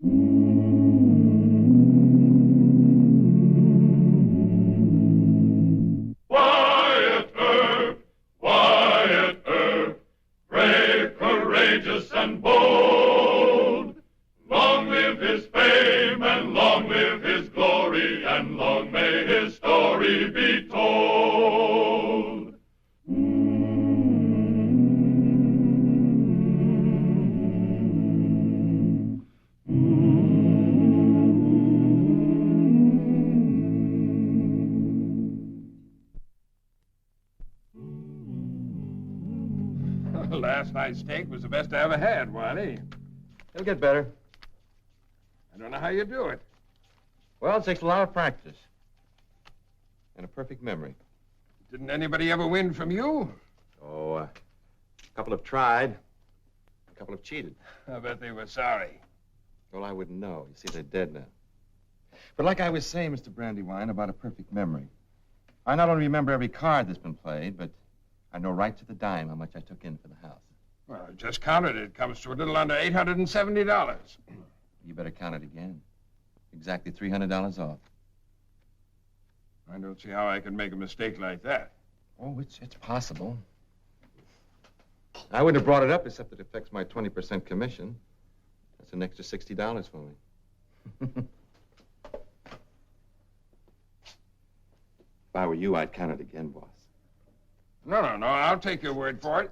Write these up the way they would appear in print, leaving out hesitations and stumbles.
Wyatt Earp, brave, courageous, and bold. Long live his fame, and long live his glory, and long may his story be told. Last night's steak was the best I ever had, Wiley. It'll get better. I don't know how you do it. Well, it takes a lot of practice. And a perfect memory. Didn't anybody ever win from you? Oh, a couple have tried. A couple have cheated. I bet they were sorry. Well, I wouldn't know. You see, they're dead now. But like I was saying, Mr. Brandywine, about a perfect memory. I not only remember every card that's been played, but I know right to the dime how much I took in for the house. Well, I just counted it. It comes to a little under $870. You better count it again. Exactly $300 off. I don't see how I can make a mistake like that. Oh, it's possible. I wouldn't have brought it up except it affects my 20% commission. That's an extra $60 for me. If I were you, I'd count it again, boss. No. I'll take your word for it.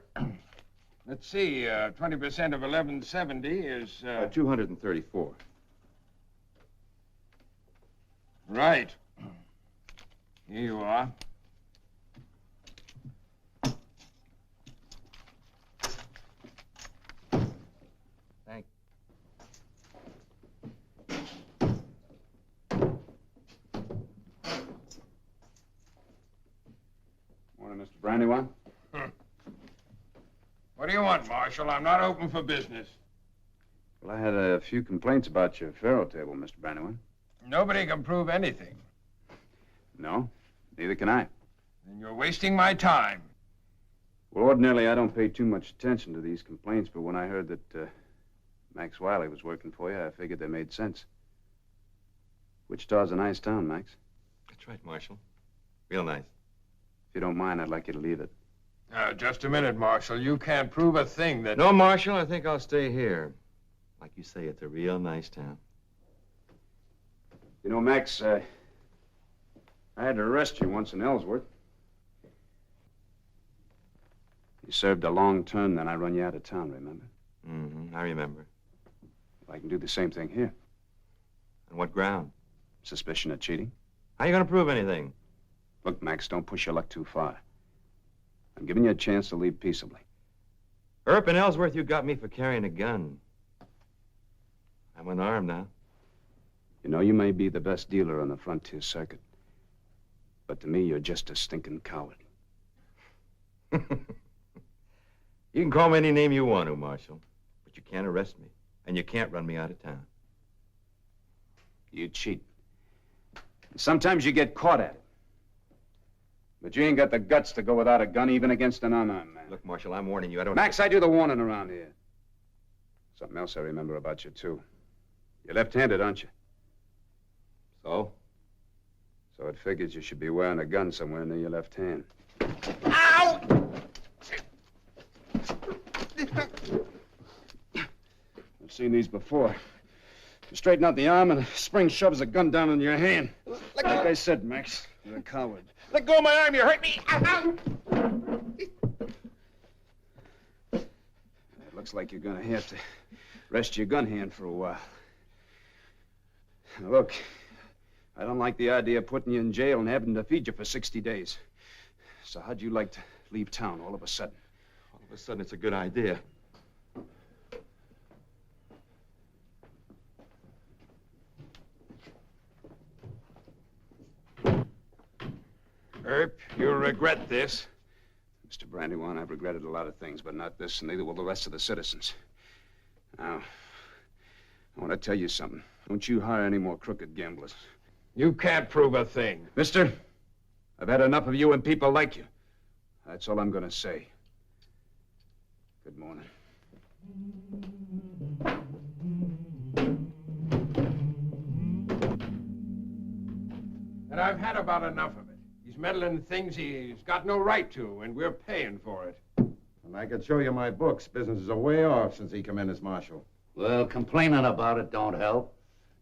Let's see. 20% of 1170 is... 234. Right. Here you are. Thank Morning, Mr. Brandywine. What do you want, Marshal? I'm not open for business. Well, I had a few complaints about your faro table, Mr. Brandywine. Nobody can prove anything. No, neither can I. Then you're wasting my time. Well, ordinarily, I don't pay too much attention to these complaints, but when I heard that Max Wiley was working for you, I figured they made sense. Wichita's a nice town, Max. That's right, Marshal. Real nice. If you don't mind, I'd like you to leave it. Just a minute, Marshal. You can't prove a thing that... No, Marshal, I think I'll stay here. Like you say, it's a real nice town. You know, Max, I had to arrest you once in Ellsworth. You served a long term, then I run you out of town, remember? Mm-hmm, I remember. Well, I can do the same thing here. On what ground? Suspicion of cheating. How are you going to prove anything? Look, Max, don't push your luck too far. I'm giving you a chance to leave peaceably. Earp and Ellsworth, you got me for carrying a gun. I'm unarmed now. You know, you may be the best dealer on the frontier circuit. But to me, you're just a stinking coward. You can call me any name you want to, Marshal. But you can't arrest me. And you can't run me out of town. You cheat. And sometimes you get caught at it. But you ain't got the guts to go without a gun, even against an unarmed man. Look, Marshal, I'm warning you. I don't... Max, I do the warning around here. Something else I remember about you, too. You're left-handed, aren't you? So? So it figures you should be wearing a gun somewhere near your left hand. Ow! I've seen these before. You straighten out the arm and a spring shoves a gun down in your hand. Like I said, Max, you're a coward. Let go of my arm. You hurt me. Ow! It looks like you're gonna have to rest your gun hand for a while. Now, look, I don't like the idea of putting you in jail and having to feed you for 60 days. So how'd you like to leave town all of a sudden? All of a sudden, it's a good idea. Earp, you'll regret this. Mr. Brandywine, I've regretted a lot of things, but not this, and neither will the rest of the citizens. Now, I want to tell you something. Don't you hire any more crooked gamblers. You can't prove a thing. Mister, I've had enough of you and people like you. That's all I'm going to say. Good morning. But I've had about enough of it. He's meddling in things he's got no right to, and we're paying for it. And I could show you my books. Business is a way off since he come in as marshal. Well, complaining about it don't help.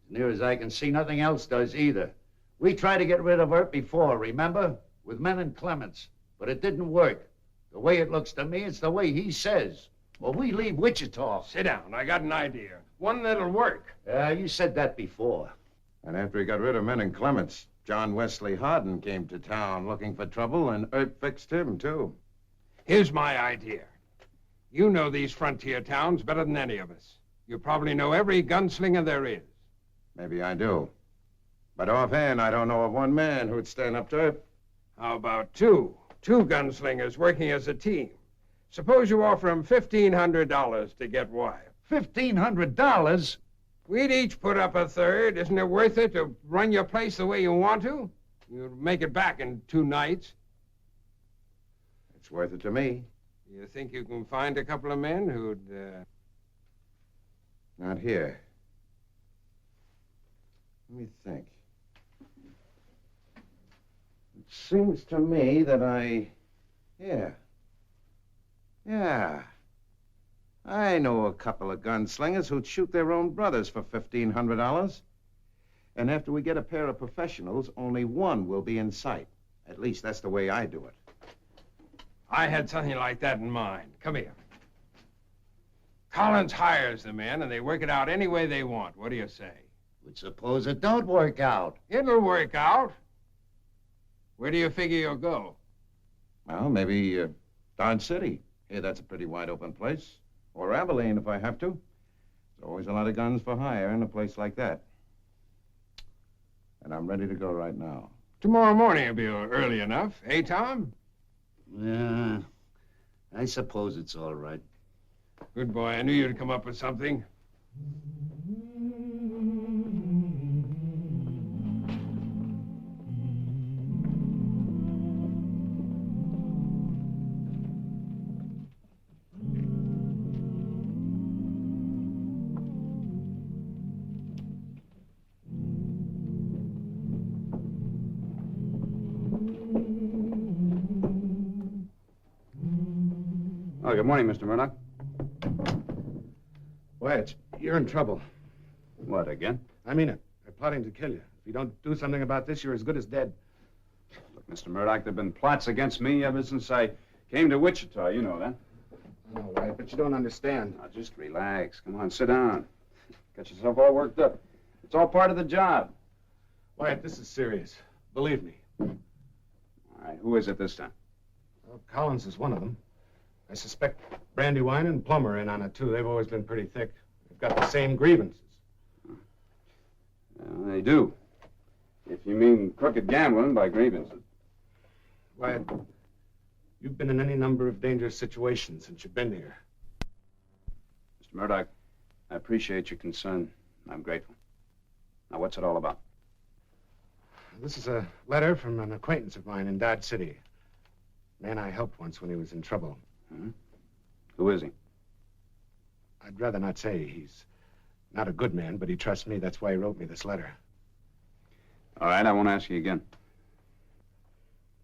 As near as I can see, nothing else does either. We tried to get rid of Earp before, remember? With men and Clements. But it didn't work. The way it looks to me, it's the way he says. Well, we leave Wichita. Sit down. I got an idea. One that'll work. You said that before. And after he got rid of men and Clements, John Wesley Hardin came to town looking for trouble, and Earp fixed him, too. Here's my idea. You know these frontier towns better than any of us. You probably know every gunslinger there is. Maybe I do. But offhand, I don't know of one man who'd stand up to Earp. How about two? Two gunslingers working as a team. Suppose you offer them $1,500 to get Wyatt. $1,500? We'd each put up a third. Isn't it worth it to run your place the way you want to? You'll make it back in 2 nights. It's worth it to me. You think you can find a couple of men who'd, Not here. Let me think. It seems to me that Yeah. I know a couple of gunslingers who'd shoot their own brothers for $1,500. And after we get a pair of professionals, only one will be in sight. At least that's the way I do it. I had something like that in mind. Come here. Collins hires the men, and they work it out any way they want. What do you say? But suppose it don't work out. It'll work out. Where do you figure you'll go? Well, maybe Dodge City. Here, that's a pretty wide-open place. Or Abilene, if I have to. There's always a lot of guns for hire in a place like that. And I'm ready to go right now. Tomorrow morning will be early enough, eh, Tom? Yeah, I suppose it's all right. Good boy. I knew you'd come up with something. Oh, good morning, Mr. Murdoch. Wyatt, you're in trouble. What, again? I mean it. They're plotting to kill you. If you don't do something about this, you're as good as dead. Look, Mr. Murdoch, there have been plots against me ever since I came to Wichita. You know that. I know, Wyatt, but you don't understand. Now, just relax. Come on, sit down. Got yourself all worked up. It's all part of the job. Wyatt, this is serious. Believe me. All right, who is it this time? Well, Collins is one of them. I suspect Brandywine and Plummer are in on it, too. They've always been pretty thick. They've got the same grievances. Well, they do. If you mean crooked gambling by grievances. Wyatt, you've been in any number of dangerous situations since you've been here. Mr. Murdoch, I appreciate your concern. I'm grateful. Now, what's it all about? This is a letter from an acquaintance of mine in Dodge City. Man I helped once when he was in trouble. Hmm? Who is he? I'd rather not say. He's not a good man, but he trusts me. That's why he wrote me this letter. All right, I won't ask you again.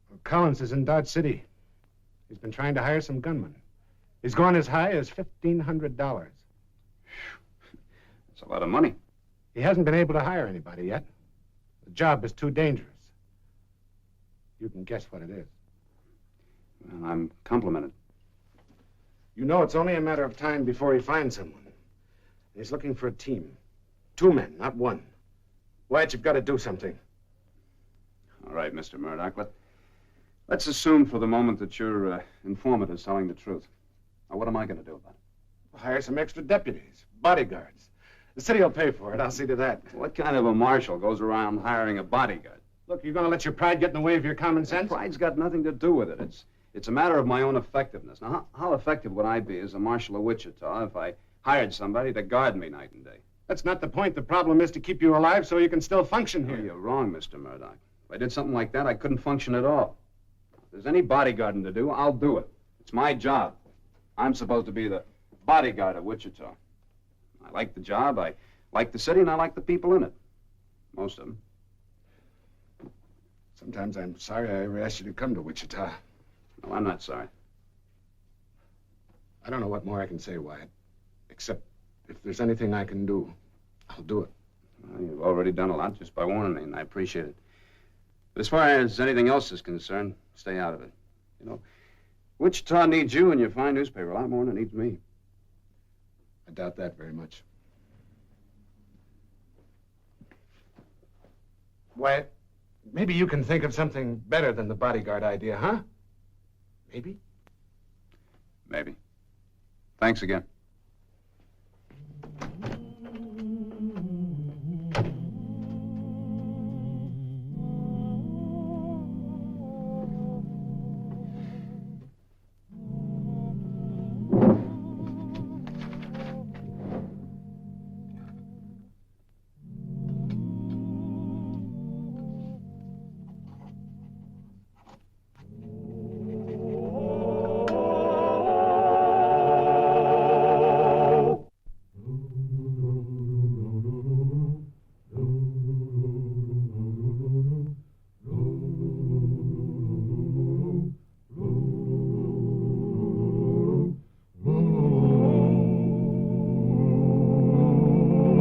Well, Collins is in Dodge City. He's been trying to hire some gunmen. He's gone as high as $1,500. That's a lot of money. He hasn't been able to hire anybody yet. The job is too dangerous. You can guess what it is. Well, I'm complimented. You know it's only a matter of time before he finds someone. He's looking for a team. 2 men, not 1. Wyatt, you've got to do something. All right, Mr. Murdoch, let's assume for the moment that your informant is telling the truth. Now, what am I going to do about it? Hire some extra deputies, bodyguards. The city will pay for it. I'll see to that. What kind of a marshal goes around hiring a bodyguard? Look, you're going to let your pride get in the way of your common sense? Pride's got nothing to do with it. It's a matter of my own effectiveness. Now, how effective would I be as a marshal of Wichita if I hired somebody to guard me night and day? That's not the point. The problem is to keep you alive so you can still function No, here. you're wrong, Mr. Murdoch. If I did something like that, I couldn't function at all. If there's any bodyguarding to do, I'll do it. It's my job. I'm supposed to be the bodyguard of Wichita. I like the job, I like the city, and I like the people in it. Most of them. Sometimes I'm sorry I ever asked you to come to Wichita. No, I'm not sorry. I don't know what more I can say, Wyatt. Except if there's anything I can do, I'll do it. Well, you've already done a lot just by warning me, and I appreciate it. But as far as anything else is concerned, stay out of it. You know, Wichita needs you and your fine newspaper a lot more than it needs me. I doubt that very much. Wyatt, maybe you can think of something better than the bodyguard idea, huh? Maybe? Maybe. Thanks again.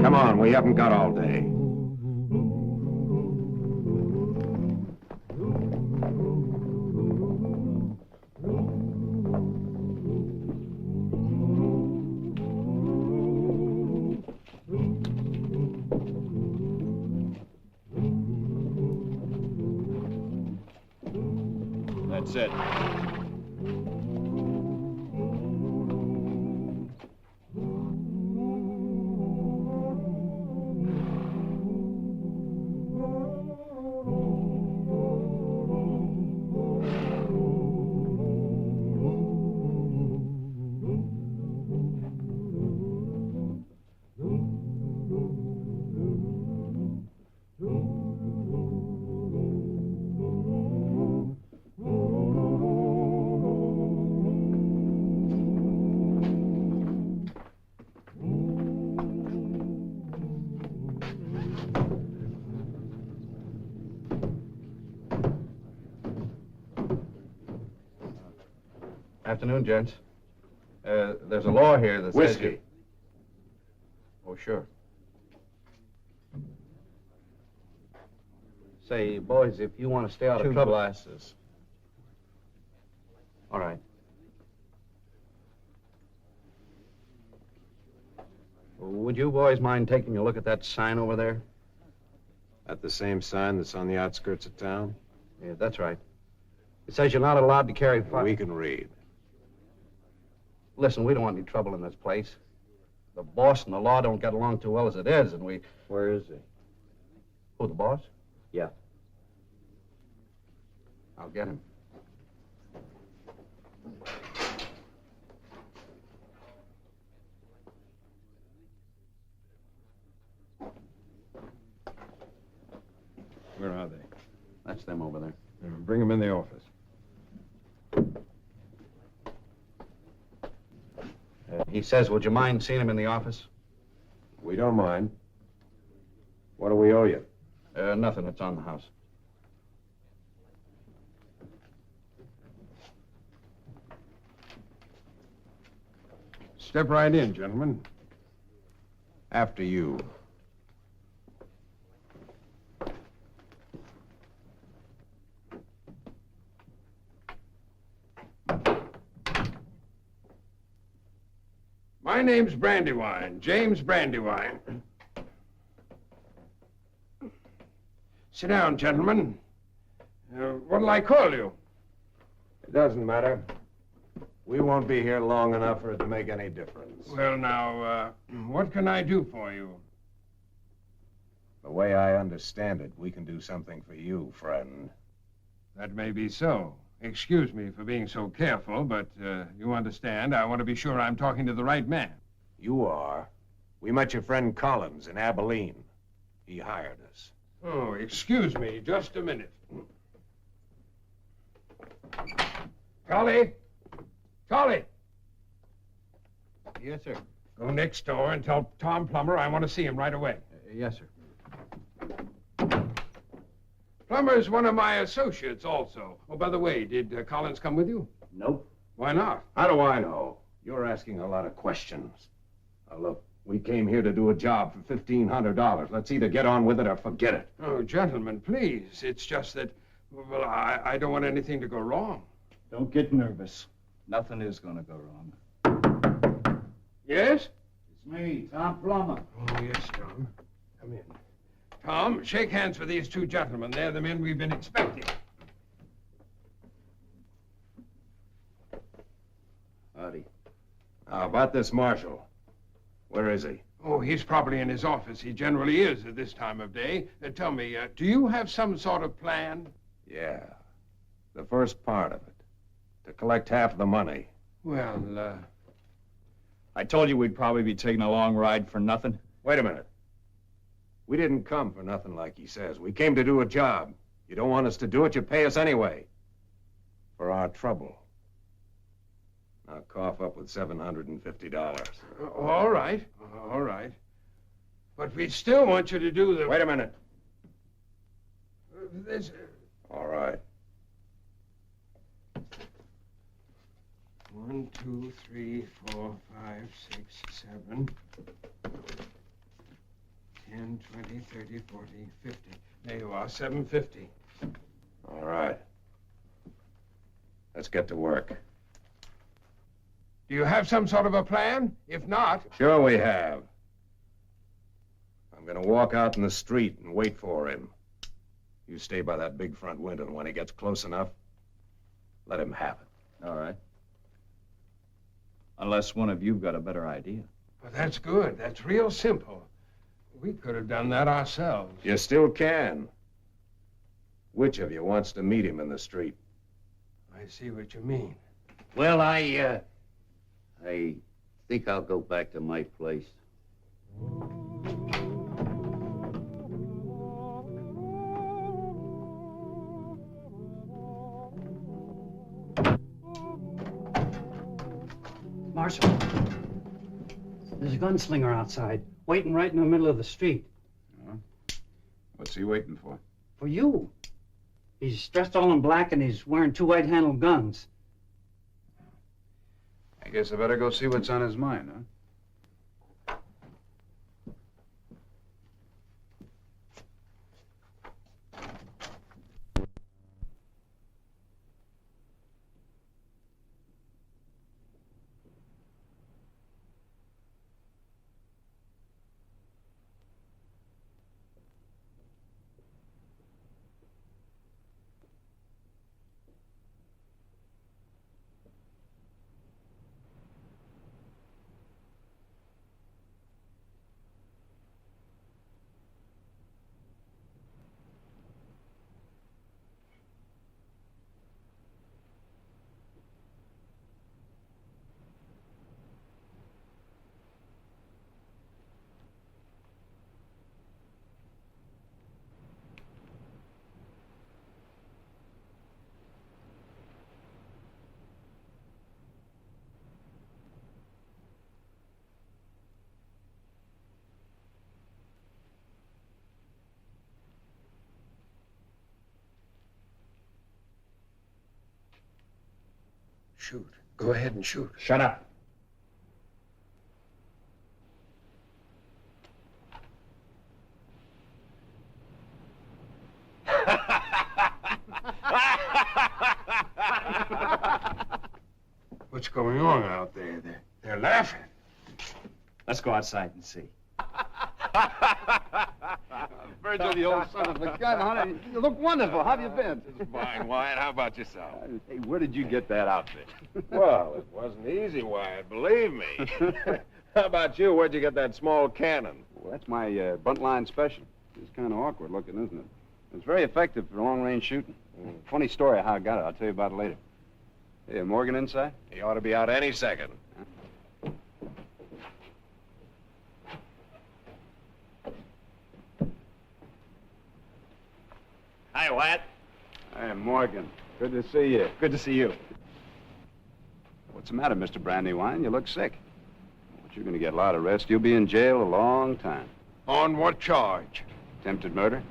Come on, we haven't got all day. That's it. Afternoon, gents. There's a law here that says... Whiskey. Oh, sure. Say, boys, if you want to stay out of trouble... 2 glasses. All right. Would you boys mind taking a look at that sign over there? That the same sign that's on the outskirts of town? Yeah, that's right. It says you're not allowed to carry fire. We can read. Listen, we don't want any trouble in this place. The boss and the law don't get along too well as it is, and we... Where is he? Who, the boss? Yeah. I'll get him. Where are they? That's them over there. Bring them in the office. He says, would you mind seeing him in the office? We don't mind. What do we owe you? Nothing. It's on the house. Step right in, gentlemen. After you. My name's Brandywine, James Brandywine. Sit down, gentlemen. What'll I call you? It doesn't matter. We won't be here long enough for it to make any difference. Well, now, what can I do for you? The way I understand it, we can do something for you, friend. That may be so. Excuse me for being so careful, but you understand, I want to be sure I'm talking to the right man. You are. We met your friend Collins in Abilene. He hired us. Oh, excuse me, just a minute. Collie? Collie! Yes, sir. Go next door and tell Tom Plummer I want to see him right away. Yes, sir. Plumber's one of my associates also. Oh, by the way, did Collins come with you? Nope. Why not? How do I know? You're asking a lot of questions. Now, look, we came here to do a job for $1,500. Let's either get on with it or forget it. Oh, gentlemen, please. It's just that, well, I don't want anything to go wrong. Don't get nervous. Nothing is gonna go wrong. Yes? It's me, Tom Plummer. Oh, yes, Tom. Come in. Tom, shake hands with these two gentlemen. They're the men we've been expecting. Howdy. How about this marshal? Where is he? Oh, he's probably in his office. He generally is at this time of day. Tell me, do you have some sort of plan? Yeah. The first part of it. To collect half the money. Well, I told you we'd probably be taking a long ride for nothing. Wait a minute. We didn't come for nothing like he says. We came to do a job. You don't want us to do it, you pay us anyway. For our trouble. Now cough up with $750. all right, all right. But we still want you to do the... Wait a minute. This... All right. 1, 2, 3, 4, 5, 6, 7, 10, 20, 30, 40, 50. There you are, $750. All right. Let's get to work. Do you have some sort of a plan? If not... Sure we have. I'm gonna walk out in the street and wait for him. You stay by that big front window, and when he gets close enough, let him have it. All right. Unless one of you've got a better idea. Well, that's good. That's real simple. We could have done that ourselves. You still can. Which of you wants to meet him in the street? I see what you mean. Well, I think I'll go back to my place. Marshal, there's a gunslinger outside, waiting right in the middle of the street. What's he waiting for? For you. He's dressed all in black and he's wearing 2 white-handled guns. I guess I better go see what's on his mind, huh? Shoot. Go ahead and shoot. Shut up. What's going on out there? They're laughing. Let's go outside and see. Virgil, the old son of a gun, honey. You look wonderful. How have you been? Fine, Wyatt. How about yourself? Hey, where did you get that outfit? Well, it wasn't easy, Wyatt. Believe me. How about you? Where'd you get that small cannon? Well, that's my buntline special. It's kind of awkward looking, isn't it? It's very effective for long-range shooting. Funny story how I got it. I'll tell you about it later. Hey, Morgan inside? He ought to be out any second. Hi, Wyatt. Hey, Morgan. Good to see you. Good to see you. What's the matter, Mr. Brandywine? You look sick. But you're going to get a lot of rest. You'll be in jail a long time. On what charge? Attempted murder?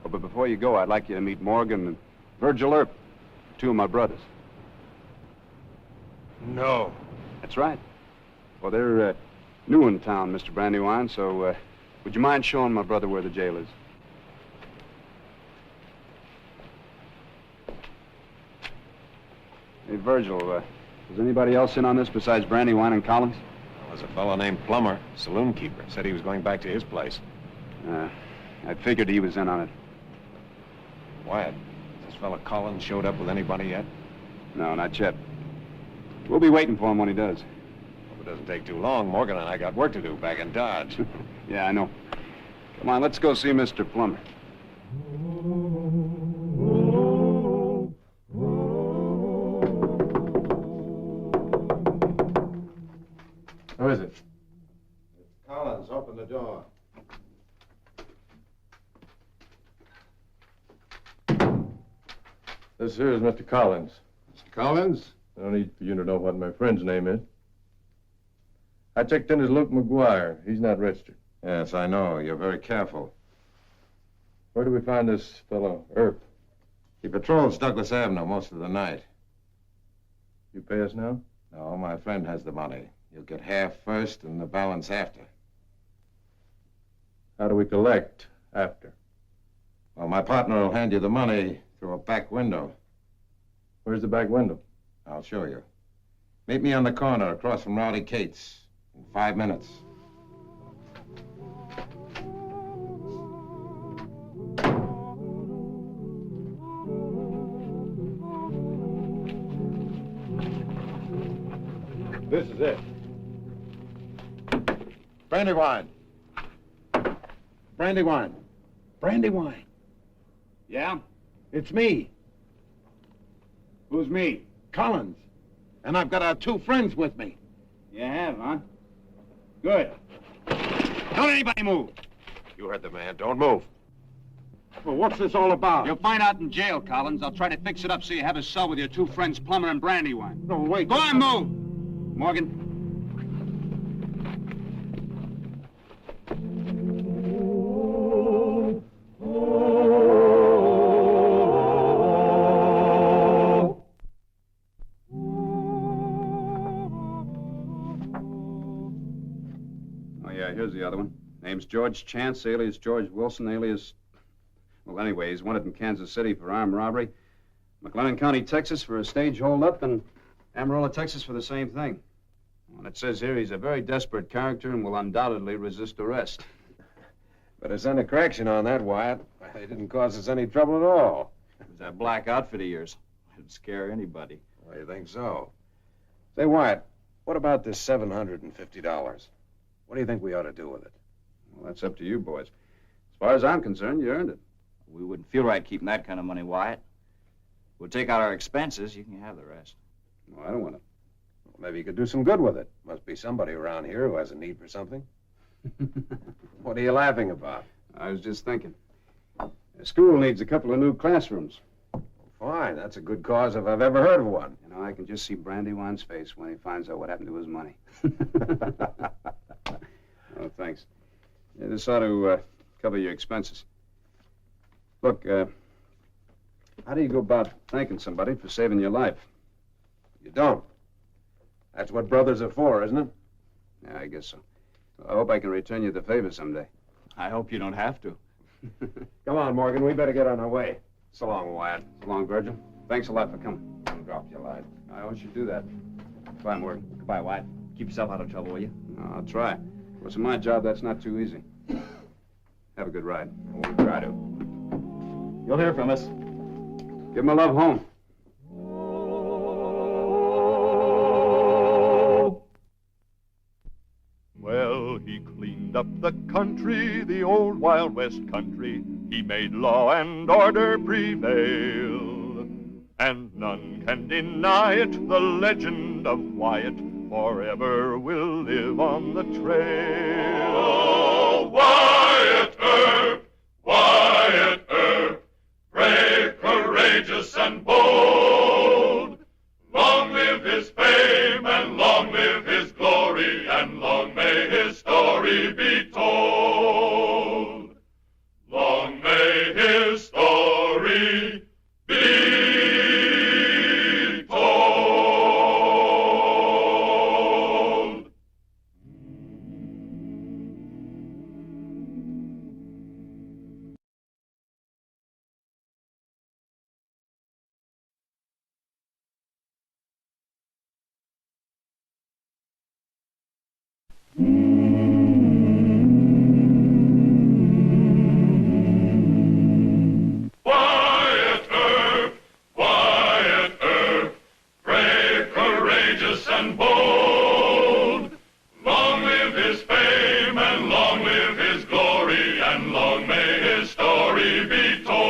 Oh, but before you go, I'd like you to meet Morgan and Virgil Earp, two of my brothers. No. That's right. Well, they're new in town, Mr. Brandywine, so would you mind showing my brother where the jail is? Hey, Virgil, is anybody else in on this besides Brandywine and Collins? There was a fellow named Plummer, saloon keeper. Said he was going back to his place. I figured he was in on it. Wyatt, has this fellow Collins showed up with anybody yet? No, not yet. We'll be waiting for him when he does. Hope it doesn't take too long. Morgan and I got work to do back in Dodge. Yeah, I know. Come on, let's go see Mr. Plummer. Who is it? Collins, open the door. This here is Mr. Collins. Mr. Collins? No need for you to know what my friend's name is. I checked in as Luke McGuire. He's not registered. Yes, I know. You're very careful. Where do we find this fellow, Earp? He patrols Douglas Avenue most of the night. You pay us now? No, my friend has the money. You'll get half first and the balance after. How do we collect after? Well, my partner will hand you the money through a back window. Where's the back window? I'll show you. Meet me on the corner across from Rowdy Cates in 5 minutes. This is it. Brandywine. Brandywine. Brandywine. Yeah? It's me, Who's me? Collins. And I've got our two friends with me. You have, huh? Good. Don't anybody move. You heard the man. Don't move. Well, what's this all about? You'll find out in jail, Collins. I'll try to fix it up so you have a cell with your two friends, Plummer and Brandywine. No, wait. Go on, move! Morgan. Oh, yeah, here's the other one. Name's George Chance, alias George Wilson, alias... Well, anyway, he's wanted in Kansas City for armed robbery, McLennan County, Texas for a stage holdup, and Amarillo, Texas for the same thing. And it says here he's a very desperate character and will undoubtedly resist arrest. Better send a correction on that, Wyatt. They didn't cause us any trouble at all. It was that black outfit of yours. It'd scare anybody. Well, you think so? Say, Wyatt, what about this $750? What do you think we ought to do with it? Well, that's up to you, boys. As far as I'm concerned, you earned it. We wouldn't feel right keeping that kind of money, Wyatt. We'll take out our expenses. You can have the rest. No, I don't want it. Well, maybe you could do some good with it. Must be somebody around here who has a need for something. What are you laughing about? I was just thinking. The school needs a couple of new classrooms. Fine, that's a good cause if I've ever heard of one. You know, I can just see Brandywine's face when he finds out what happened to his money. Oh, thanks. Yeah, this ought to cover your expenses. Look, how do you go about thanking somebody for saving your life? You don't. That's what brothers are for, isn't it? Yeah, I guess so. I hope I can return you the favor someday. I hope you don't have to. Come on, Morgan. We better get on our way. So long, Wyatt. So long, Virgil. Thanks a lot for coming. Don't drop your line. I always should do that. Bye, Morgan. Goodbye, Wyatt. Keep yourself out of trouble, will you? No, I'll try. Of course, in my job, that's not too easy. Have a good ride. We'll try to. You'll hear from us. Give my love home. Well, he cleaned up the country, the old Wild West country. He made law and order prevail. And none can deny it, the legend of Wyatt forever will live on the trail. Oh, Wyatt Earp, Wyatt Earp, brave, courageous, and bold. Long live his fame, and long live his glory, and long may his story be told. Long may his courageous and bold. Long live his fame and long live his glory, and long may his story be told.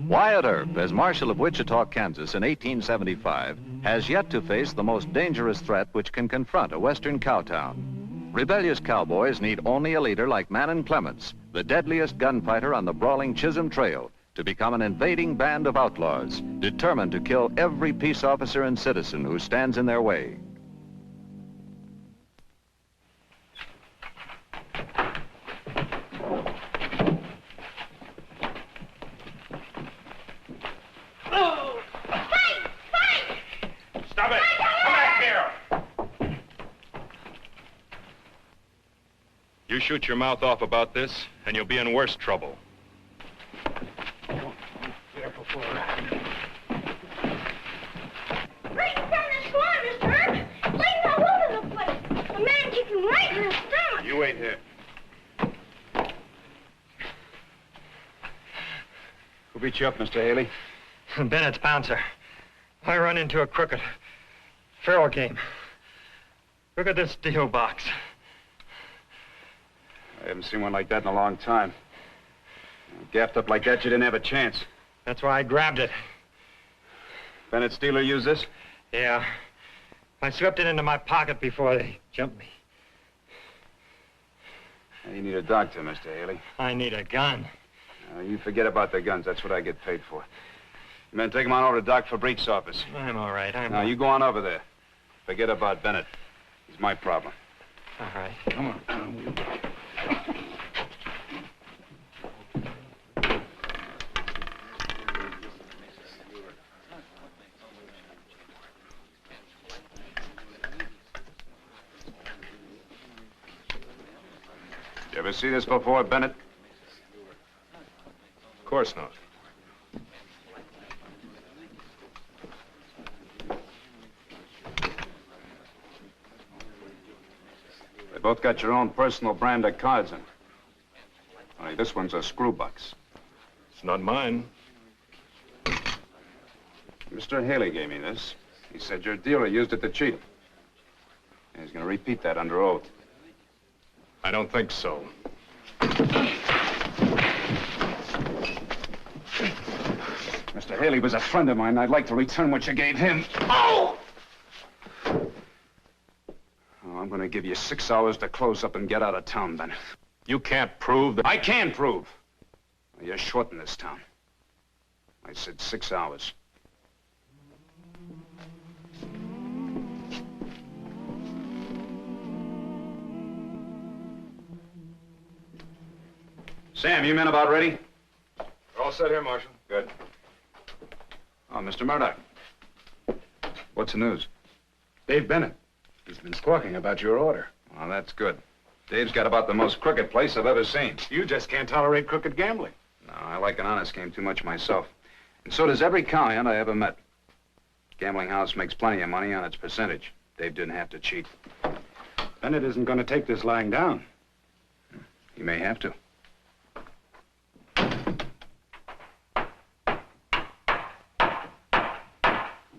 Wyatt Earp, as Marshal of Wichita, Kansas in 1875, has yet to face the most dangerous threat which can confront a western cowtown. Rebellious cowboys need only a leader like Manning Clements, the deadliest gunfighter on the brawling Chisholm Trail, to become an invading band of outlaws, determined to kill every peace officer and citizen who stands in their way. Stop it! Come back here! You shoot your mouth off about this, and you'll be in worse trouble. Right in front of the squad, Mr. Earp. Bleeding all over the place. A man kicked him right in the stomach. You wait here. Who beat you up, Mr. Haley? Bennett's bouncer. I run into a crooked faro game. Look at this deal box. I haven't seen one like that in a long time. Gaffed up like that, you didn't have a chance. That's why I grabbed it. Bennett's dealer used this? Yeah. I slipped it into my pocket before they jumped me. Now, you need a doctor, Mr. Haley. I need a gun. You forget about the guns. That's what I get paid for. You men take him on over to Doc Fabrique's office. I'm all right. Now, you go on over there. Forget about Bennett. He's my problem. All right. Come on. You ever see this before, Bennett? Of course not. They both got your own personal brand of cards in. Only this one's a screwbox. It's not mine. Mr. Haley gave me this. He said your dealer used it to cheat him. And he's going to repeat that under oath. I don't think so. Mr. Haley was a friend of mine. I'd like to return what you gave him. Oh! I'm going to give you 6 hours to close up and get out of town, Bennett. You can't prove that... I can prove. You're short in this town. I said 6 hours. Sam, you men about ready? We're all set here, Marshal. Good. Oh, Mr. Murdoch. What's the news? Dave Bennett. He's been squawking about your order. Well, that's good. Dave's got about the most crooked place I've ever seen. You just can't tolerate crooked gambling. No, I like an honest game too much myself. And so does every cowhand I ever met. Gambling house makes plenty of money on its percentage. Dave didn't have to cheat. Bennett isn't going to take this lying down. He may have to.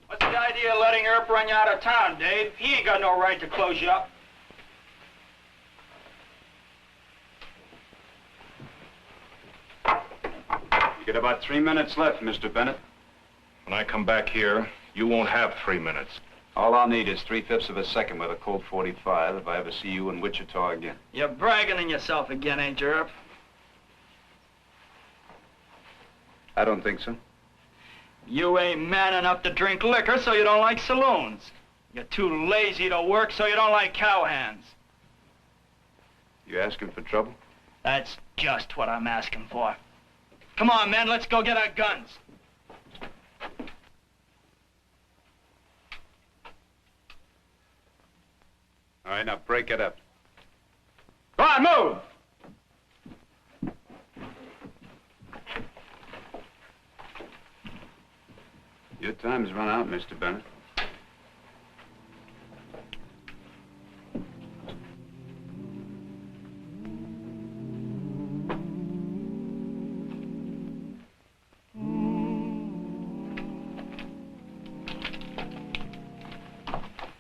What's the idea of letting Earp run you out of town, Dave? He ain't got no right to close you up. You get about 3 minutes left, Mr. Bennett. When I come back here, you won't have 3 minutes. All I'll need is 3/5 of a second with a Colt 45 if I ever see you in Wichita again. You're bragging on yourself again, ain't you, Earp? I don't think so. You ain't man enough to drink liquor, so you don't like saloons. You're too lazy to work, so you don't like cowhands. You asking for trouble? That's just what I'm asking for. Come on, men, let's go get our guns. All right, now break it up. Go on, move! Your time's run out, Mr. Bennett.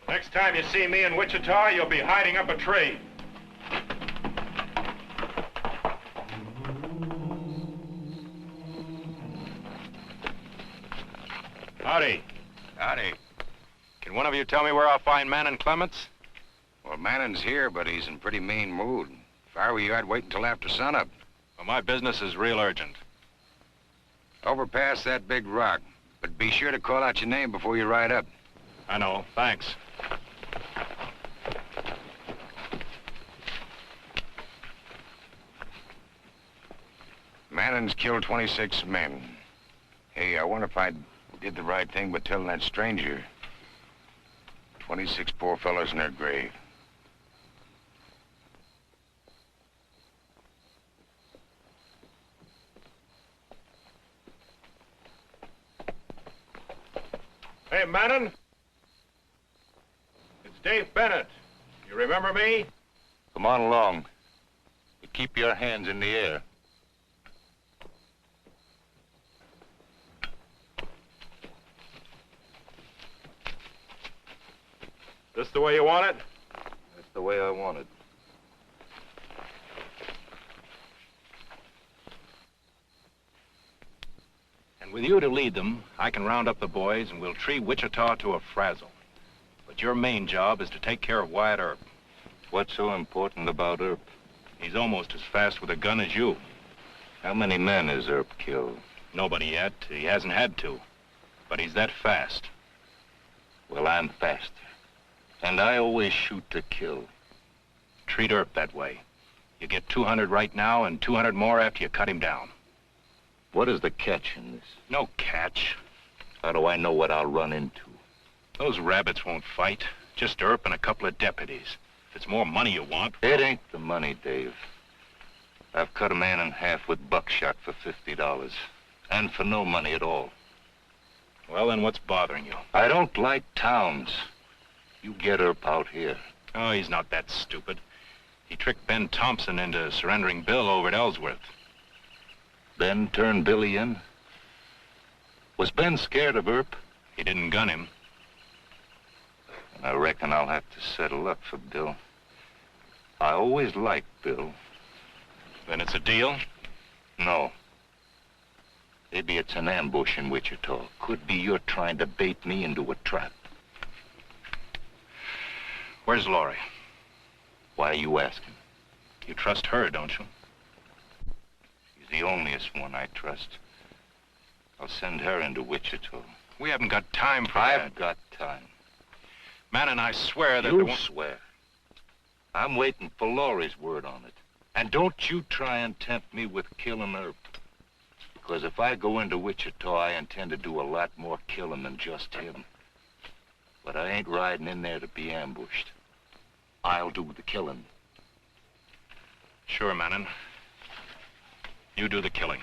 Next time you see me in Wichita, you'll be hiding up a tree. Howdy. Howdy. Can one of you tell me where I'll find Manning Clements? Well, Manning's here, but he's in pretty mean mood. If I were you, I'd wait until after sunup. Well, my business is real urgent. Over past that big rock. But be sure to call out your name before you ride up. I know. Thanks. Manning's killed 26 men. Hey, I wonder if I did the right thing by telling that stranger. 26 poor fellows in their grave. Hey, Manning. It's Dave Bennett. You remember me? Come on along. But keep your hands in the air. This the way you want it? That's the way I want it. And with you to lead them, I can round up the boys and we'll tree Wichita to a frazzle. But your main job is to take care of Wyatt Earp. What's so important about Earp? He's almost as fast with a gun as you. How many men has Earp killed? Nobody yet. He hasn't had to. But he's that fast. Well, I'm faster. And I always shoot to kill. Treat Earp that way. You get 200 right now and 200 more after you cut him down. What is the catch in this? No catch. How do I know what I'll run into? Those rabbits won't fight. Just Earp and a couple of deputies. If it's more money you want... It ain't the money, Dave. I've cut a man in half with buckshot for $50. And for no money at all. Well, then what's bothering you? I don't like towns. You get Earp out here. Oh, he's not that stupid. He tricked Ben Thompson into surrendering Bill over at Ellsworth. Ben turned Billy in? Was Ben scared of Earp? He didn't gun him. I reckon I'll have to settle up for Bill. I always liked Bill. Then it's a deal? No. Maybe it's an ambush in Wichita. Could be you're trying to bait me into a trap. Where's Laurie? Why are you asking? You trust her, don't you? She's the onlyest one I trust. I'll send her into Wichita. We haven't got time for that. I've got time. Man, and I swear that... You swear. I'm waiting for Laurie's word on it. And don't you try and tempt me with killing Earp. Because if I go into Wichita, I intend to do a lot more killing than just him. But I ain't riding in there to be ambushed. I'll do the killing. Sure, Manning. You do the killing.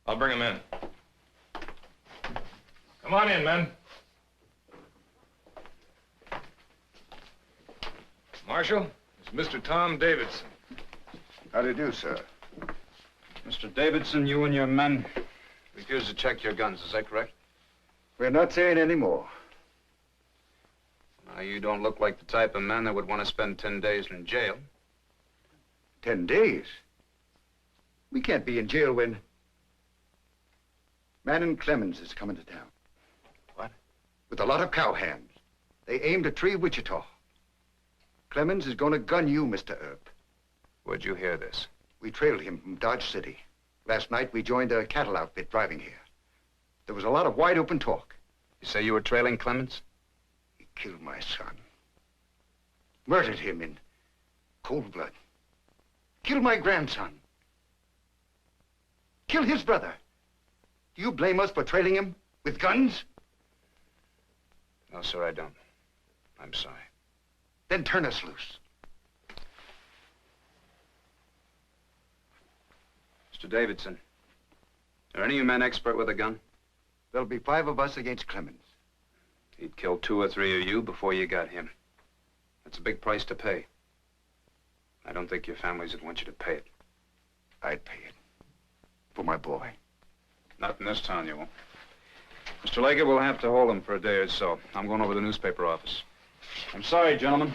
I'll bring him in. Come on in, men. Marshal, it's Mr. Tom Davidson. How do you do, sir? Mr. Davidson, you and your men refused to check your guns, is that correct? We're not saying any more. Now, you don't look like the type of man that would want to spend 10 days in jail. 10 days? We can't be in jail when... Manning Clemens is coming to town. What? With a lot of cowhands. They aim to tree Wichita. Clemens is going to gun you, Mr. Earp. Where'd you hear this? We trailed him from Dodge City. Last night, we joined a cattle outfit driving here. There was a lot of wide-open talk. You say you were trailing Clemens? He killed my son. Murdered him in cold blood. Killed my grandson. Killed his brother. Do you blame us for trailing him with guns? No, sir, I don't. I'm sorry. Then turn us loose. Mr. Davidson, Are any of you men expert with a gun? There'll be 5 of us against Clemens. He'd kill 2 or 3 of you before you got him. That's a big price to pay. I don't think your families would want you to pay it. I'd pay it. For my boy. Not in this town, you won't. Mr. Leggett, we'll have to hold him for a day or so. I'm going over to the newspaper office. I'm sorry, gentlemen.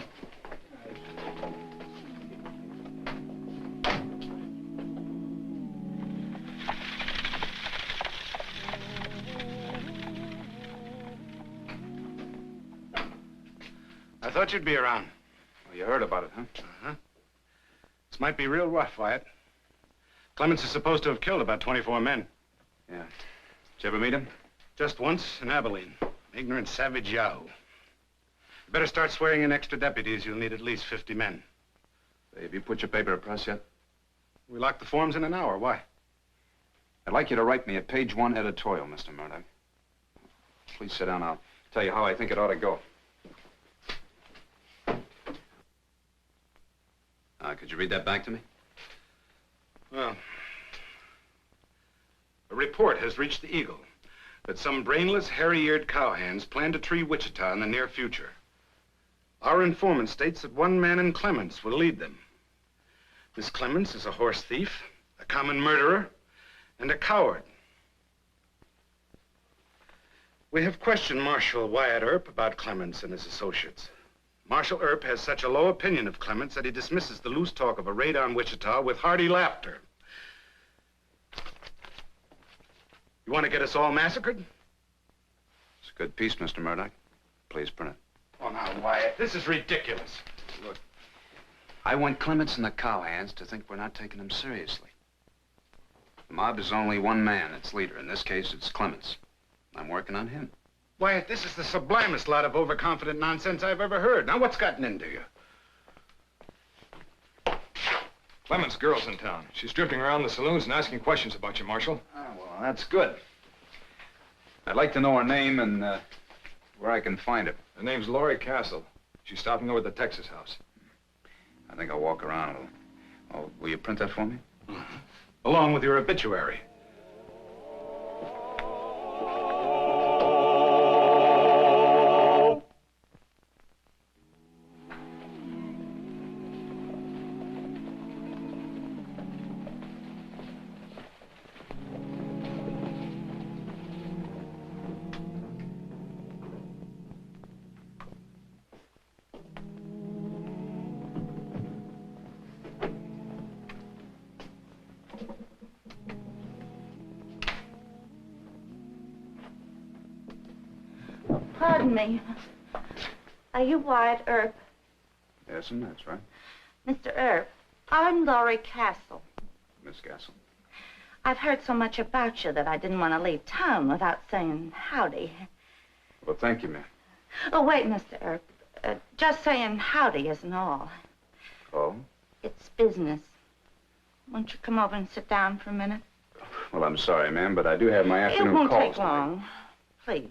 I thought you'd be around. Well, you heard about it, huh? Uh-huh. This might be real rough, Wyatt. Clemens is supposed to have killed about 24 men. Yeah. Did you ever meet him? Just once in Abilene. Ignorant, savage yahoo. You better start swearing in extra deputies. You'll need at least 50 men. Hey, have you put your paper to press yet? We locked the forms in an hour. Why? I'd like you to write me a page 1 editorial, Mr. Murdoch. Please sit down. I'll tell you how I think it ought to go. Could you read that back to me? Well, a report has reached the Eagle that some brainless, hairy-eared cowhands plan to tree Wichita in the near future. Our informant states that one man in Clements will lead them. This Clements is a horse thief, a common murderer, and a coward. We have questioned Marshal Wyatt Earp about Clements and his associates. Marshal Earp has such a low opinion of Clements that he dismisses the loose talk of a raid on Wichita with hearty laughter. You want to get us all massacred? It's a good piece, Mr. Murdoch. Please print it. Oh, now, Wyatt, this is ridiculous. Look, I want Clements and the cowhands to think we're not taking them seriously. The mob is only one man, its leader. In this case, it's Clements. I'm working on him. Wyatt, this is the sublimest lot of overconfident nonsense I've ever heard. Now, what's gotten into you? Clemens' girl's in town. She's drifting around the saloons and asking questions about you, Marshal. Oh, well, that's good. I'd like to know her name and where I can find her. Her name's Laurie Castle. She's stopping over at the Texas house. I think I'll walk around a little. Oh, will you print that for me? Along with your obituary. Pardon me. Are you Wyatt Earp? Yes, and that's right. Mr. Earp, I'm Laurie Castle. Miss Castle. I've heard so much about you that I didn't want to leave town without saying howdy. Well, thank you, ma'am. Oh, wait, Mr. Earp. Just saying howdy isn't all. Oh? It's business. Won't you come over and sit down for a minute? Well, I'm sorry, ma'am, but I do have my afternoon It won't calls take long. Please.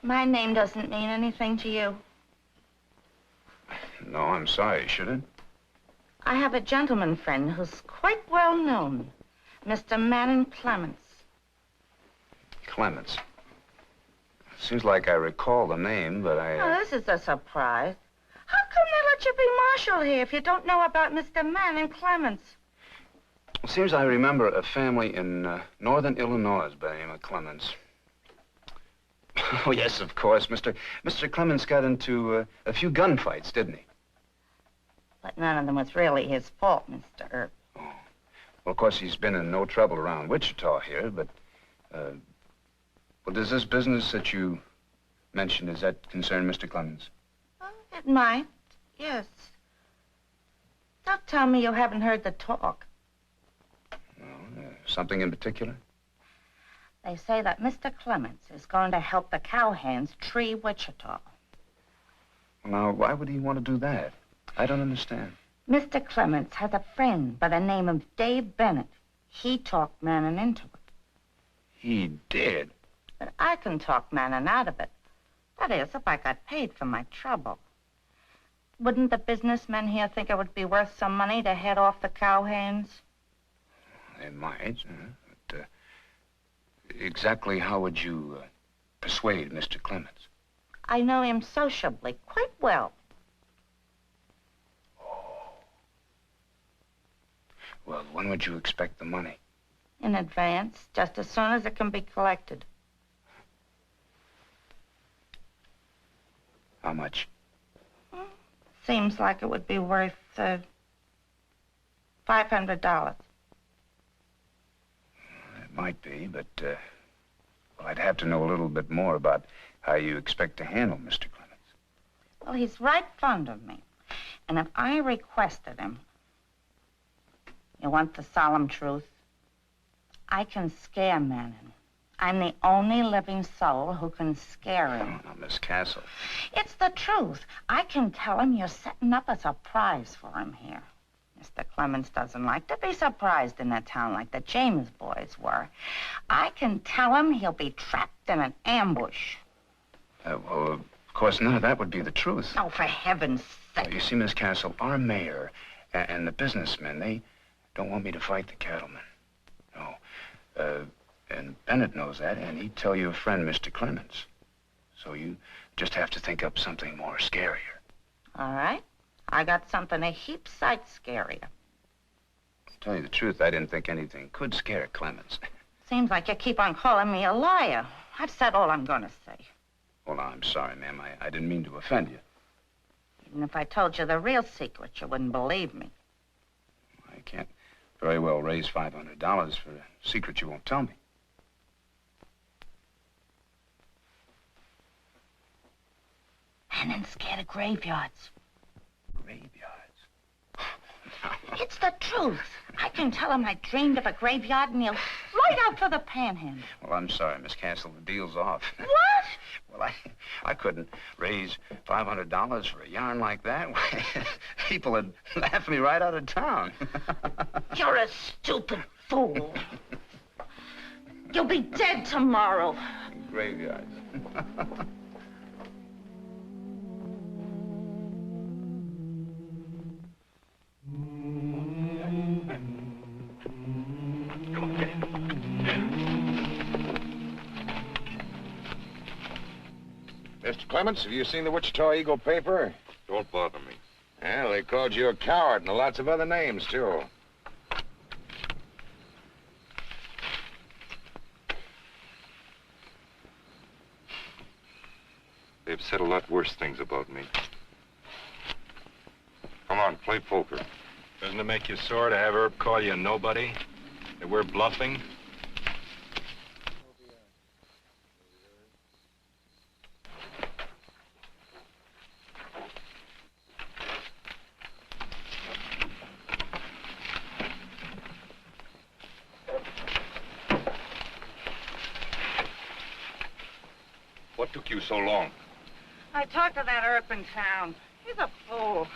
My name doesn't mean anything to you. No, I'm sorry. Should it? I have a gentleman friend who's quite well known, Mr. Manon Clements. Clements. Seems like I recall the name, but I... Oh, this is a surprise. How come they let you be marshal here if you don't know about Mr. Manon Clements? It seems I remember a family in northern Illinois by the name of Clements. Oh, yes, of course. Mr. Clements got into a few gunfights, didn't he? But none of them was really his fault, Mr. Earp. Oh. Well, of course, he's been in no trouble around Wichita here, but... well, does this business that you mentioned, does that concern Mr. Clements? Well, it might, yes. Don't tell me you haven't heard the talk. Well, something in particular? They say that Mr. Clements is going to help the cowhands tree Wichita. Now, why would he want to do that? I don't understand. Mr. Clements has a friend by the name of Dave Bennett. He talked Manon into it. He did? But I can talk Manon out of it. That is, if I got paid for my trouble. Wouldn't the businessmen here think it would be worth some money to head off the cowhands? They might, but exactly how would you persuade Mr. Clements? I know him sociably quite well. Well, when would you expect the money? In advance, just as soon as it can be collected. How much? Seems like it would be worth $500. It might be, but well, I'd have to know a little bit more about how you expect to handle Mr. Clements. Well, he's right fond of me. And if I requested him, you want the solemn truth? I can scare Manning. I'm the only living soul who can scare him. Oh, now, Miss Castle. It's the truth. I can tell him you're setting up a surprise for him here. Mr. Clements doesn't like to be surprised in a town like the James boys were. I can tell him he'll be trapped in an ambush. Well, of course, none of that would be the truth. Oh, for heaven's sake. Well, you see, Miss Castle, our mayor and the businessmen, they don't want me to fight the cattlemen. No. And Bennett knows that, and he'd tell your friend, Mr. Clements. So you just have to think up something more scarier. All right. I got something a heap sight scarier. To tell you the truth, I didn't think anything could scare Clements. Seems like you keep on calling me a liar. I've said all I'm going to say. Well, I'm sorry, ma'am. I didn't mean to offend you. Even if I told you the real secret, you wouldn't believe me. I can't very well raise $500 for a secret you won't tell me. Manning's scared of graveyards. Graveyards? It's the truth. I can tell him I dreamed of a graveyard and he'll right out for the panhandle. Well, I'm sorry, Miss Castle. The deal's off. What? Well, I couldn't raise $500 for a yarn like that. People would laugh me right out of town. You're a stupid fool. You'll be dead tomorrow. Graveyards. Mr. Clements, have you seen the Wichita Eagle paper? Don't bother me. Well, they called you a coward and lots of other names, too. They've said a lot worse things about me. Come on, play poker. Doesn't it make you sore to have Herb call you a nobody? That we're bluffing? What took you so long? I talked to that Earp in town. He's a fool.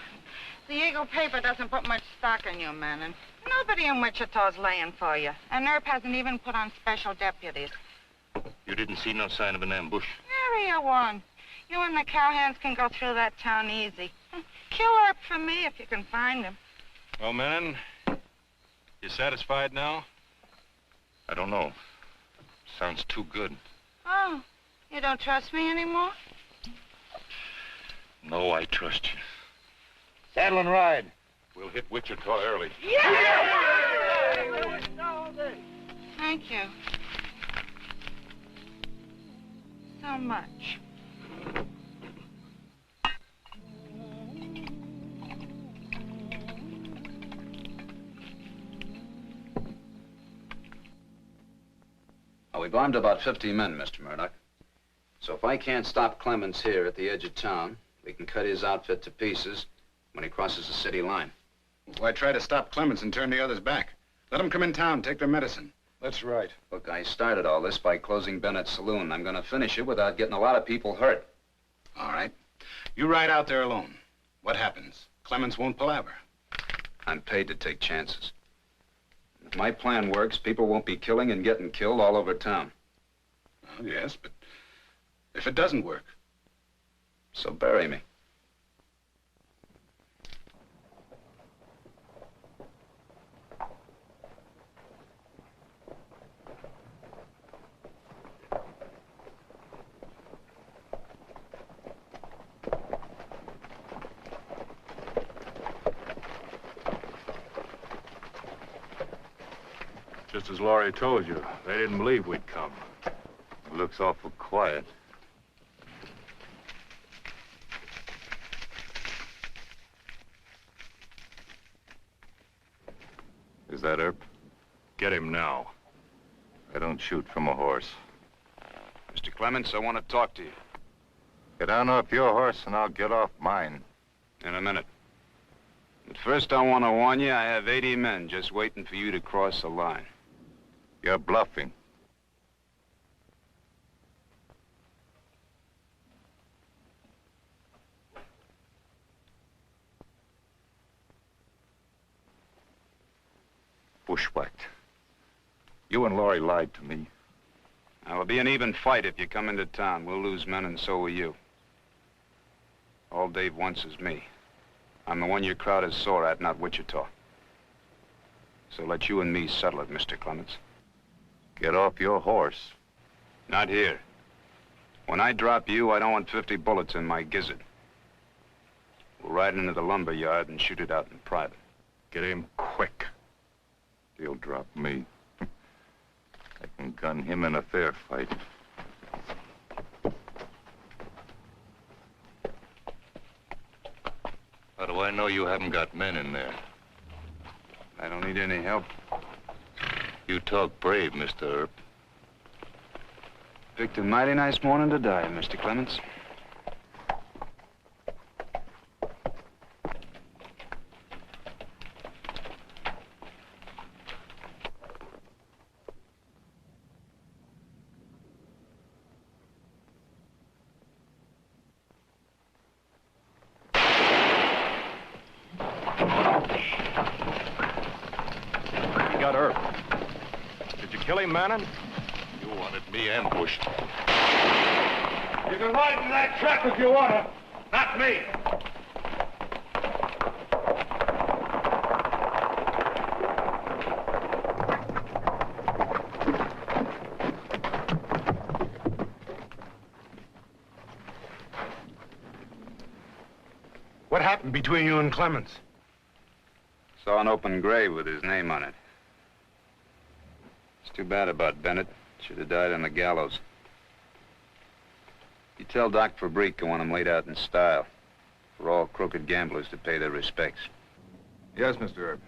The Eagle paper doesn't put much stock in you, Manning. Nobody in Wichita's laying for you. And Earp hasn't even put on special deputies. You didn't see no sign of an ambush? Nary a one. You and the cowhands can go through that town easy. Kill Earp for me if you can find him. Well, Menon, you satisfied now? I don't know. Sounds too good. Oh, you don't trust me anymore? No, I trust you. Saddle and ride. We'll hit Wichita early. Yeah! Thank you. So much. Well, we've armed about 50 men, Mr. Murdoch. So if I can't stop Clements here at the edge of town, we can cut his outfit to pieces when he crosses the city line. Why try to stop Clements and turn the others back? Let them come in town, take their medicine. That's right. Look, I started all this by closing Bennett's saloon. I'm going to finish it without getting a lot of people hurt. All right. You ride out there alone. What happens? Clements won't palaver. I'm paid to take chances. If my plan works, people won't be killing and getting killed all over town. Well, yes, but if it doesn't work, So bury me. Just as Laurie told you, they didn't believe we'd come. Looks awful quiet. Is that Earp? Get him now. I don't shoot from a horse. Mr. Clements, I want to talk to you. Get down off your horse and I'll get off mine. In a minute. But first I want to warn you, I have 80 men just waiting for you to cross the line. You're bluffing. Bushwhacked. You and Laurie lied to me. Now, it'll be an even fight if you come into town. We'll lose men, and so will you. All Dave wants is me. I'm the one your crowd is sore at, not Wichita. So let you and me settle it, Mr. Clements. Get off your horse. Not here. When I drop you, I don't want 50 bullets in my gizzard. We'll ride into the lumber yard and shoot it out in private. Get him quick. He'll drop me. I can gun him in a fair fight. How do I know you haven't got men in there? I don't need any help. You talk brave, Mr. Earp. Picked a mighty nice morning to die, Mr. Clements. Manning? You wanted me ambushed. You can ride in that truck if you want to. Not me. What happened between you and Clements? Saw an open grave with his name on it. Too bad about Bennett. Should have died on the gallows. You tell Doc Fabrique I want him laid out in style for all crooked gamblers to pay their respects. Yes, Mr. Earp.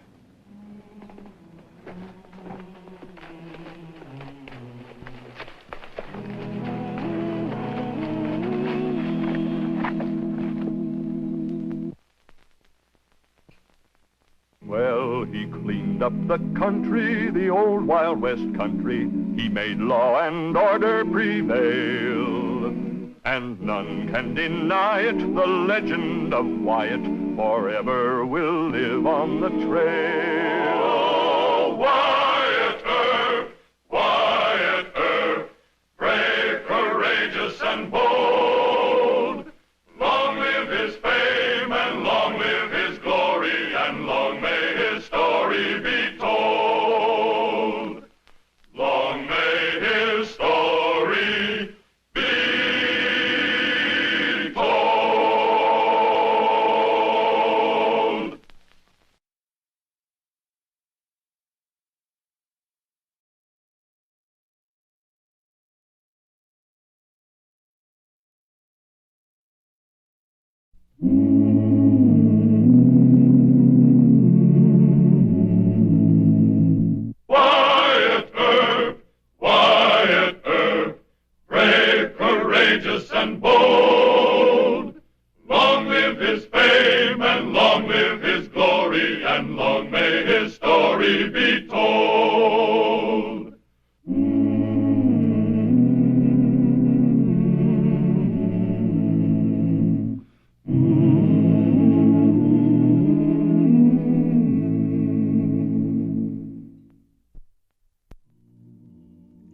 Well, he cleaned up the country, the old Wild West country. He made law and order prevail. And none can deny it, the legend of Wyatt forever will live on the trail. Oh, Wyatt Earp, brave, courageous, and bold. Long live his fame, and long live his glory, and long may his story be told. Long may his story be told. Wyatt Earp, brave, courageous, and bold. Long live his fame, and long live his glory, and long may his story be told.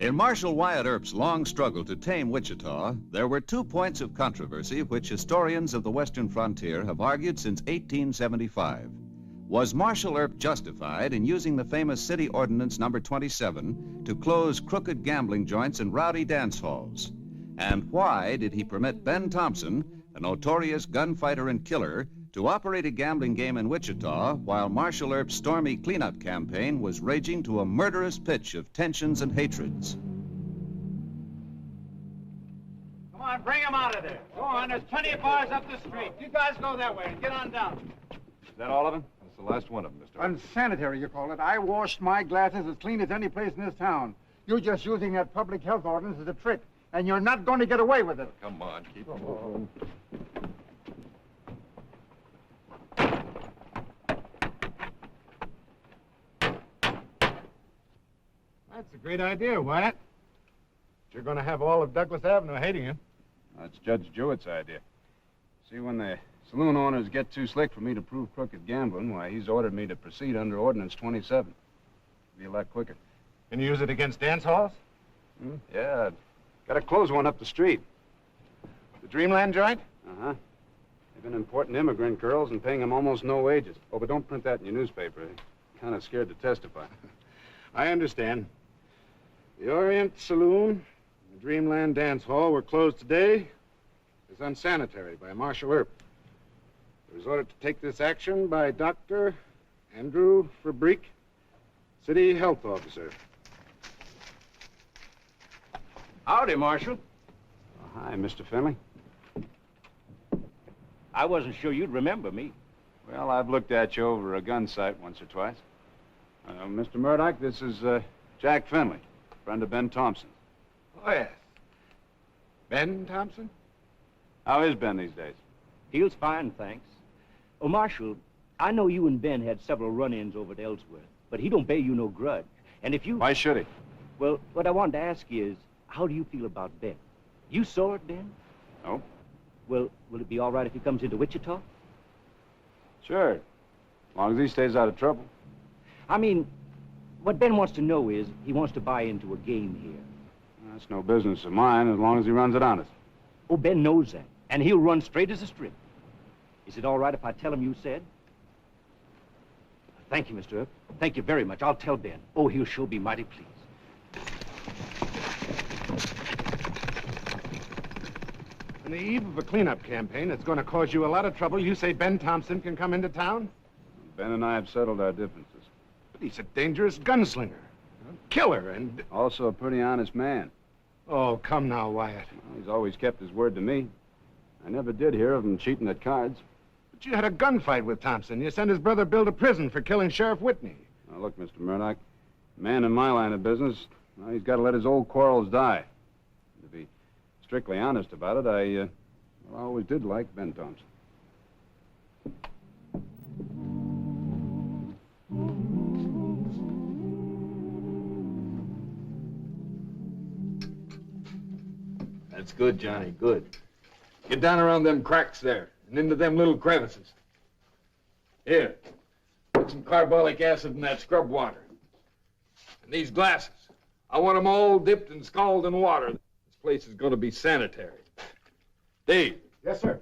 In Marshal Wyatt Earp's long struggle to tame Wichita, there were 2 points of controversy which historians of the western frontier have argued since 1875. Was Marshal Earp justified in using the famous City Ordinance number 27 to close crooked gambling joints and rowdy dance halls? And why did he permit Ben Thompson, a notorious gunfighter and killer, to operate a gambling game in Wichita while Marshal Earp's stormy cleanup campaign was raging to a murderous pitch of tensions and hatreds? Come on, bring him out of there. Go on, there's plenty of bars up the street. You guys go that way and get on down. Is that all of them? That's the last one of them, Mr. Unsanitary, you call it. I washed my glasses as clean as any place in this town. You're just using that public health ordinance as a trick, and you're not going to get away with it. Come on, keep them moving. That's a great idea, Wyatt. You're going to have all of Douglas Avenue hating you. That's Judge Jewett's idea. See, when the saloon owners get too slick for me to prove crooked gambling, why, he's ordered me to proceed under Ordinance 27. Be a lot quicker. Can you use it against dance halls? Yeah, got to close one up the street. The Dreamland joint? Uh-huh. They've been importing immigrant girls and paying them almost no wages. Oh, but don't print that in your newspaper. They're kind of scared to testify. I understand. The Orient Saloon and the Dreamland Dance Hall were closed today as unsanitary by Marshal Earp. He was ordered to take this action by Dr. Andrew Fabrique, City Health Officer. Howdy, Marshal. Oh, hi, Mr. Finley. I wasn't sure you'd remember me. Well, I've looked at you over a gun sight once or twice. Mr. Murdoch, this is Jack Finley, friend of Ben Thompson. Oh, yes. Ben Thompson? How is Ben these days? He's fine, thanks. Oh, Marshal, I know you and Ben had several run-ins over at Ellsworth, but he don't bear you no grudge. And if you... Why should he? Well, what I wanted to ask you is, how do you feel about Ben? You saw it, Ben? No. Well, will it be all right if he comes into Wichita? Sure. As long as he stays out of trouble. I mean, what Ben wants to know is he wants to buy into a game here. That's no business of mine as long as he runs it honest. Oh, Ben knows that, and he'll run straight as a strip. Is it all right if I tell him you said? Thank you, Mr. Earp. Thank you very much. I'll tell Ben. Oh, he'll sure be mighty pleased. On the eve of a cleanup campaign that's going to cause you a lot of trouble, you say Ben Thompson can come into town? Ben and I have settled our differences. But he's a dangerous gunslinger, a killer, and... Also a pretty honest man. Oh, come now, Wyatt. Well, he's always kept his word to me. I never did hear of him cheating at cards. But you had a gunfight with Thompson. You sent his brother Bill to prison for killing Sheriff Whitney. Now, look, Mr. Murdoch, a man in my line of business, well, he's got to let his old quarrels die. To be strictly honest about it, I always did like Ben Thompson. That's good, Johnny, good. Get down around them cracks there and into them little crevices. Here, put some carbolic acid in that scrub water. And these glasses, I want them all dipped and scalded in water. This place is going to be sanitary. Dave. Yes, sir.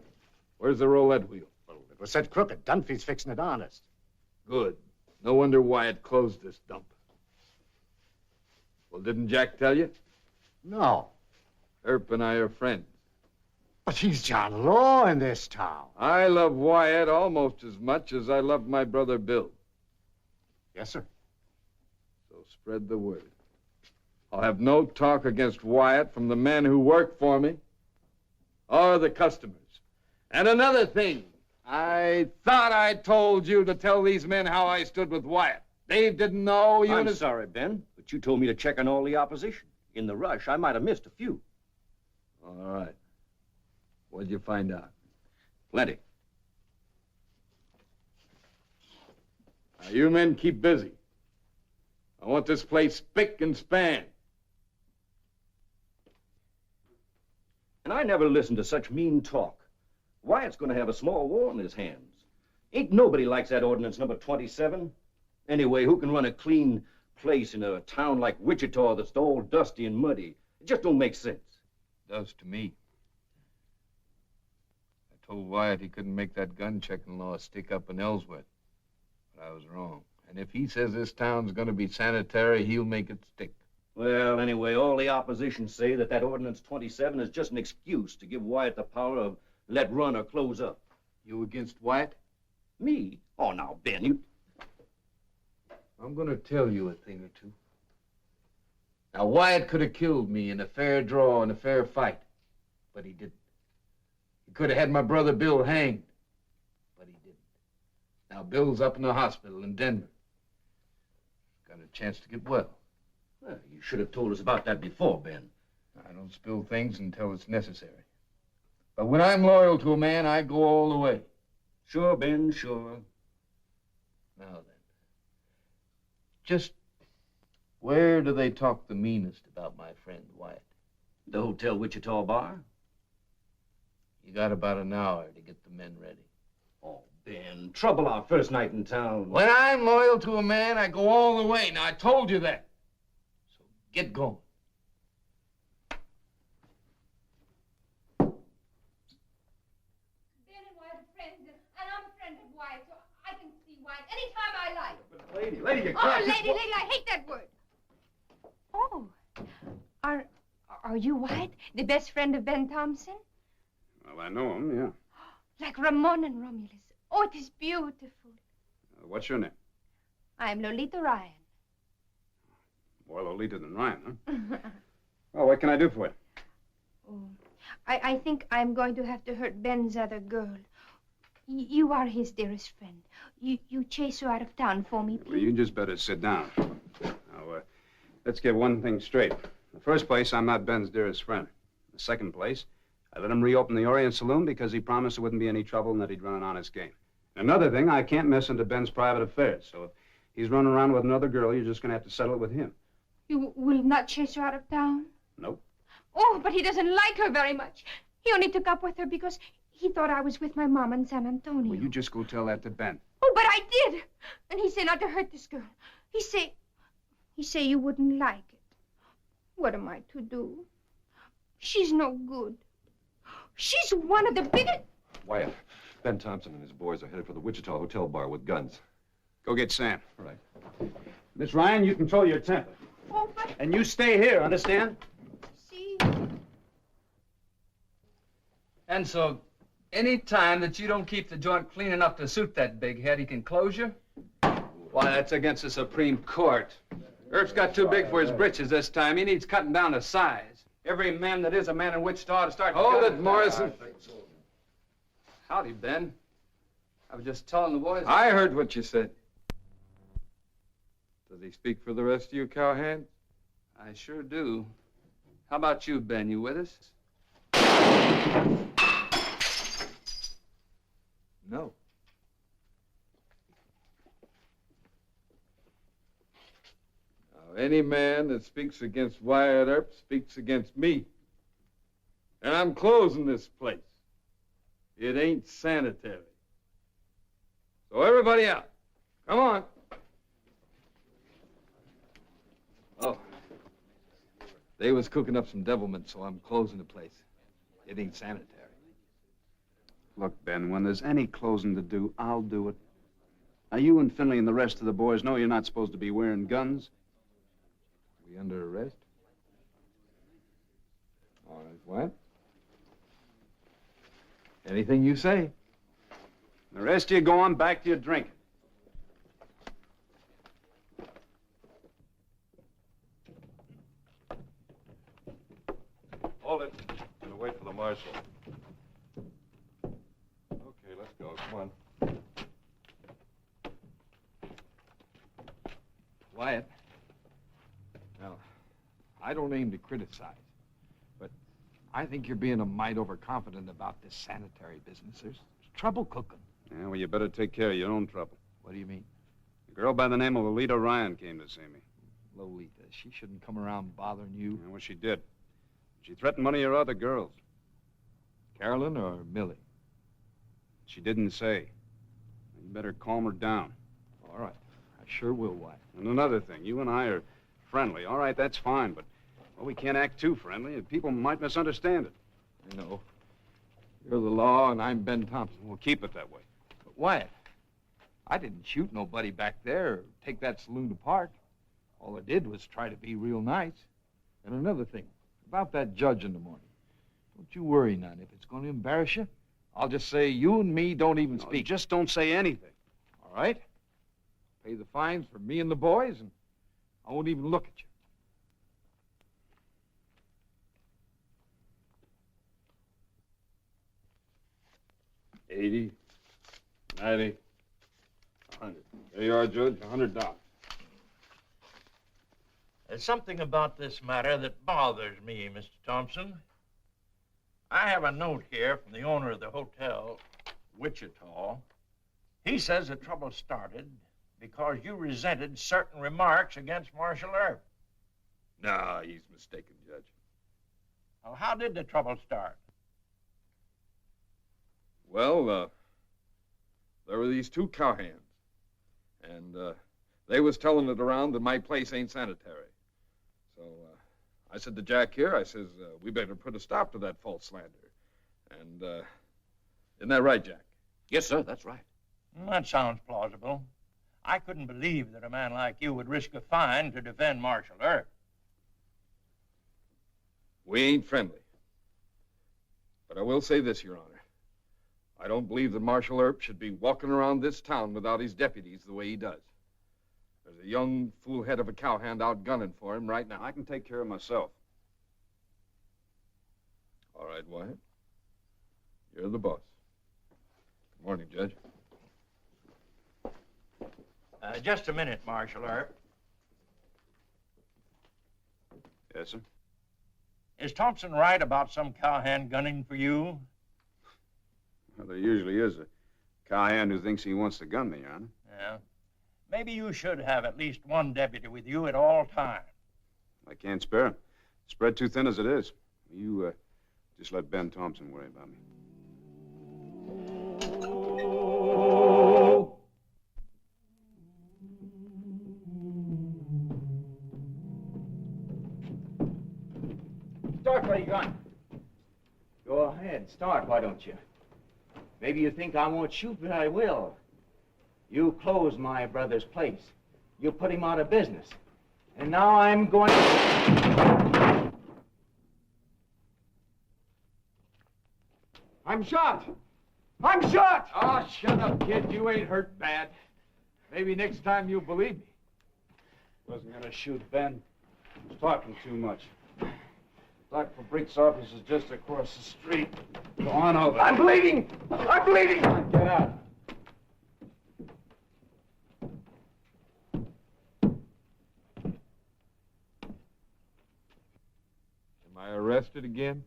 Where's the roulette wheel? Well, it was set crooked. Dunphy's fixing it honest. Good. No wonder Wyatt closed this dump. Well, didn't Jack tell you? No. Earp and I are friends. But he's John Law in this town. I love Wyatt almost as much as I love my brother Bill. Yes, sir. So spread the word. I'll have no talk against Wyatt from the men who work for me or the customers. And another thing, I thought I told you to tell these men how I stood with Wyatt. Dave didn't know. I'm sorry, Ben, but you told me to check on all the opposition. In the rush, I might have missed a few. All right. What'd you find out? Plenty. Now, you men keep busy. I want this place spick and span. And I never listened to such mean talk. Wyatt's going to have a small war on his hands. Ain't nobody likes that ordinance number 27. Anyway, who can run a clean, place in a town like Wichita that's all dusty and muddy. It just don't make sense. Does to me. I told Wyatt he couldn't make that gun-checking law stick up in Ellsworth. But I was wrong. And if he says this town's going to be sanitary, he'll make it stick. Well, anyway, all the opposition say that Ordinance 27 is just an excuse to give Wyatt the power of let run or close up. You against Wyatt? Me? Oh, now, Ben, you... I'm going to tell you a thing or two. Now, Wyatt could have killed me in a fair draw and a fair fight, but he didn't. He could have had my brother Bill hanged, but he didn't. Now, Bill's up in the hospital in Denver. Got a chance to get well. Well, you should have told us about that before, Ben. I don't spill things until it's necessary. But when I'm loyal to a man, I go all the way. Sure, Ben, sure. Now then, just where do they talk the meanest about my friend Wyatt? The Hotel Wichita bar? You got about an hour to get the men ready. Oh, Ben, trouble our first night in town. When I'm loyal to a man, I go all the way. Now, I told you that. So get going. Anytime I like. But lady, you Oh, can't... lady, I hate that word. Oh, are you Wyatt, the best friend of Ben Thompson? Well, I know him, yeah. Like Ramon and Romulus. Oh, it is beautiful. What's your name? I'm Lolita Ryan. More Lolita than Ryan, huh? Well, what can I do for you? Oh, I think I'm going to have to hurt Ben's other girl. You are his dearest friend. You chase her out of town for me, please. Well, you just better sit down. Now, let's get one thing straight. In the first place, I'm not Ben's dearest friend. In the second place, I let him reopen the Orient Saloon because he promised there wouldn't be any trouble and that he'd run an honest game. Another thing, I can't mess into Ben's private affairs. So if he's running around with another girl, you're just going to have to settle it with him. You will not chase her out of town? Nope. Oh, but he doesn't like her very much. He only took up with her because he thought I was with my mom in San Antonio. Well, you just go tell that to Ben. Oh, but I did. And he said not to hurt this girl. He say you wouldn't like it. What am I to do? She's no good. She's one of the biggest... Wyatt, Ben Thompson and his boys are headed for the Wichita Hotel bar with guns. Go get Sam. All right. Miss Ryan, you control your temper. Oh, but... And you stay here, understand? See? And so, any time that you don't keep the joint clean enough to suit that big head, he can close you? Why, that's against the Supreme Court. Earp's got too big for his britches this time. He needs cutting down to size. Every man that is a man in Wichita ought to start... Hold it, Morrison. Howdy, Ben. I was just telling the boys... I heard what you said. Does he speak for the rest of you, cowhands? I sure do. How about you, Ben? You with us? No. Now, any man that speaks against Wyatt Earp speaks against me. And I'm closing this place. It ain't sanitary. So everybody out. Come on. Oh. They was cooking up some devilment, so I'm closing the place. It ain't sanitary. Look, Ben, when there's any closing to do, I'll do it. Now, you and Finley and the rest of the boys know you're not supposed to be wearing guns. We under arrest? All right, what? Anything you say. The rest of you go on back to your drinking. Hold it. I'm gonna wait for the marshal. Okay, let's go. Come on. Wyatt. Now, I don't aim to criticize, but I think you're being a mite overconfident about this sanitary business. There's trouble cooking. Yeah, well, you better take care of your own trouble. What do you mean? A girl by the name of Lolita Ryan came to see me. Lolita, she shouldn't come around bothering you. Yeah, well, she did. She threatened one of your other girls. Carolyn or Millie? She didn't say. You better calm her down. All right. I sure will, Wyatt. And another thing, you and I are friendly. All right, that's fine, but well, we can't act too friendly. People might misunderstand it. I know. You're the law, and I'm Ben Thompson. We'll keep it that way. But Wyatt, I didn't shoot nobody back there or take that saloon apart. All I did was try to be real nice. And another thing, about that judge in the morning. Don't you worry none. If it's going to embarrass you, I'll just say you and me don't even speak. Just don't say anything. All right? Pay the fines for me and the boys, and I won't even look at you. $80, $90, $100. There you are, Judge, $100. There's something about this matter that bothers me, Mr. Thompson. I have a note here from the owner of the hotel, Wichita. He says the trouble started because you resented certain remarks against Marshal Earp. No, he's mistaken, Judge. Well, how did the trouble start? Well, there were these two cowhands, and they was telling it around that my place ain't sanitary. So I said to Jack here, I says, we better put a stop to that false slander. And isn't that right, Jack? Yes, sir, that's right. That sounds plausible. I couldn't believe that a man like you would risk a fine to defend Marshal Earp. We ain't friendly. But I will say this, Your Honor. I don't believe that Marshal Earp should be walking around this town without his deputies the way he does. There's a young foolhead of a cowhand out gunning for him right now. I can take care of myself. All right, Wyatt. You're the boss. Good morning, Judge. Just a minute, Marshal Earp. Yes, sir? Is Thompson right about some cowhand gunning for you? Well, there usually is a cowhand who thinks he wants to gun me, Your Honor. Yeah. Maybe you should have at least one deputy with you at all times. I can't spare him. Spread too thin as it is. You just let Ben Thompson worry about me. Start where you gun. Go ahead, start, why don't you? Maybe you think I won't shoot, but I will. You closed my brother's place. You put him out of business. And now I'm going to... I'm shot! I'm shot! Oh, shut up, kid. You ain't hurt bad. Maybe next time you'll believe me. Wasn't gonna shoot Ben. He was talking too much. Dr. Fabric's office is just across the street. Go on over. I'm bleeding! I'm bleeding! Get out. Am I arrested again?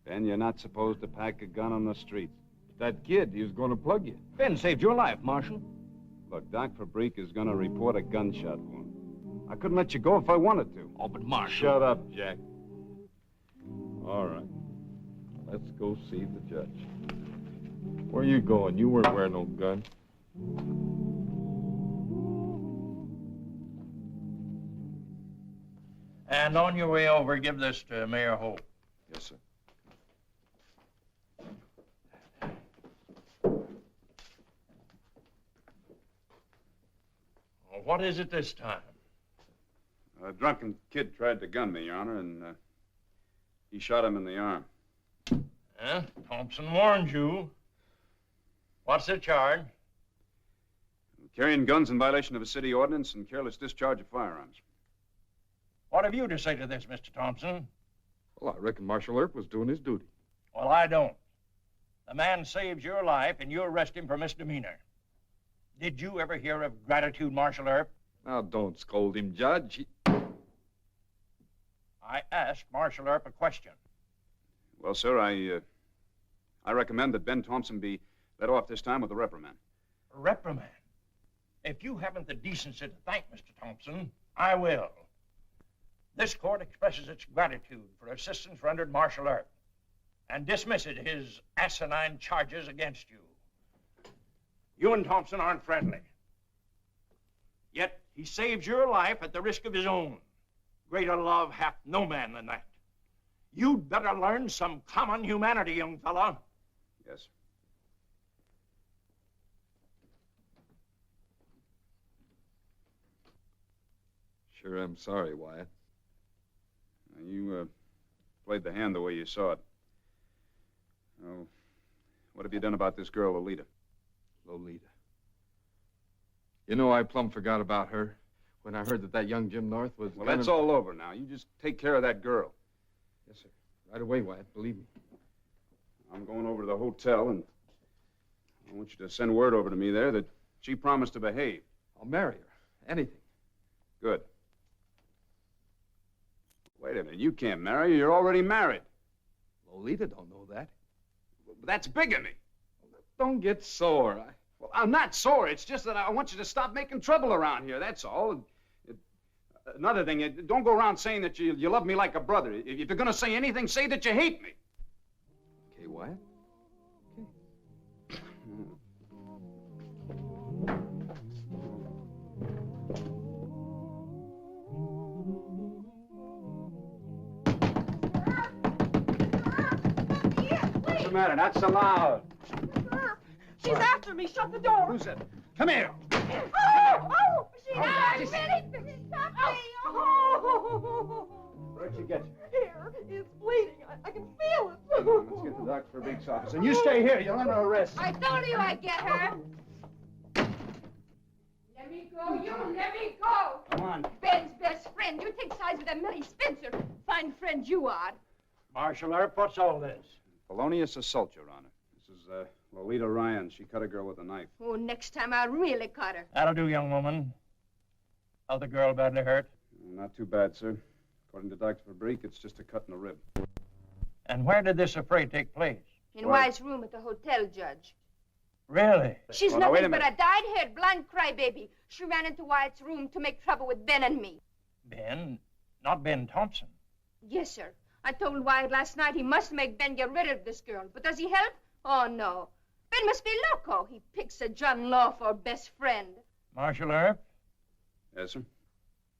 Ben, you're not supposed to pack a gun on the streets. That kid, he was going to plug you. Ben saved your life, Marshal. Look, Doc Fabric is going to report a gunshot wound. I couldn't let you go if I wanted to. Oh, but Marshal... Shut up, Jack. All right. Let's go see the judge. Where you going? You weren't wearing no gun. And on your way over, give this to Mayor Hope. Yes, sir. Well, what is it this time? A drunken kid tried to gun me, Your Honor, and he shot him in the arm. Yeah, Thompson warned you. What's the charge? Carrying guns in violation of a city ordinance and careless discharge of firearms. What have you to say to this, Mr. Thompson? Well, I reckon Marshal Earp was doing his duty. Well, I don't. The man saves your life, and you arrest him for misdemeanor. Did you ever hear of gratitude, Marshal Earp? Now, don't scold him, Judge. I asked Marshal Earp a question. Well, sir, I recommend that Ben Thompson be let off this time with a reprimand. A reprimand? If you haven't the decency to thank Mr. Thompson, I will. This court expresses its gratitude for assistance rendered Marshal Earp and dismisses his asinine charges against you. You and Thompson aren't friendly. Yet he saves your life at the risk of his own. Greater love hath no man than that. You'd better learn some common humanity, young fella. Yes, sir. Sure, I'm sorry, Wyatt. You played the hand the way you saw it. Oh, what have you done about this girl, Lolita? Lolita. You know, I plumb forgot about her when I heard that young Jim North was... Well, that's all over now. You just take care of that girl. Yes, sir. Right away, Wyatt. Believe me. I'm going over to the hotel, and I want you to send word over to me there that she promised to behave. I'll marry her. Anything. Good. Wait a minute. You can't marry her. You're already married. Lolita don't know that. That's bigamy. Don't get sore. Well, I'm not sore. It's just that I want you to stop making trouble around here. That's all. Another thing, don't go around saying that you love me like a brother. If you're going to say anything, say that you hate me. Okay, Wyatt? What's the matter? Not so loud. She's after me. Shut the door. Who's that? Come here. Oh, she's really stop me. Oh. Where'd you get you? Here, it's bleeding. I can feel it. Let's get the doctor for Beek's office. And you stay here. You're under arrest. I told you I'd get her. Let me go, you. Let me go. Come on. Ben's best friend. You take sides with that Millie Spencer. Fine friend you are. Marshal Earp, what's all this? Felonious assault, Your Honor. This is Lolita Ryan. She cut a girl with a knife. Oh, next time I'll really cut her. That'll do, young woman. How's the girl badly hurt? Not too bad, sir. According to Dr. Fabrique, it's just a cut in the rib. And where did this affray take place? In Wyatt's room at the hotel, Judge. Really? She's Oh, now, wait nothing a but a dyed-haired, blind crybaby. She ran into Wyatt's room to make trouble with Ben and me. Ben? Not Ben Thompson. Yes, sir. I told Wyatt last night he must make Ben get rid of this girl. But does he help? Oh, no. Ben must be loco. He picks a John Law for best friend. Marshal Earp? Yes, sir?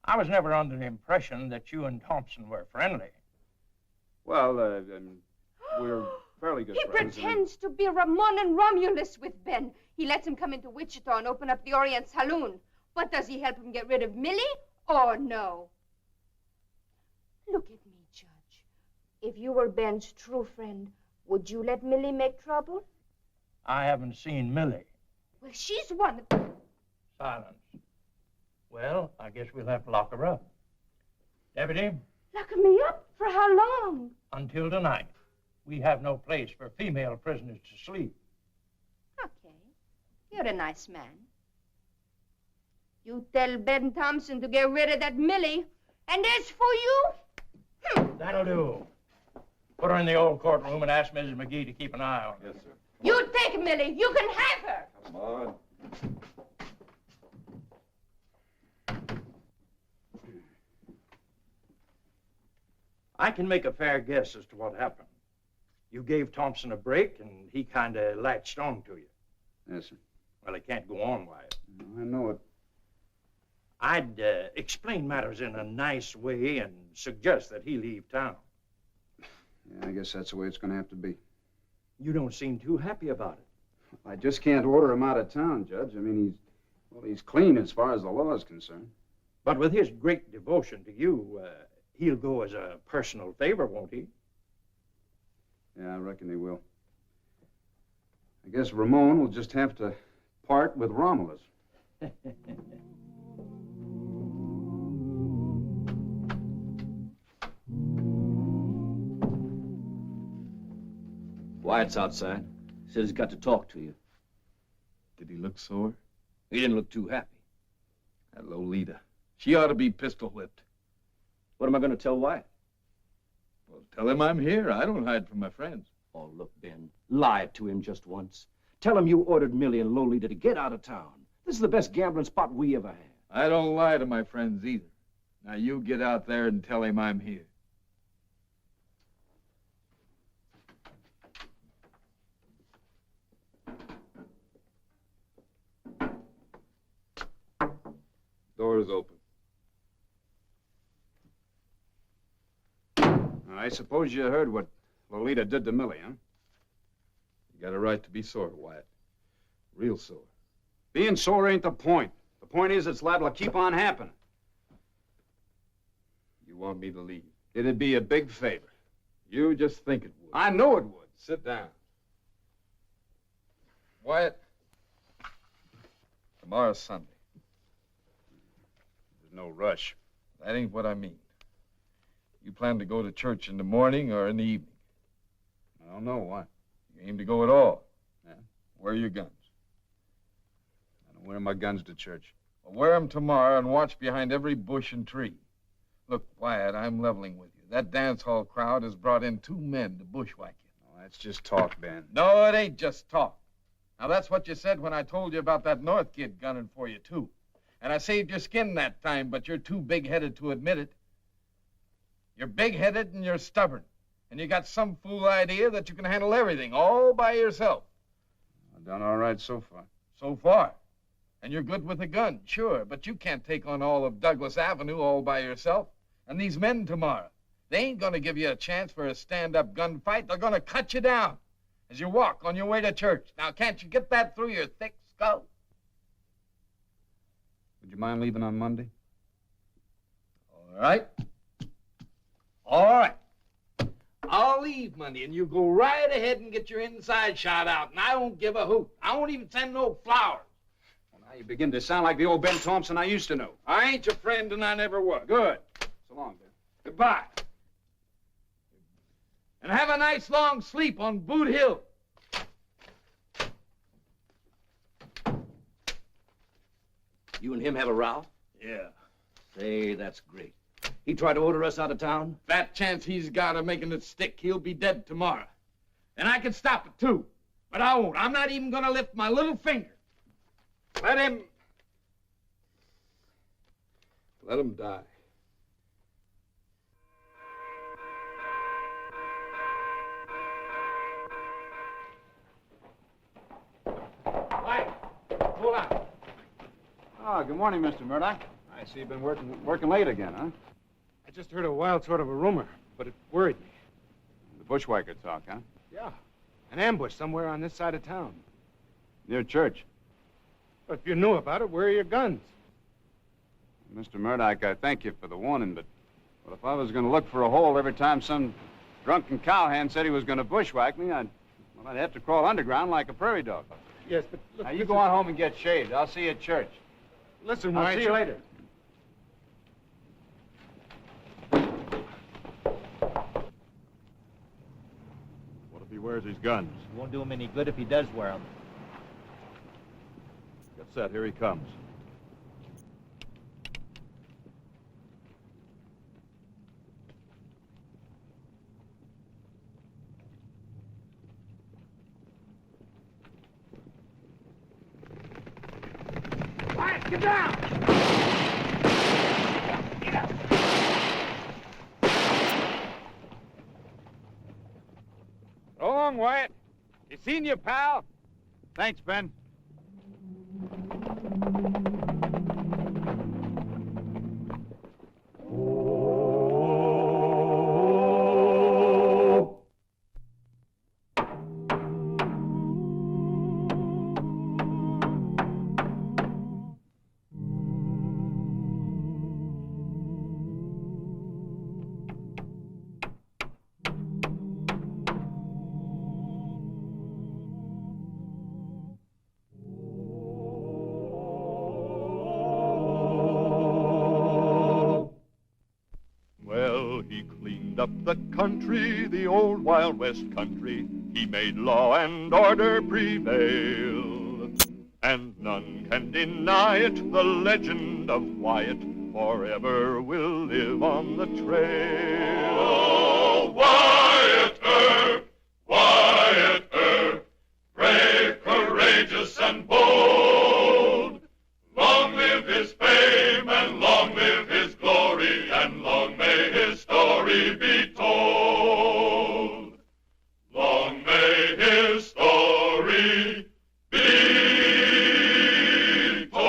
I was never under the impression that you and Thompson were friendly. Well, we're fairly good He friends. pretends to be Ramon and Romulus with Ben. He lets him come into Wichita and open up the Orient Saloon. But does he help him get rid of Millie? Or no? Look at me, Judge. If you were Ben's true friend, would you let Millie make trouble? I haven't seen Millie. Well, she's one of... Silence. Well, I guess we'll have to lock her up. Deputy, Lock me up? For how long? until tonight, we have no place for female prisoners to sleep. Okay. You're a nice man. You tell Ben Thompson to get rid of that Millie. And as for you... That'll do. Put her in the old courtroom and ask Mrs. McGee to keep an eye on her. Yes, sir. You take Millie. You can have her. Come on. I can make a fair guess as to what happened. You gave Thompson a break, and he kind of latched on to you. Yes, sir. Well, it can't go on, Wyatt. I know it. I'd explain matters in a nice way and suggest that he leave town. Yeah, I guess that's the way it's going to have to be. You don't seem too happy about it. I just can't order him out of town, Judge. I mean, he's clean as far as the law is concerned. But with his great devotion to you, he'll go as a personal favor, won't he? Yeah, I reckon he will. I guess Ramon will just have to part with Romulus. Wyatt's outside. Said he's got to talk to you. Did he look sore? He didn't look too happy. That Lolita. She ought to be pistol whipped. What am I going to tell Wyatt? Well, tell him I'm here. I don't hide from my friends. Oh, look, Ben. Lie to him just once. Tell him you ordered Millie and Lolita to get out of town. This is the best gambling spot we ever had. I don't lie to my friends either. Now you get out there and tell him I'm here. door is open. I suppose you heard what Lolita did to Millie, huh? You got a right to be sore, Wyatt. Real sore. Being sore ain't the point. The point is it's liable to keep on happening. You want me to leave? It'd be a big favor. You just think it would. I know it would. Sit down. Wyatt, tomorrow's Sunday. There's no rush. That ain't what I mean. You plan to go to church in the morning or in the evening? I don't know. Why? You aim to go at all? Yeah. Where are your guns? I don't wear my guns to church. Well, wear them tomorrow and watch behind every bush and tree. Look, Wyatt, I'm leveling with you. That dance hall crowd has brought in 2 men to bushwhack you. Oh, that's just talk, Ben. No, it ain't just talk. Now, that's what you said when I told you about that North kid gunning for you, too. And I saved your skin that time, but you're too big-headed to admit it. You're big-headed and you're stubborn. And you got some fool idea that you can handle everything all by yourself. I've done all right so far. So far. And you're good with a gun, sure, but you can't take on all of Douglas Avenue all by yourself. And these men tomorrow, they ain't gonna give you a chance for a stand-up gunfight. They're gonna cut you down as you walk on your way to church. Now, can't you get that through your thick skull? Would you mind leaving on Monday? All right. All right. I'll leave Monday, and you go right ahead and get your inside shot out, and I won't give a hoot. I won't even send no flowers. Well, now you begin to sound like the old Ben Thompson I used to know. I ain't your friend, and I never was. Good. So long, Ben. Goodbye. And have a nice long sleep on Boot Hill. You and him have a row? Yeah. Say, that's great. He tried to order us out of town? That chance he's got of making it stick, he'll be dead tomorrow. And I can stop it, too. But I won't. I'm not even gonna lift my little finger. Let him die. Hold on. Oh, good morning, Mr. Murdoch. I see you've been working late again, huh? I just heard a wild sort of a rumor, but it worried me. The bushwhacker talk, huh? Yeah. An ambush somewhere on this side of town. Near church. But if you knew about it, where are your guns? Mr. Murdoch, I thank you for the warning, but well, if I was going to look for a hole every time some drunken cowhand said he was going to bushwhack me, I'd have to crawl underground like a prairie dog. Yes, but look, now, you go on home and get shaved. I'll see you at church. Listen, I'll Wyatt. see you later. What if he wears his guns? It won't do him any good if he does wear them. Get set. Here he comes. Wyatt, get down! Get up! So long, Wyatt. You seen your pal? Thanks, Ben. Up the country, the old Wild West country, he made law and order prevail. And none can deny it, the legend of Wyatt forever will live on the trail. Oh, Wyatt Earp, brave, courageous, and bold. Long live his fame, and long live his glory, and long may his story be told. Long may his story be told.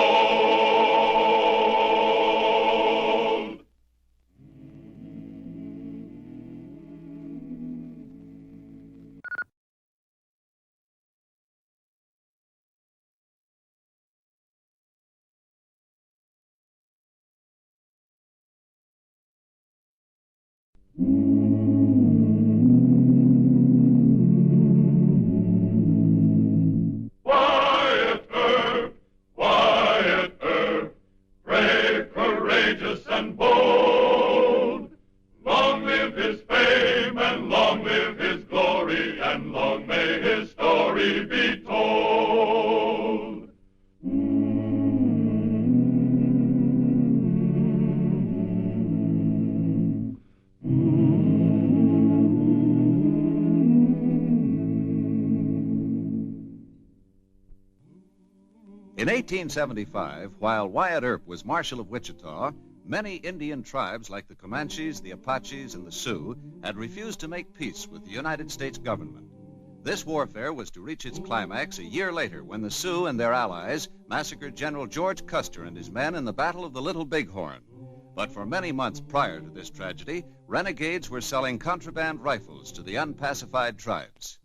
Wyatt Earp, Wyatt Earp, brave, courageous, and bold. Long live his fame, and long live his glory, and long may his story be told. In 1875, while Wyatt Earp was Marshal of Wichita, many Indian tribes like the Comanches, the Apaches, and the Sioux had refused to make peace with the United States government. This warfare was to reach its climax a year later when the Sioux and their allies massacred General George Custer and his men in the Battle of the Little Bighorn. But for many months prior to this tragedy, renegades were selling contraband rifles to the unpacified tribes.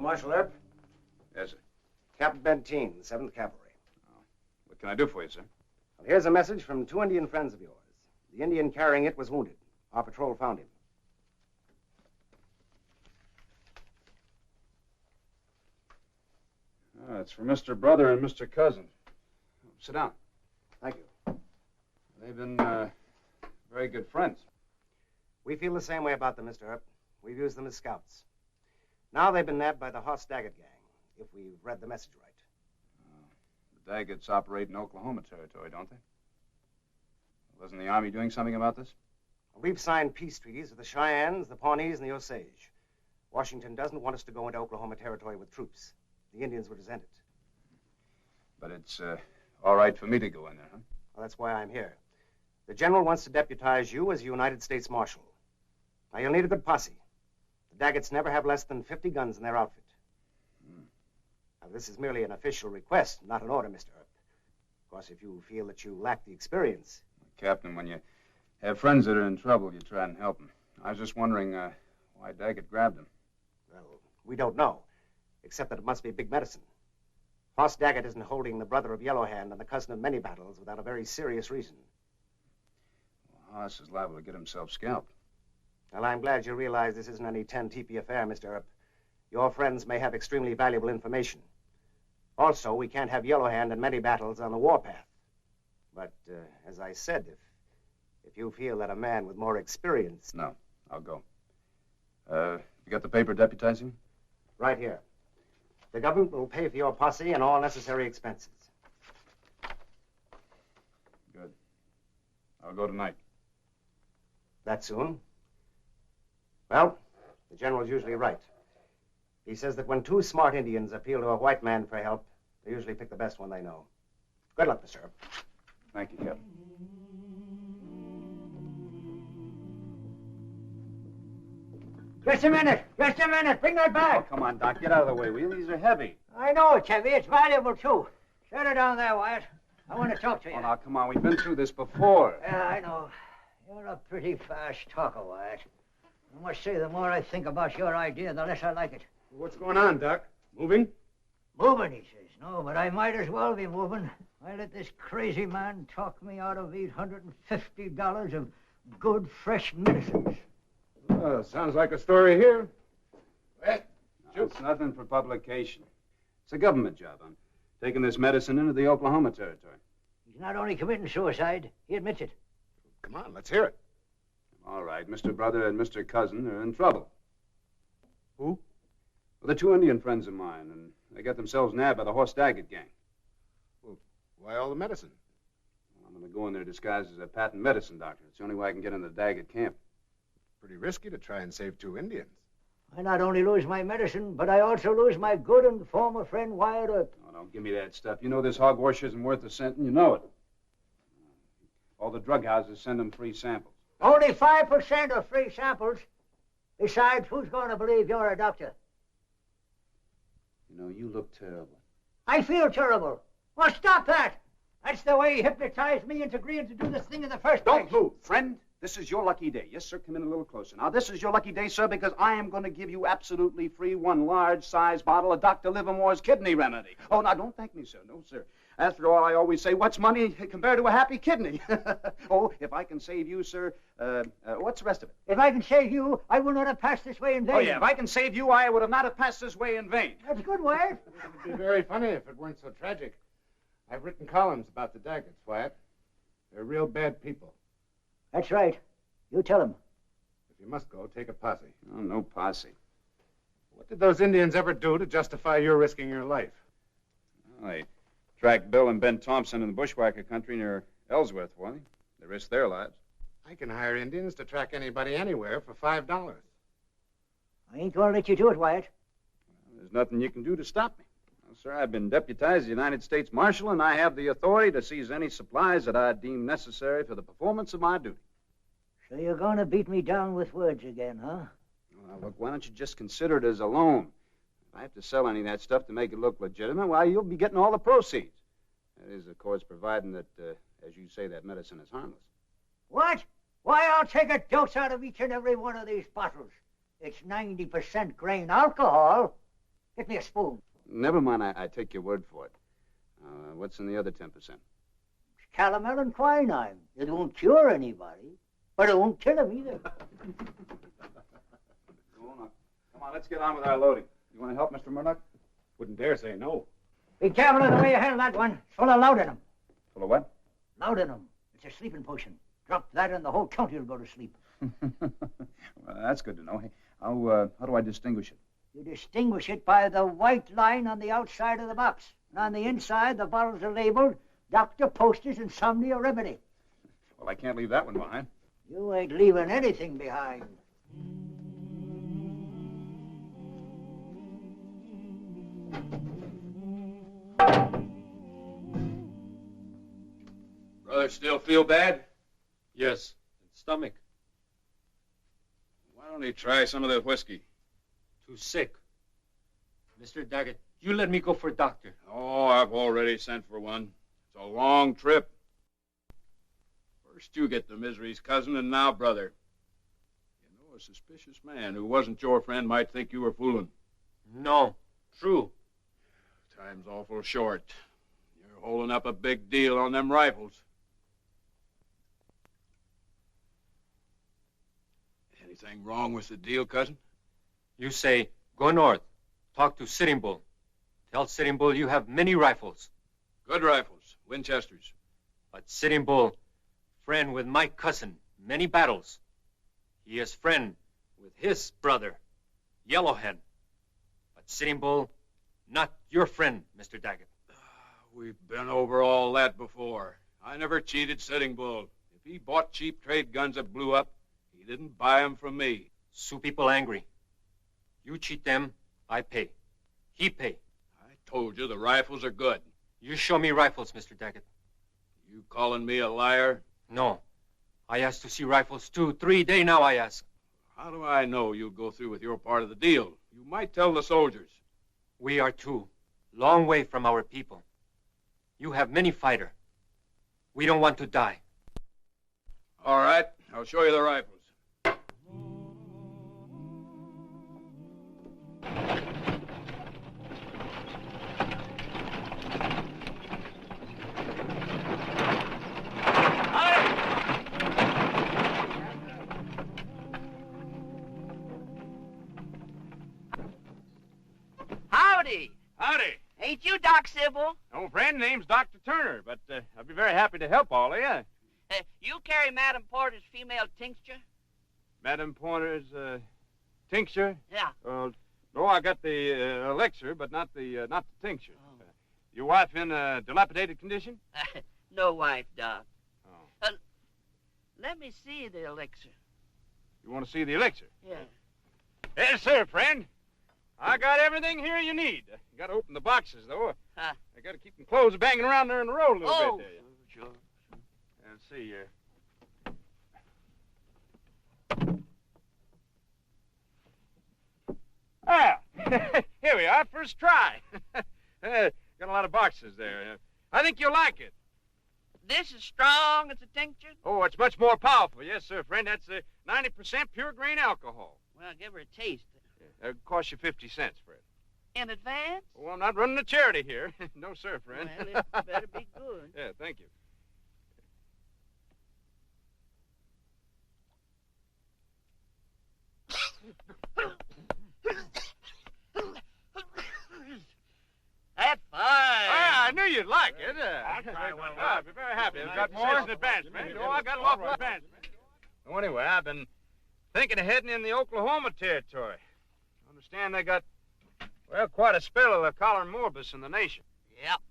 Marshal Earp? Yes, sir. Captain Benteen, the 7th Cavalry. What can I do for you, sir? Well, here's a message from 2 Indian friends of yours. The Indian carrying it was wounded. Our patrol found him. It's for Mr. Brother and Mr. Cousin. Sit down. Thank you. They've been very good friends. We feel the same way about them, Mr. Earp. We've used them as scouts. Now they've been nabbed by the Hoss Daggett gang, if we've read the message right. The Daggetts operate in Oklahoma territory, don't they? Wasn't the Army doing something about this? Well, we've signed peace treaties with the Cheyennes, the Pawnees, and the Osage. Washington doesn't want us to go into Oklahoma territory with troops. The Indians would resent it. But it's all right for me to go in there, huh? Well, that's why I'm here. The general wants to deputize you as a United States Marshal. Now, you'll need a good posse. The Daggetts never have less than 50 guns in their outfit. Now, this is merely an official request, not an order, Mr. Earp. Of course, if you feel that you lack the experience... Captain, when you have friends that are in trouble, you try and help them. I was just wondering why Daggett grabbed him. Well, we don't know, except that it must be big medicine. Hoss Daggett isn't holding the brother of Yellow Hand and the cousin of Many Battles without a very serious reason. Well, Hoss is liable to get himself scalped. Well, I'm glad you realize this isn't any 10-teepee affair, Mr. Earp. Your friends may have extremely valuable information. Also, we can't have Yellow Hand and Many Battles on the warpath. But, as I said, if you feel that a man with more experience... No, I'll go. You got the paper deputizing? Right here. The government will pay for your posse and all necessary expenses. Good. I'll go tonight. That soon? Well, the general's usually right. He says that when 2 smart Indians appeal to a white man for help, they usually pick the best one they know. Good luck, Mr. Earp. Thank you, Captain. Just a minute. Just a minute. Bring that back. Oh, come on, Doc. Get out of the way, will you? These are heavy. I know it's heavy. It's valuable, too. Set it down there, Wyatt. I want to talk to you. Oh, now, come on. We've been through this before. Yeah, I know. You're a pretty fast talker, Wyatt. I must say, the more I think about your idea, the less I like it. What's going on, Doc? Moving? Moving, he says. No, but I might as well be moving. I let this crazy man talk me out of $850 of good, fresh medicines. Well, sounds like a story here. No, it's nothing for publication. It's a government job. I'm taking this medicine into the Oklahoma territory. He's not only committing suicide, he admits it. Come on, let's hear it. All right, Mr. Brother and Mr. Cousin are in trouble. Who? Well, they're 2 Indian friends of mine, and they got themselves nabbed by the Hoss Daggett gang. Well, why all the medicine? Well, I'm going to go in there disguised as a patent medicine doctor. It's the only way I can get into the Daggett camp. Pretty risky to try and save 2 Indians. I not only lose my medicine, but I also lose my good and former friend Wyatt Earp. Oh, don't give me that stuff. You know this hogwash isn't worth a cent, and you know it. All the drug houses send them free samples. Only 5% are free samples. Besides, who's going to believe you're a doctor? You know, you look terrible. I feel terrible. Well, stop that. That's the way he hypnotized me into agreeing to do this thing in the first place. Don't move, friend. This is your lucky day. Yes, sir, come in a little closer. Now, this is your lucky day, sir, because I am going to give you absolutely free one large-sized bottle of Dr. Livermore's kidney remedy. Oh, now, don't thank me, sir. No, sir. After all, I always say, what's money compared to a happy kidney? Oh, if I can save you, sir, what's the rest of it? If I can save you, I will not have passed this way in vain. Oh, yeah, if I can save you, I would have not have passed this way in vain. That's good, Wyatt. It would be very funny if it weren't so tragic. I've written columns about the Daggets, Wyatt. They're real bad people. That's right. You tell him. If you must go, take a posse. Oh, no posse. What did those Indians ever do to justify your risking your life? Well, they tracked Bill and Ben Thompson in the bushwhacker country near Ellsworth, for them. They risked their lives. I can hire Indians to track anybody anywhere for $5. I ain't going to let you do it, Wyatt. Well, there's nothing you can do to stop me. Well, sir, I've been deputized as United States Marshal, and I have the authority to seize any supplies that I deem necessary for the performance of my duty. So you're going to beat me down with words again, huh? Well, look, why don't you just consider it as a loan? If I have to sell any of that stuff to make it look legitimate, well, you'll be getting all the proceeds. That is, of course, providing that, as you say, that medicine is harmless. What? Why, I'll take a dose out of each and every one of these bottles. It's 90% grain alcohol. Get me a spoon. Never mind, I take your word for it. What's in the other 10%? It's calomel and quinine. It won't cure anybody, but it won't kill them either. Come on, let's get on with our loading. You want to help, Mr. Murdoch? Wouldn't dare say no. Be careful of the way you handle that one. It's full of laudanum. Full of what? Laudanum. It's a sleeping potion. Drop that and the whole county will go to sleep. Well, that's good to know. Hey, how do I distinguish it? You distinguish it by the white line on the outside of the box. And on the inside, the bottles are labeled Dr. Poster's Insomnia Remedy. Well, I can't leave that one behind. You ain't leaving anything behind. Brother still feel bad? Yes. Stomach. Why don't he try some of the whiskey? Too sick. Mr. Daggett, you let me go for a doctor. Oh, I've already sent for one. It's a long trip. First you get the misery's cousin, and now brother. You know, a suspicious man who wasn't your friend might think you were fooling. No. True. Time's awful short. You're holding up a big deal on them rifles. Anything wrong with the deal, cousin? You say, go north. Talk to Sitting Bull. Tell Sitting Bull you have many rifles. Good rifles. Winchesters. But Sitting Bull, friend with my cousin, many battles. He is friend with his brother, Yellowhead. But Sitting Bull, not your friend, Mr. Daggett. We've been over all that before. I never cheated Sitting Bull. If he bought cheap trade guns that blew up, he didn't buy them from me. Sioux people angry. You cheat them, I pay. He pay. I told you the rifles are good. You show me rifles, Mr. Daggett. You calling me a liar? No. I asked to see rifles 2, 3 days now, I ask. How do I know you'll go through with your part of the deal? You might tell the soldiers. We are two. Long way from our people. You have many fighter. We don't want to die. All right. I'll show you the rifles. Howdy. Howdy. Ain't you Doc Sybil? Old friend, name's Dr. Turner, but I'd be very happy to help all of you. You carry Madam Porter's female tincture? Madam Porter's tincture? Yeah. No, I got the elixir, but not the tincture. Oh. Your wife in a dilapidated condition? No wife, Doc. Oh. Let me see the elixir. You want to see the elixir? Yeah. Yes, sir, friend. I got everything here you need. You got to open the boxes, though. I got to keep them clothes banging around there in the road a little bit. There. Sure. Let's see here. Ah, here we are, first try. Got a lot of boxes there. I think you'll like it. This is strong as a tincture? Oh, it's much more powerful. Yes, sir, friend. That's 90% pure grain alcohol. Well, give her a taste. It'll cost you 50 cents, Fred. In advance? Well, I'm not running a charity here. No, sir, friend. Well, it better be good. Yeah, thank you. That's fine. I knew you'd like it. I'll try one. I'll be very happy. I've got more in advance, man. Oh, I got a lot in advance. Well, anyway, I've been thinking of heading in the Oklahoma territory. I understand they got, well, quite a spell of the collar morbus in the nation. Yep.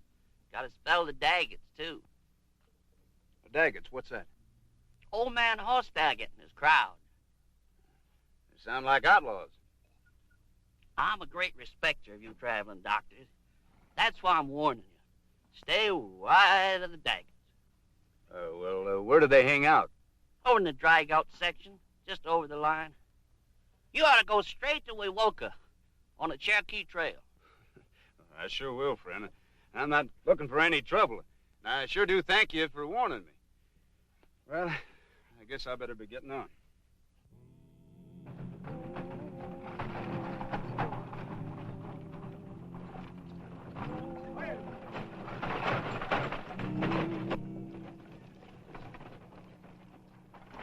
Got to spell the Daggets, too. The Daggets, what's that? Old man Horse Daggett and his crowd. They sound like outlaws. I'm a great respecter of you traveling doctors. That's why I'm warning you. Stay wide of the Daggets. Where do they hang out? Over in the drag-out section, just over the line. You ought to go straight to Wewoka on the Cherokee Trail. I sure will, friend. I'm not looking for any trouble. And I sure do thank you for warning me. Well, I guess I better be getting on.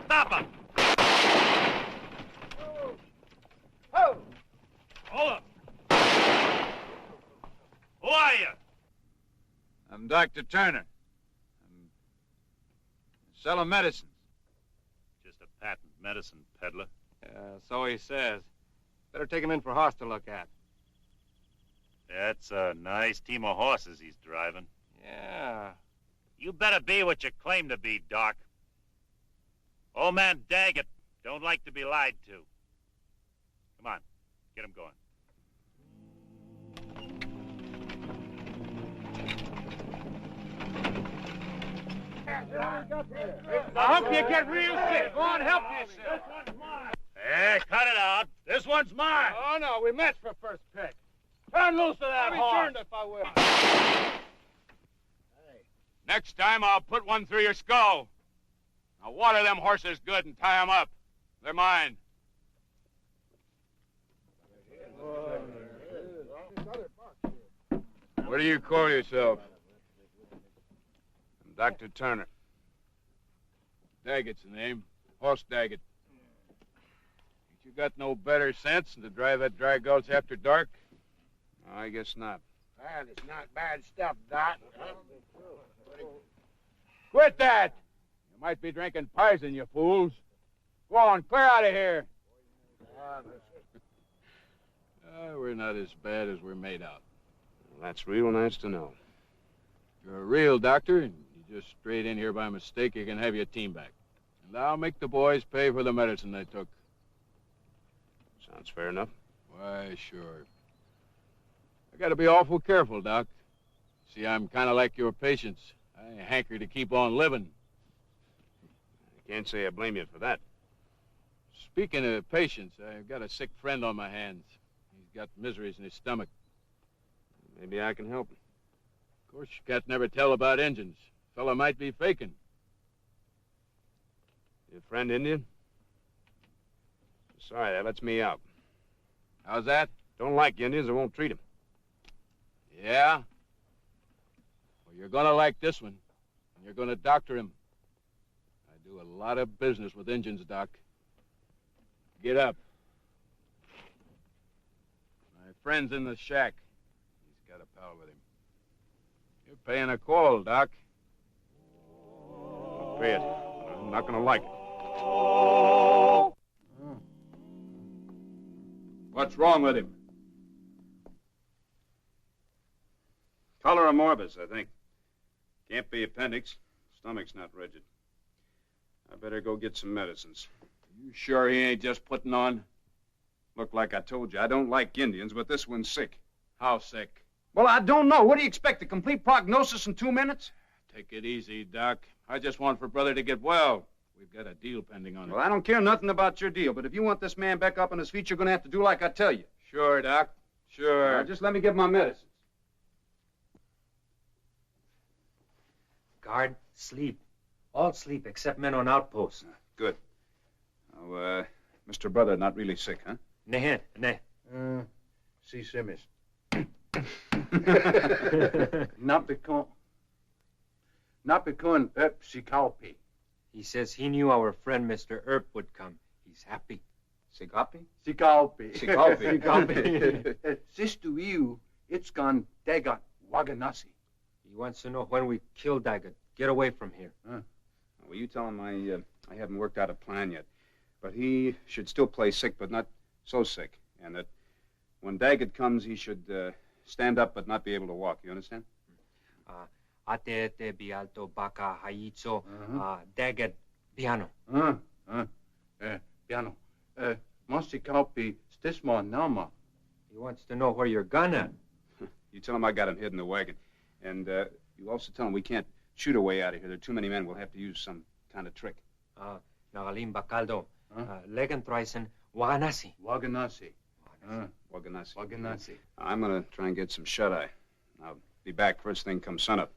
Stop him! Oh! Hold up! Who are you? I'm Dr. Turner. I'm selling medicines. Just a patent medicine peddler. So he says. Better take him in for Hoss to look at. That's a nice team of horses he's driving. Yeah. You better be what you claim to be, Doc. Old man Daggett don't like to be lied to. Come on, get him going. I hope you get real sick. Go on, help yourself. Hey, cut it out. This one's mine. Oh, no, we matched for first pick. Turn loose of that horse. I'll be turned if I will. Next time, I'll put one through your skull. Now, water them horses good and tie them up. They're mine. What do you call yourself? I'm Dr. Turner. Daggett's the name. Horse Daggett. Ain't you got no better sense than to drive that dry gulch after dark? No, I guess not. That is not bad stuff, Doc. Quit that! You might be drinking poison, you fools. Go on, clear out of here. We're not as bad as we're made out. Well, that's real nice to know. If you're a real doctor and you just strayed in here by mistake, you can have your team back. And I'll make the boys pay for the medicine they took. Sounds fair enough. Why, sure. I gotta be awful careful, Doc. See, I'm kind of like your patients. I hanker to keep on living. I can't say I blame you for that. Speaking of patients, I've got a sick friend on my hands. He's got miseries in his stomach. Maybe I can help him. Of course, you can't never tell about Injuns. Fella might be faking. Your friend Indian? Sorry, that lets me out. How's that? Don't like Indians, I won't treat them. Yeah? Well, you're gonna like this one. And you're gonna doctor him. I do a lot of business with Injuns, Doc. Get up. My friend's in the shack. He's got a pal with him. You're paying a call, Doc. I'll pay it. I'm not gonna like it. What's wrong with him? Cholera morbus, I think. Can't be appendix. Stomach's not rigid. I better go get some medicines. You sure he ain't just putting on? Look, like I told you, I don't like Indians, but this one's sick. How sick? Well, I don't know. What do you expect, a complete prognosis in 2 minutes? Take it easy, Doc. I just want for brother to get well. We've got a deal pending on it. Well, I don't care nothing about your deal, but if you want this man back up on his feet, you're going to have to do like I tell you. Sure, Doc. Sure. Now, just let me get my medicine. Guard, sleep. All sleep except men on outposts. Good. Oh, Mr. Brother, not really sick, huh? Ne. Si Simmons. Not because Psikalpi. He says he knew our friend Mr. Earp would come. He's happy. Sigapi? Sikalpi. Sikalpi. Sistu Iu, it's gone Dagat Waganasi. He wants to know when we kill Daggett. Get away from here. Well, you tell him I haven't worked out a plan yet. But he should still play sick, but not so sick. And that when Daggett comes, he should stand up but not be able to walk. You understand? Ate bialto baka haitso Daggett piano. Piano. Mosikalpi stisma nama. He wants to know where your gun at. You tell him I got him hid in the wagon. And you also tell him we can't shoot our way out of here. There are too many men. We'll have to use some kind of trick. Nagalim Bacaldo. Legentraisen Waganasi. Waganasi. Waganasi. I'm going to try and get some shut-eye. I'll be back first thing come sunup.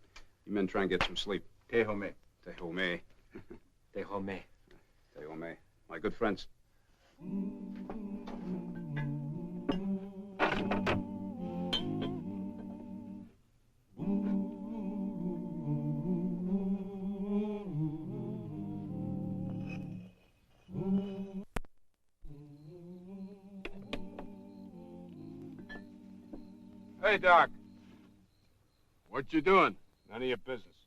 You men try and get some sleep. Tehome. Tehome. Tehome. Tehome. My good friends. Hey, Doc. What you doing? None of your business.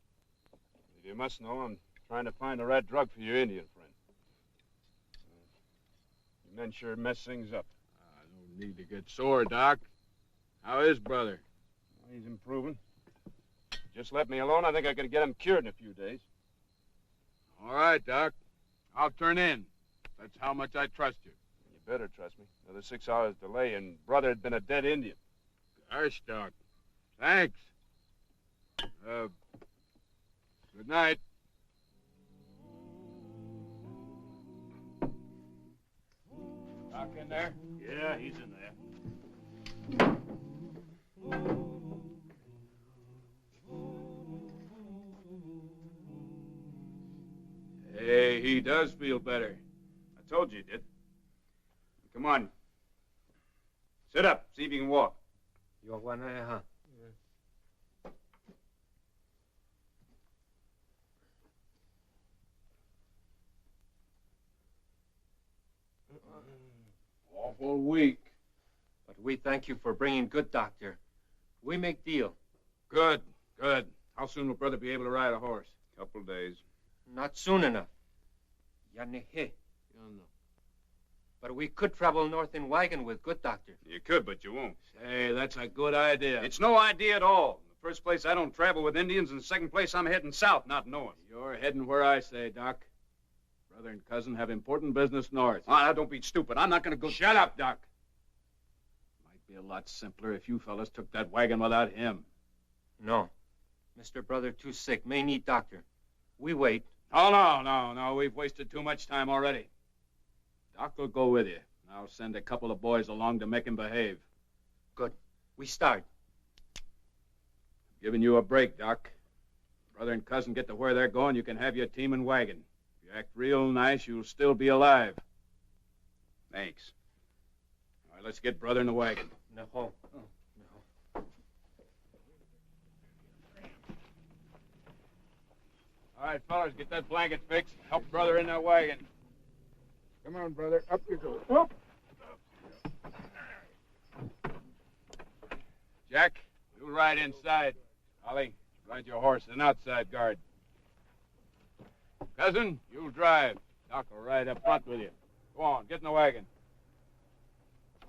You must know I'm trying to find the right drug for your Indian friend. You men sure mess things up. I don't need to get sore, Doc. How is brother? Well, he's improving. Just let me alone. I think I could get him cured in a few days. All right, Doc. I'll turn in. That's how much I trust you. You better trust me. Another 6 hours delay and brother had been a dead Indian. Gosh, Doc. Thanks. Good night. Doc in there? Yeah, he's in there. Hey, he does feel better. I told you he did. Come on. Sit up. See if you can walk. You want one, huh? Awful weak. But we thank you for bringing good doctor. We make deal. Good. How soon will brother be able to ride a horse? Couple days. Not soon enough. Yanehe. But we could travel north in wagon with good doctor. You could, but you won't. Hey, that's a good idea. It's no idea at all. In the first place, I don't travel with Indians. In the second place, I'm heading south, not north. You're heading where I say, Doc. Brother and cousin have important business north. Ah, don't be stupid. I'm not going to go... Shut up, Doc. Might be a lot simpler if you fellas took that wagon without him. No. Mr. Brother too sick. May need doctor. We wait. Oh, no. We've wasted too much time already. Doc will go with you. I'll send a couple of boys along to make him behave. Good. We start. Giving you a break, Doc. Brother and cousin get to where they're going, you can have your team and wagon. If you act real nice, you'll still be alive. Thanks. All right, let's get brother in the wagon. No. All right, fellas, get that blanket fixed. Help brother in that wagon. Come on, brother. Up you go. Up. Jack, you'll ride inside. Ollie, ride your horse and outside guard. Cousin, you'll drive. Doc will ride up front with you. Go on, get in the wagon.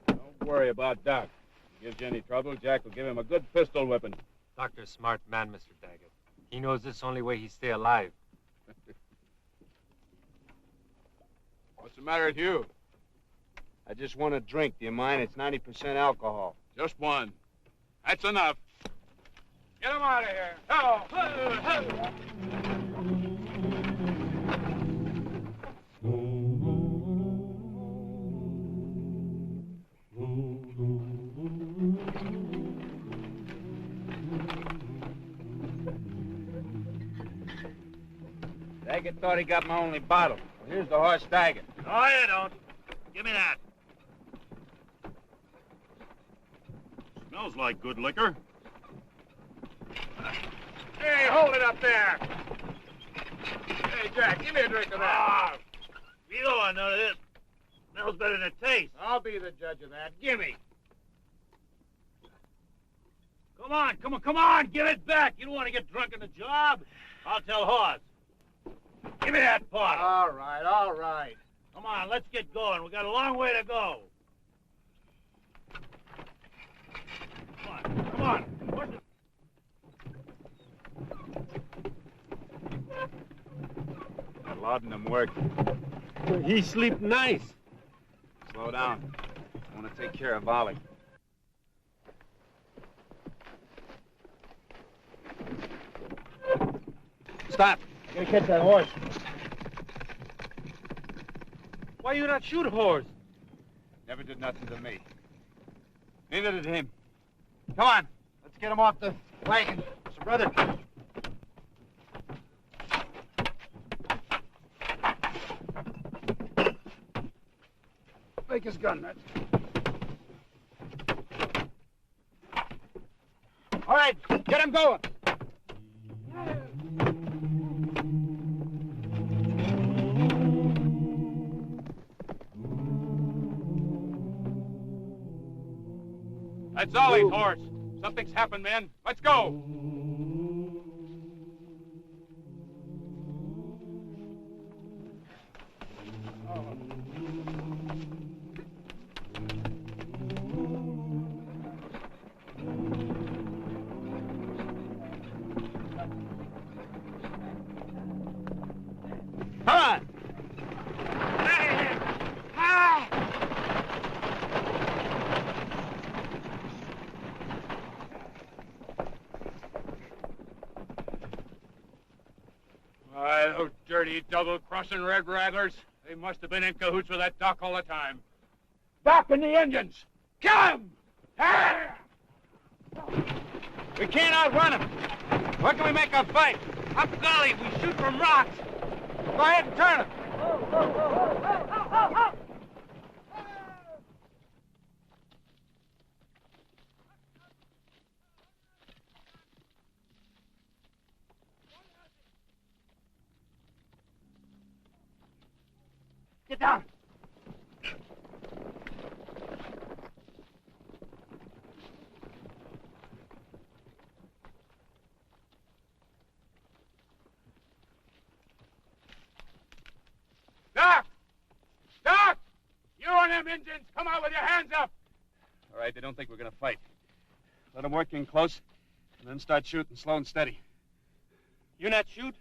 Don't worry about Doc. If he gives you any trouble, Jack will give him a good pistol whipping. Doctor's smart man, Mr. Daggett. He knows this only way he stay alive. What's the matter with you? I just want a drink. Do you mind? It's 90% alcohol. Just one. That's enough. Get him out of here. Daggett thought he got my only bottle. Well, here's the horse Daggett. No, you don't. Give me that. Smells like good liquor. Hey, hold it up there. Hey, Jack, give me a drink of that. You don't want none of this. Smells better than it tastes. I'll be the judge of that. Gimme. Come on, give it back. You don't want to get drunk in the job. I'll tell Hoss. Give me that pot. All right. Come on, let's get going. We got a long way to go. Come on. That laudanum worked. He sleep nice. Slow down. I want to take care of Ollie. Stop. I gotta catch that horse. Why you not shoot horse? Never did nothing to me. Neither did him. Come on. Let's get him off the wagon. So, brother. Take his gun, Matt. All right, get him going. That's Ollie's horse. Something's happened, men. Let's go. Come on. Those dirty double-crossing red rattlers. They must have been in cahoots with that Doc all the time. Doc and the Indians! Kill him! We can't outrun them. Where can we make a fight? Up gully, we shoot from rocks. Go ahead and turn them. Get down. Doc! Doc! You and them Indians, come out with your hands up! All right, they don't think we're gonna fight. Let them work in close, and then start shooting slow and steady. You not shoot?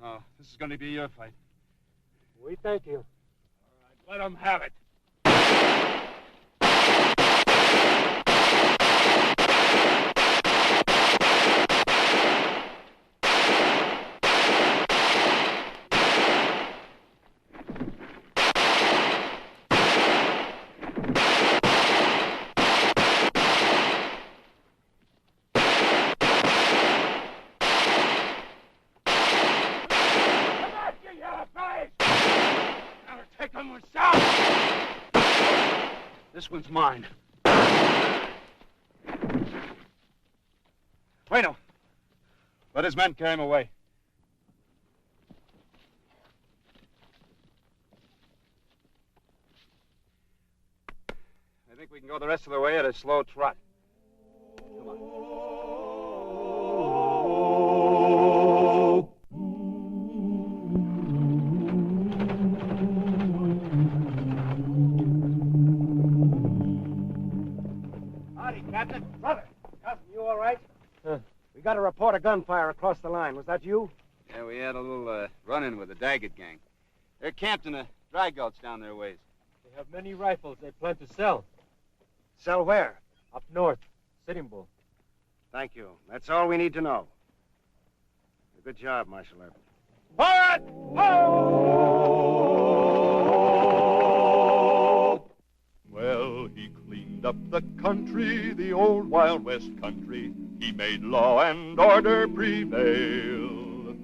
No, this is gonna be your fight. We thank you. Let them have it. This one's mine. Bueno. Let his men carry him away. I think we can go the rest of the way at a slow trot. Come on. Captain, brother, cousin, you all right? We got a report of gunfire across the line. Was that you? Yeah, we had a little run-in with the Daggett gang. They're camped in the dry gulch down their ways. They have many rifles they plan to sell. Sell where? Up north, Sitting Bull. Thank you. That's all we need to know. Good job, Marshal Everett. Forward! Well, he cleaned up the country, the old Wild West country. He made law and order prevail.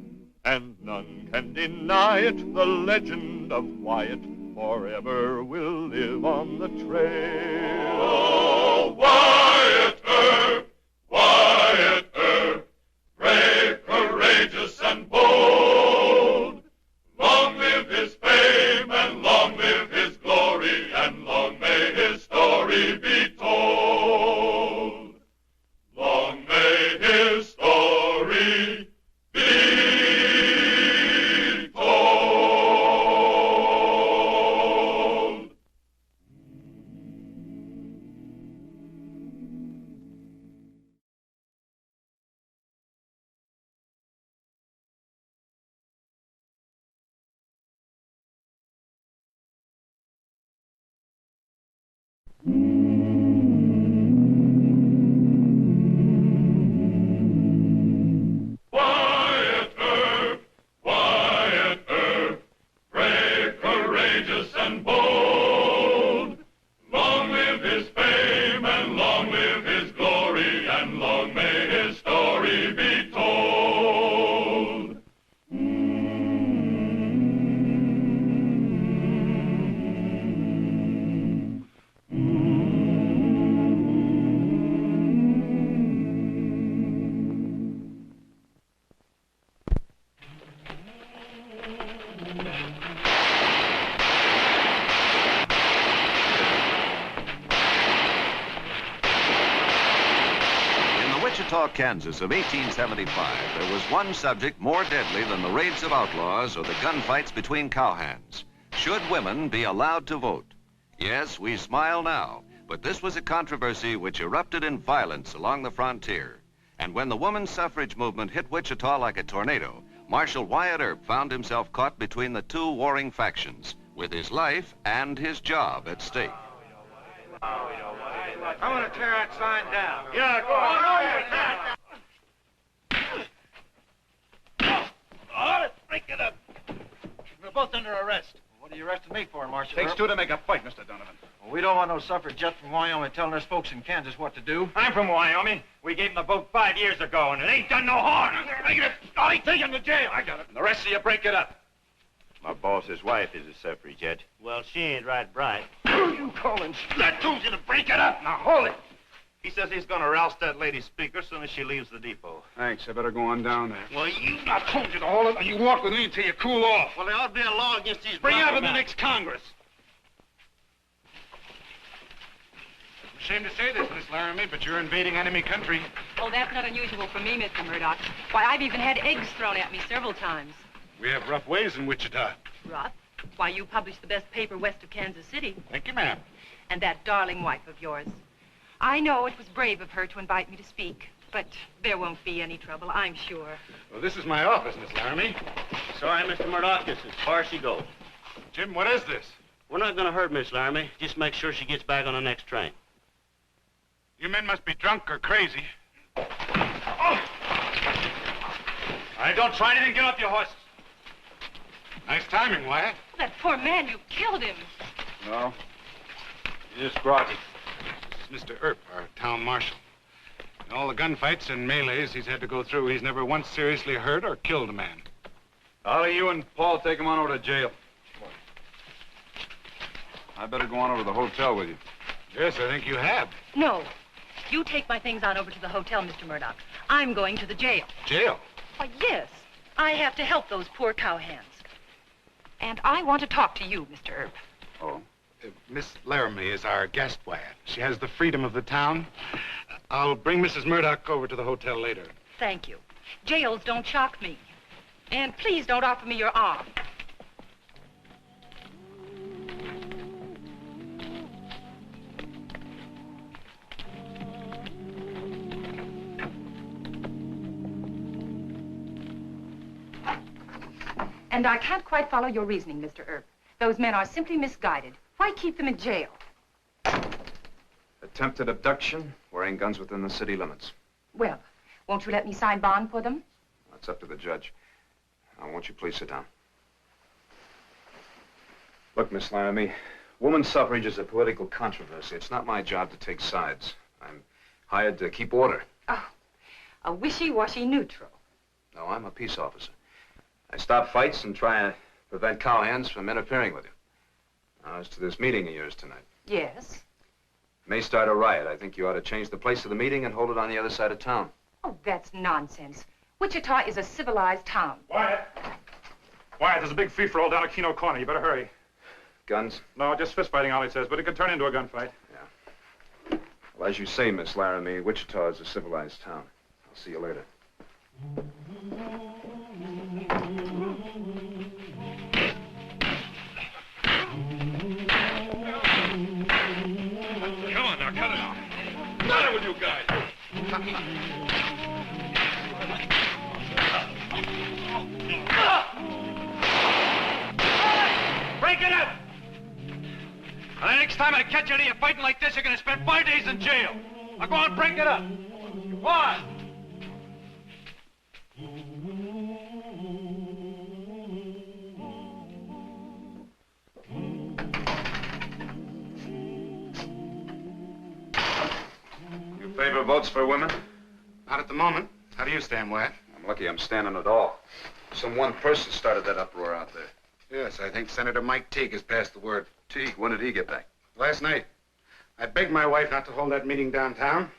and none can deny it. The legend of Wyatt forever will live on the trail. Oh, Wyatt Earp, Wyatt Earp, brave, courageous, and bold. Long live his fame, and long live his glory, and long may his story be told. Long may his story be told. Wyatt Earp, Wyatt Earp, brave, courageous, and bold. Long live his fame, and long live his glory, and long may his story be told. In the Wichita, Kansas of 1875, there was one subject more deadly than the raids of outlaws or the gunfights between cowhands. Should women be allowed to vote? Yes, we smile now, but this was a controversy which erupted in violence along the frontier. And when the women's suffrage movement hit Wichita like a tornado, Marshal Wyatt Earp found himself caught between the two warring factions, with his life and his job at stake. I want to tear that sign down. Yeah, go on. Oh, let's break it up. We're both under arrest. What are you arresting me for, Marshal? Takes Earp? two to make a fight, Mr. Donovan. Well, we don't want no suffragettes from Wyoming telling us folks in Kansas what to do. I'm from Wyoming. We gave him a vote 5 years ago, and it ain't done no harm. I take him to jail. I got it. And the rest of you break it up. My boss's wife is a suffragette. Well, she ain't right bright. You calling? I told you to break it up. Now hold it. He says he's gonna roust that lady speaker as soon as she leaves the depot. Thanks. I better go on down there. Well, I told you to hold it, and you walk with me until you cool off. Well, there ought to be a law against these... Bring bronco up in the men. next Congress. I'm ashamed to say this, Miss Laramie, but you're invading enemy country. Oh, that's not unusual for me, Mr. Murdoch. Why, I've even had eggs thrown at me several times. We have rough ways in Wichita. Rough? Why, you publish the best paper west of Kansas City. Thank you, ma'am. And that darling wife of yours. I know it was brave of her to invite me to speak, but there won't be any trouble, I'm sure. Well, this is my office, Miss Laramie. Sorry, Mr. Murdoch, it's as far as she goes. Jim, what is this? We're not gonna hurt Miss Laramie. Just make sure she gets back on the next train. You men must be drunk or crazy. Oh! All right, don't try anything. Get off your horses. Nice timing, Wyatt. That poor man, you killed him. No. He just groggy. This is Mr. Earp, our town marshal. In all the gunfights and melees he's had to go through, he's never once seriously hurt or killed a man. Ollie, you and Paul take him on over to jail. I better go on over to the hotel with you. Yes, I think you have. No. You take my things on over to the hotel, Mr. Murdoch. I'm going to the jail. Jail? Why, yes. I have to help those poor cowhands. And I want to talk to you, Mr. Earp. Oh? Miss Laramie is our guest, Wyatt. She has the freedom of the town. I'll bring Mrs. Murdoch over to the hotel later. Thank you. Jails don't shock me. And please don't offer me your arm. And I can't quite follow your reasoning, Mr. Earp. Those men are simply misguided. Why keep them in jail? Attempted abduction, wearing guns within the city limits. Well, won't you let me sign bond for them? That's up to the judge. Now, won't you please sit down? Look, Miss Laramie, woman suffrage is a political controversy. It's not my job to take sides. I'm hired to keep order. Oh, a wishy-washy neutral. No, I'm a peace officer. I stop fights and try to prevent cowhands from interfering with you. Now, as to this meeting of yours tonight. Yes? May start a riot. I think you ought to change the place of the meeting and hold it on the other side of town. Oh, that's nonsense. Wichita is a civilized town. Wyatt, there's a big free-for-all down at Keno Corner. You better hurry. Guns? No, just fist-fighting, Ollie says, but it could turn into a gunfight. Yeah. Well, as you say, Miss Laramie, Wichita is a civilized town. I'll see you later. Come on now, cut it out. What's the matter with you guys? Break it up! And the next time I catch any of you fighting like this, you're going to spend 5 days in jail. Now go on, break it up. Go on. You favor votes for women? Not at the moment. How do you stand, Wyatt? I'm lucky I'm standing at all. Some one person started that uproar out there. Yes, I think Senator Mike Teague has passed the word. Teague, when did he get back? Last night. I begged my wife not to hold that meeting downtown.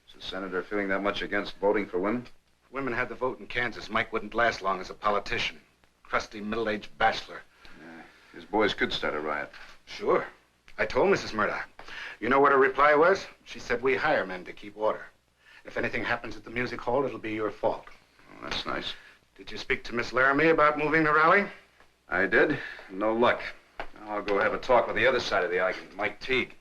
Is the senator feeling that much against voting for women? If women had the vote in Kansas, Mike wouldn't last long as a politician. Crusty, middle-aged bachelor. Yeah, his boys could start a riot. Sure. I told Mrs. Murdoch. You know what her reply was? She said, we hire men to keep order. If anything happens at the music hall, it'll be your fault. Oh, that's nice. Did you speak to Miss Laramie about moving the rally? I did. No luck. Now I'll go have a talk with the other side of the argument, Mike Teague.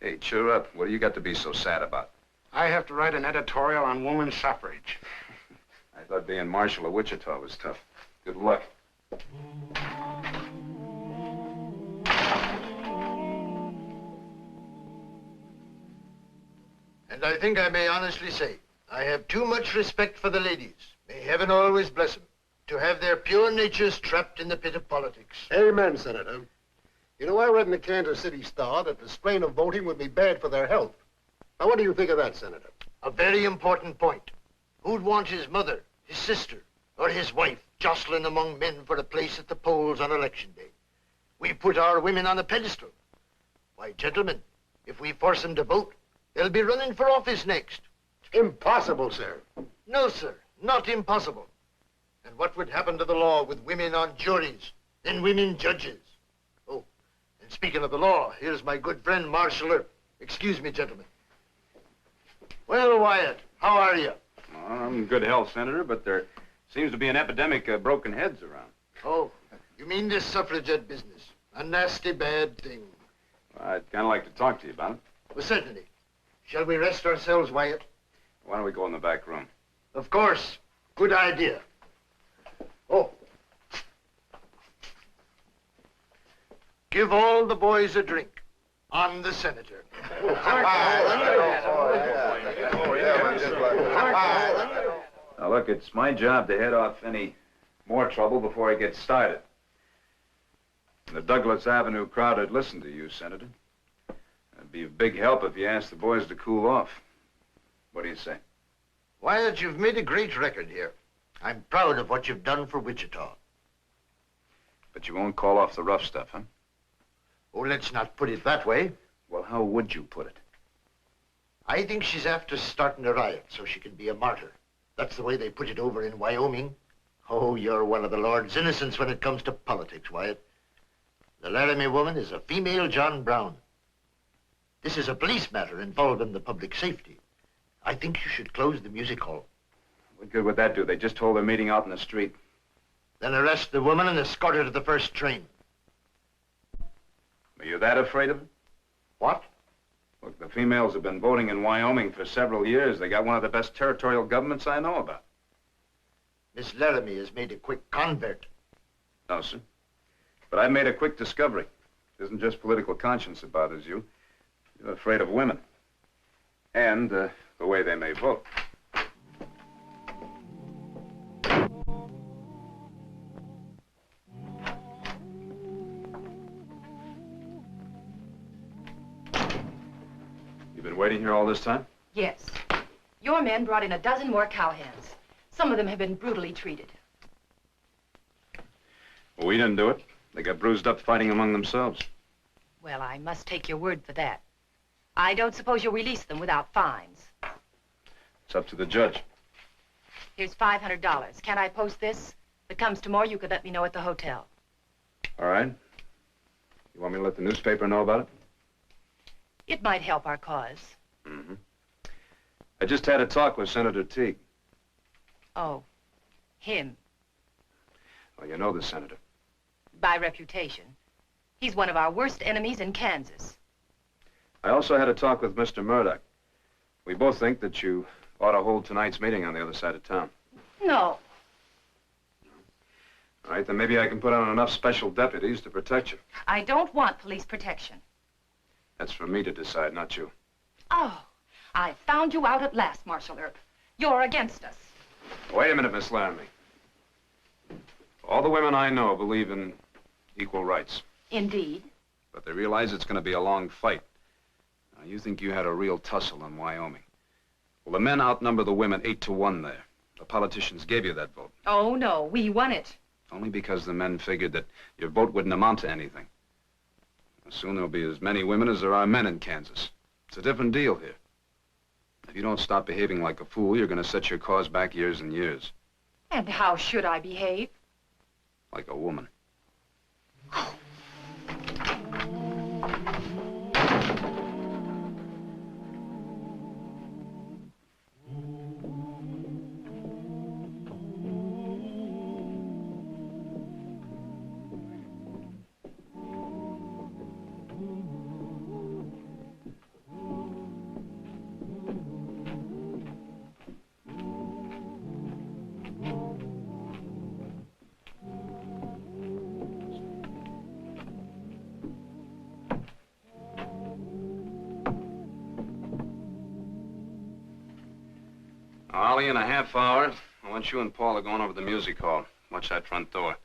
Hey, cheer up. What do you got to be so sad about? I have to write an editorial on women's suffrage. I thought being Marshal of Wichita was tough. Good luck. And I think I may honestly say, I have too much respect for the ladies. May heaven always bless them, to have their pure natures trapped in the pit of politics. Amen, Senator. You know, I read in the Kansas City Star that the strain of voting would be bad for their health. Now, what do you think of that, Senator? A very important point. Who'd want his mother, his sister, or his wife jostling among men for a place at the polls on election day? We put our women on a pedestal. Why, gentlemen, if we force them to vote, they'll be running for office next. Impossible, sir. No, sir, not impossible. And what would happen to the law with women on juries and women judges? Oh, and speaking of the law, here's my good friend Marshal Earp. Excuse me, gentlemen. Well, Wyatt, how are you? I'm in good health, Senator, but there seems to be an epidemic of broken heads around. Oh, you mean this suffragette business? A nasty bad thing. I'd kind of like to talk to you about it. Well, certainly. Shall we rest ourselves, Wyatt? Why don't we go in the back room? Of course. Good idea. Oh. Give all the boys a drink. On the Senator. Now, look, it's my job to head off any more trouble before it gets started. And the Douglas Avenue crowd would listen to you, Senator. It'd be a big help if you asked the boys to cool off. What do you say? Wyatt, you've made a great record here. I'm proud of what you've done for Wichita. But you won't call off the rough stuff, huh? Oh, let's not put it that way. Well, how would you put it? I think she's after starting a riot so she can be a martyr. That's the way they put it over in Wyoming. Oh, you're one of the Lord's innocents when it comes to politics, Wyatt. The Laramie woman is a female John Brown. This is a police matter involving the public safety. I think you should close the music hall. What good would that do? They just hold their meeting out in the street. Then arrest the woman and escort her to the first train. Are you that afraid of it? What? Look, the females have been voting in Wyoming for several years. They got one of the best territorial governments I know about. Miss Laramie has made a quick convert. No, sir. But I made a quick discovery. It isn't just political conscience that bothers you. You're afraid of women. And the way they may vote. You've been waiting here all this time? Yes. Your men brought in a dozen more cowhands. Some of them have been brutally treated. Well, we didn't do it. They got bruised up fighting among themselves. Well, I must take your word for that. I don't suppose you'll release them without fines. It's up to the judge. Here's $500. Can I post this? If it comes tomorrow, you could let me know at the hotel. All right. You want me to let the newspaper know about it? It might help our cause. Mm-hmm. I just had a talk with Senator Teague. Oh, him. Well, you know the senator. By reputation. He's one of our worst enemies in Kansas. I also had a talk with Mr. Murdoch. We both think that you ought to hold tonight's meeting on the other side of town. No. All right, then maybe I can put on enough special deputies to protect you. I don't want police protection. That's for me to decide, not you. Oh, I found you out at last, Marshal Earp. You're against us. Wait a minute, Miss Laramie. All the women I know believe in equal rights. Indeed. But they realize it's going to be a long fight. Now, you think you had a real tussle in Wyoming. Well, the men outnumber the women 8-1 there. The politicians gave you that vote. Oh, no, we won it. Only because the men figured that your vote wouldn't amount to anything. Soon there'll be as many women as there are men in Kansas. It's a different deal here. If you don't stop behaving like a fool, you're going to set your cause back years and years. And how should I behave? Like a woman. Ollie, in a half hour, I want you and Paul are going over to the music hall. Watch that front door.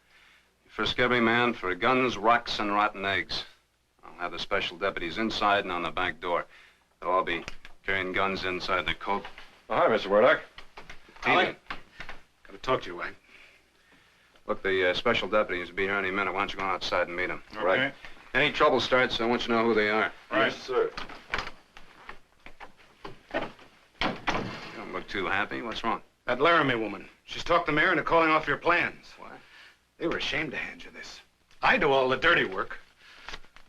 You frisk every man for guns, rocks, and rotten eggs. I'll have the special deputies inside and on the back door. They'll all be carrying guns inside their coat. Oh, hi, Mr. Murdoch. Ollie, got to talk to you, Wayne. Look, the special deputies will be here any minute. Why don't you go outside and meet them? Okay. Right. Any trouble starts, I want you to know who they are. Right. Yes, sir. You don't look too happy. What's wrong? That Laramie woman. She's talked the mayor into calling off your plans. What? They were ashamed to hand you this. I do all the dirty work.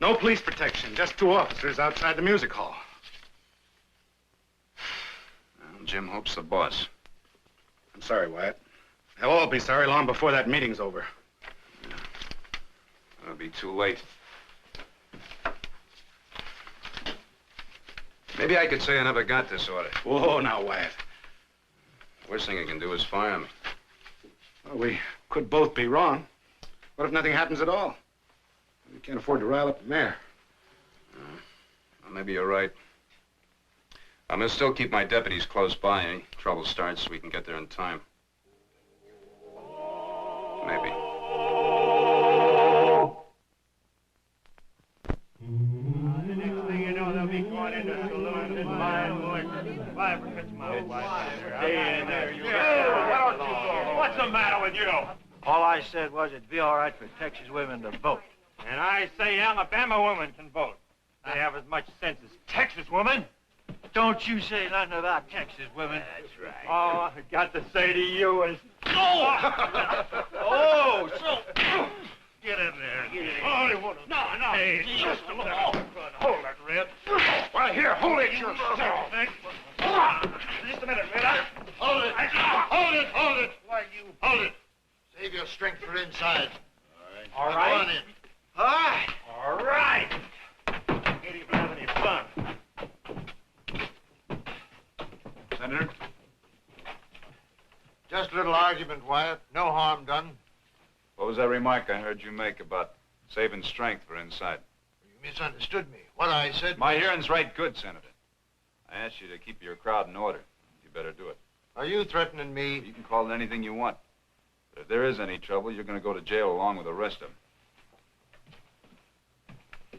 No police protection, just 2 officers outside the music hall. Well, Jim Hope's the boss. I'm sorry, Wyatt. They'll all be sorry long before that meeting's over. It'll be too late. Maybe I could say I never got this order. Whoa, now, Wyatt. Worst thing you can do is fire me. Well, we could both be wrong. What if nothing happens at all? We can't afford to rile up the mayor. Well, maybe you're right. I'm gonna still keep my deputies close by. Any trouble starts so we can get there in time. Maybe. The next thing you know, they'll be going into saloons and buying liquor. Stay in there. Why don't you go? What's the matter with you? All I said was it'd be all right for Texas women to vote. And I say Alabama women can vote. They have as much sense as Texas women. Don't you say nothing about Texas women. That's right. All I got to say to you is... Oh, so... Get in there. Get in. Oh, no. Hey, just a little. Hold it, Red. Well, here, hold it yourself. Just a minute, Red. Hold it. Hold it. Why, you... Hold it. Save your strength for inside. All Now right. Go on in. All right. All right. Can't even have any fun. Senator? Just a little argument, Wyatt. No harm done. What was that remark I heard you make about saving strength for inside? You misunderstood me. What I said... My hearing's right good, Senator. I asked you to keep your crowd in order. You better do it. Are you threatening me? You can call it anything you want. But if there is any trouble, you're going to go to jail along with the rest of them.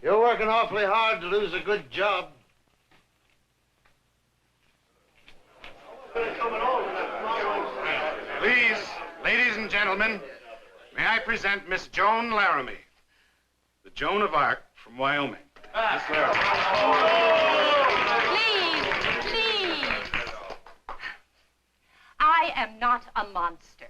You're working awfully hard to lose a good job. gentlemen, may I present Miss Joan Laramie, the Joan of Arc from Wyoming. Miss Laramie. Please. I am not a monster.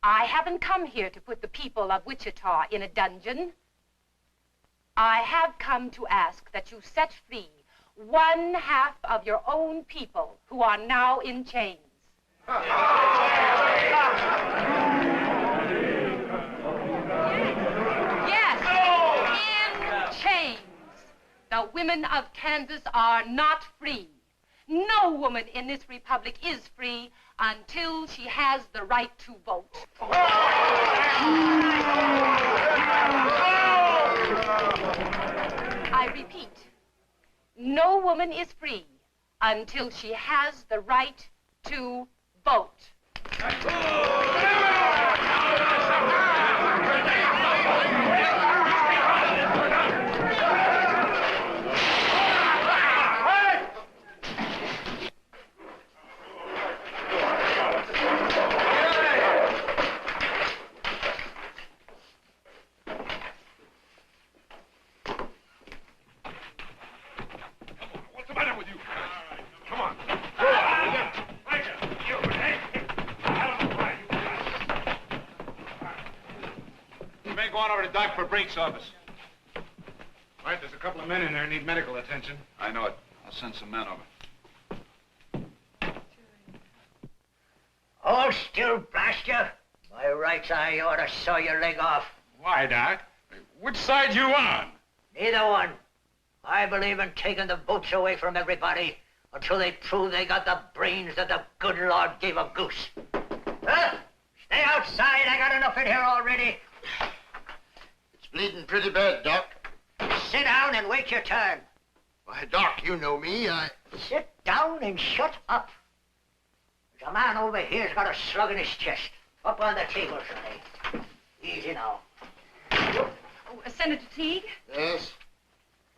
I haven't come here to put the people of Wichita in a dungeon. I have come to ask that you set free 1/2 of your own people who are now in chains. Yes, in chains. The women of Kansas are not free. No woman in this republic is free until she has the right to vote. I repeat, no woman is free until she has the right to vote. Doc for Brake's office. Right, there's a couple of men in there who need medical attention. I know it. I'll send some men over. Hold still, blast you. By rights, I ought to saw your leg off. Why, Doc? Which side you on? Neither one. I believe in taking the votes away from everybody until they prove they got the brains that the good Lord gave a goose. Huh? Stay outside. I got enough in here already. Bleeding pretty bad, Doc. Sit down and wait your turn. Why, Doc, you know me. Sit down and shut up. There's a man over here's got a slug in his chest. Up on the table, Sonny. Easy now. Oh, Senator Teague? Yes?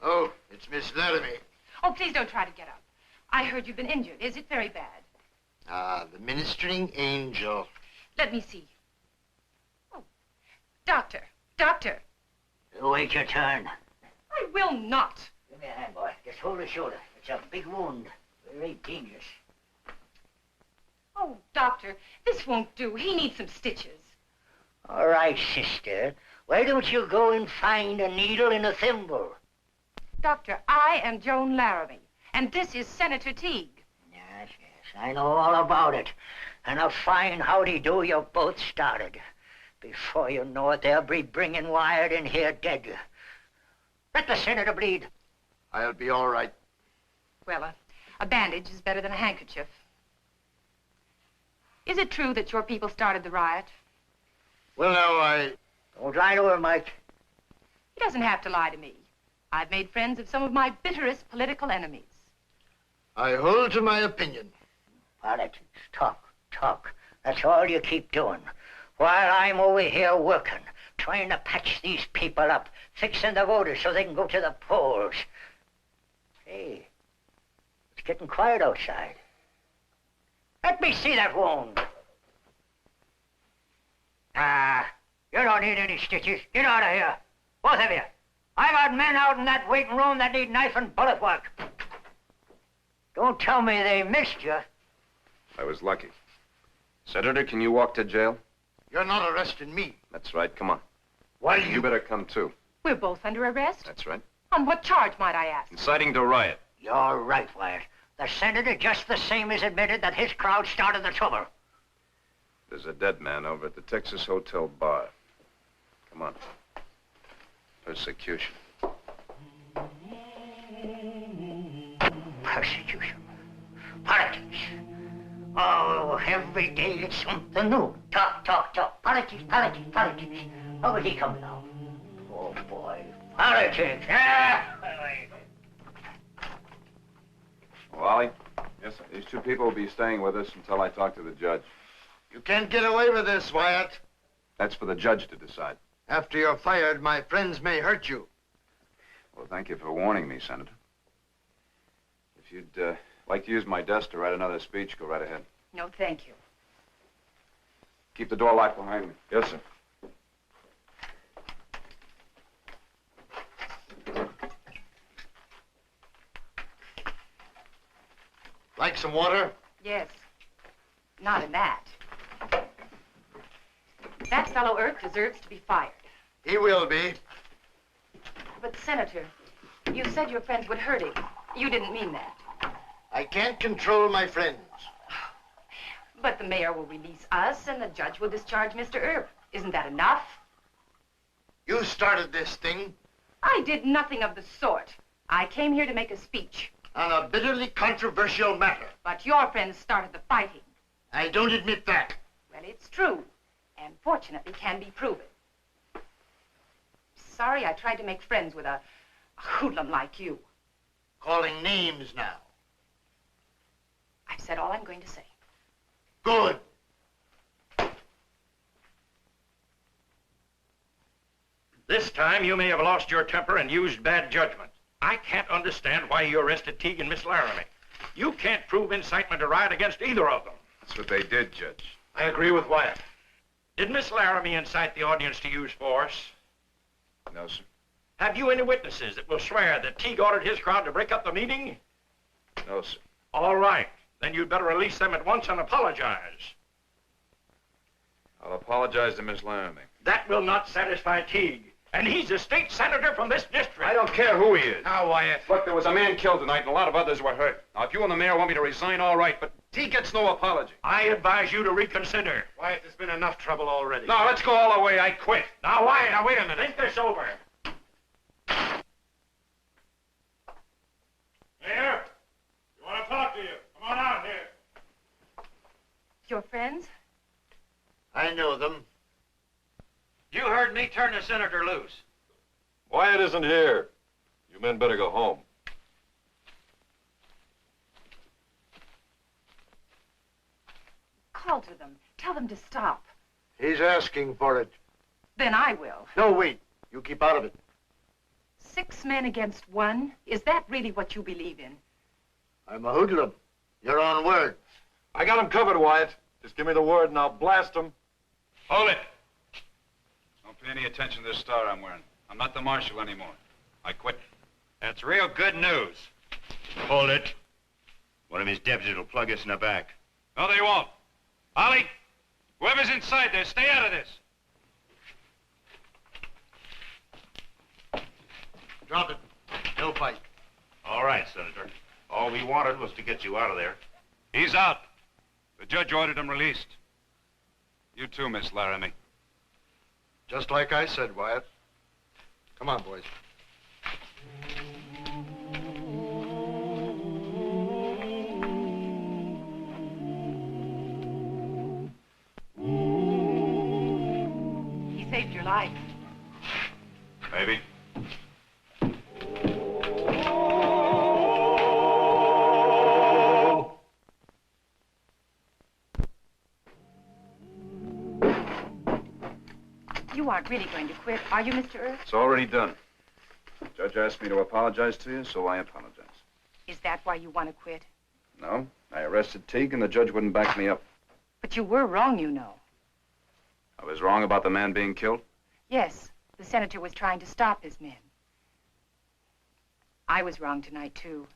Oh, it's Miss Laramie. Oh, please don't try to get up. I heard you've been injured. Is it very bad? Ah, the ministering angel. Let me see. Oh, doctor. Doctor. You wait your turn. I will not. Give me a hand, boy. Just hold his shoulder. It's a big wound. Very dangerous. Oh, doctor, this won't do. He needs some stitches. All right, sister. Why don't you go and find a needle and a thimble? Doctor, I am Joan Laramie, and this is Senator Teague. Yes, I know all about it. And a fine howdy-do you both started. Before you know it, they'll be bringing Wyatt in here dead. Let the senator bleed. I'll be all right. Well, a bandage is better than a handkerchief. Is it true that your people started the riot? Well, now, Don't lie to her, Mike. He doesn't have to lie to me. I've made friends of some of my bitterest political enemies. I hold to my opinion. Politics. Talk. That's all you keep doing. While I'm over here working, trying to patch these people up, fixing the voters so they can go to the polls. Hey, it's getting quiet outside. Let me see that wound. You don't need any stitches. Get out of here. Both of you. I got men out in that waiting room that need knife and bullet work. Don't tell me they missed you. I was lucky. Senator, can you walk to jail? You're not arresting me. That's right. Come on. Why, You better come, too. We're both under arrest? That's right. On what charge, might I ask? Inciting to riot. You're right, Wyatt. The senator just the same as admitted that his crowd started the trouble. There's a dead man over at the Texas Hotel bar. Come on. Persecution. Persecution. Politics. Oh, every day it's something new. Talk. Politics. How would he come now? Oh, boy. Politics. Wally? Yes, sir. These two people will be staying with us until I talk to the judge. You can't get away with this, Wyatt. That's for the judge to decide. After you're fired, my friends may hurt you. Well, thank you for warning me, Senator. If you'd like to use my desk to write another speech, go right ahead. No, thank you. Keep the door locked behind me. Yes, sir. Like some water? Yes. Not in that. That fellow Earp deserves to be fired. He will be. But, Senator, you said your friends would hurt him. You didn't mean that. I can't control my friends. But the mayor will release us, and the judge will discharge Mr. Earp. Isn't that enough? You started this thing. I did nothing of the sort. I came here to make a speech. On a bitterly controversial matter. But your friends started the fighting. I don't admit that. Well, it's true, and fortunately can be proven. Sorry I tried to make friends with a hoodlum like you. Calling names now. I've said all I'm going to say. Good. This time you may have lost your temper and used bad judgment. I can't understand why you arrested Teague and Miss Laramie. You can't prove incitement to riot against either of them. That's what they did, Judge. I agree with Wyatt. Did Miss Laramie incite the audience to use force? No, sir. Have you any witnesses that will swear that Teague ordered his crowd to break up the meeting? No, sir. All right. Then you'd better release them at once and apologize. I'll apologize to Miss Laramie. That will not satisfy Teague. And he's a state senator from this district. I don't care who he is. Now, Wyatt. Look, there was a man killed tonight and a lot of others were hurt. Now, if you and the mayor want me to resign, all right, but he gets no apology. I advise you to reconsider. Wyatt, there's been enough trouble already. No, let's go all the way. I quit. Now, Wyatt, now wait a minute. Think this over. Mayor, we want to talk to you. Come on out here. Your friends? I know them. You heard me turn the senator loose. Wyatt isn't here. You men better go home. Call to them. Tell them to stop. He's asking for it. Then I will. No, wait. You keep out of it. 6 men against 1? Is that really what you believe in? I'm a hoodlum. Your own word. I got him covered, Wyatt. Just give me the word and I'll blast him. Hold it. Don't pay any attention to this star I'm wearing. I'm not the marshal anymore. I quit. That's real good news. Hold it. One of his deputies will plug us in the back. No, they won't. Ollie, whoever's inside there, stay out of this. Drop it. No fight. All right, Senator. All we wanted was to get you out of there. He's out. The judge ordered him released. You too, Miss Laramie. Just like I said, Wyatt. Come on, boys. He saved your life. Maybe. You aren't really going to quit, are you, Mr. Earp? It's already done. The judge asked me to apologize to you, so I apologize. Is that why you want to quit? No, I arrested Teague and the judge wouldn't back me up. But you were wrong, you know. I was wrong about the man being killed? Yes, the senator was trying to stop his men. I was wrong tonight, too.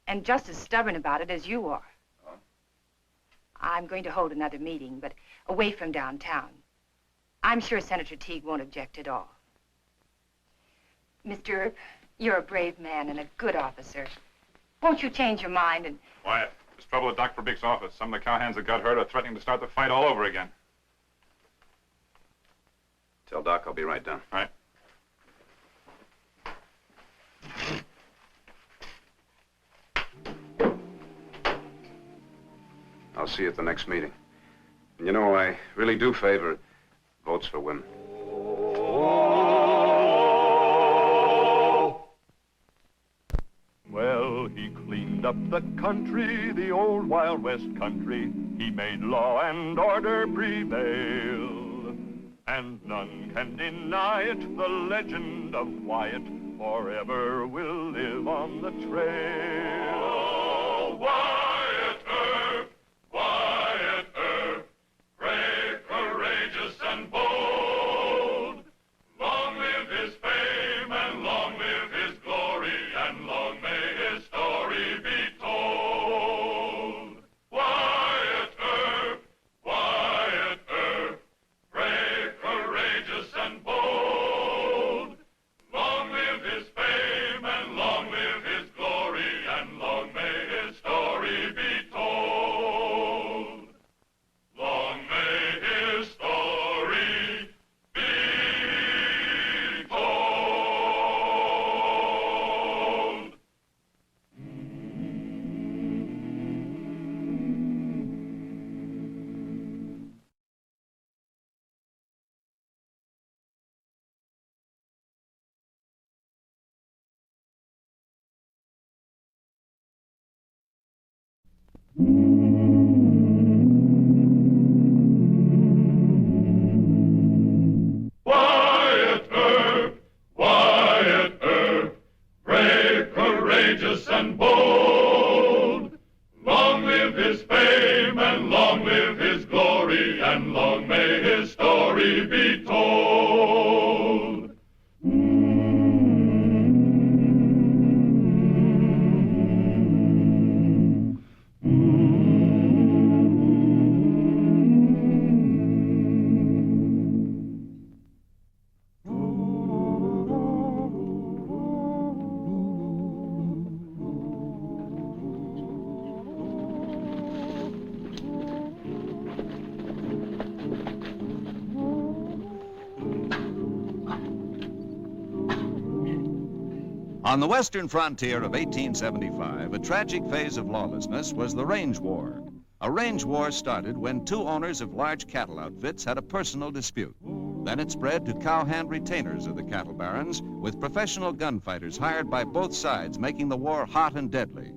And just as stubborn about it as you are. Oh? I'm going to hold another meeting, but away from downtown. I'm sure Senator Teague won't object at all. Mr. Earp, you're a brave man and a good officer. Won't you change your mind and... Wyatt, there's trouble at Dr. Verbeek's office. Some of the cowhands that got hurt are threatening to start the fight all over again. Tell Doc I'll be right down. All right. I'll see you at the next meeting. And you know, I really do favor votes for women. Well, he cleaned up the country, the old Wild West country. He made law and order prevail. And none can deny it, the legend of Wyatt forever will live on the trail. Oh, Wyatt Earp, brave, courageous, and bold. Long live his fame, and long live his glory, and long may his story be told. On the western frontier of 1875, a tragic phase of lawlessness was the range war. A range war started when two owners of large cattle outfits had a personal dispute. Then it spread to cowhand retainers of the cattle barons, with professional gunfighters hired by both sides, making the war hot and deadly.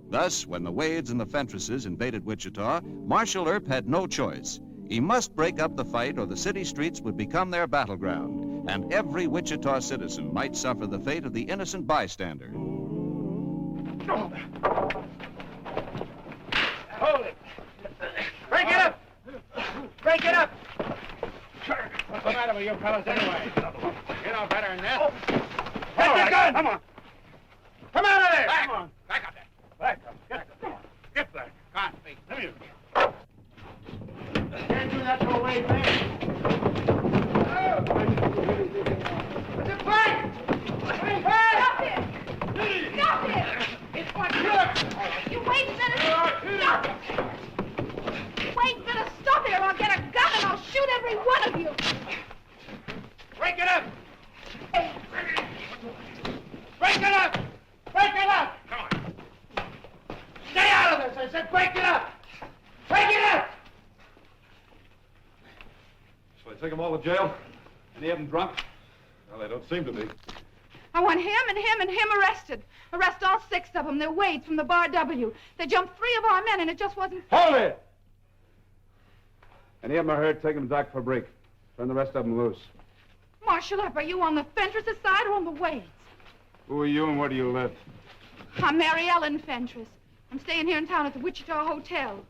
Thus, when the Wades and the Fentresses invaded Wichita, Marshal Earp had no choice. He must break up the fight or the city streets would become their battleground, and every Wichita citizen might suffer the fate of the innocent bystander. Hold it. Break it up! Break it up! What's the matter with you fellas anyway? You know better than that. Get the gun! Come on. Come out of there! Come on. Back up there. Back up. Get up. Come on. Get there. Come on, please. Come here. Can't do that to a Wade man. What's it fight? Stop it! Stop it! It's what you wait a minute. Stop it! Wait a minute. Stop it or I'll get a gun and I'll shoot every one of you. Break it up! Break it up! Break it up! Come on. Stay out of this! I said break it up! Break it up! Shall I take them all to jail? Any of them drunk? Well, they don't seem to be. I want him and him and him arrested. Arrest all 6 of them. They're Wades from the Bar W. They jumped 3 of our men and it just wasn't... Hold it! Any of them are hurt, take them to Dr. Fabrique. Turn the rest of them loose. Marshal Earp, are you on the Fentresses side or on the Wades? Who are you and where do you live? I'm Mary Ellen Fentress. I'm staying here in town at the Wichita Hotel.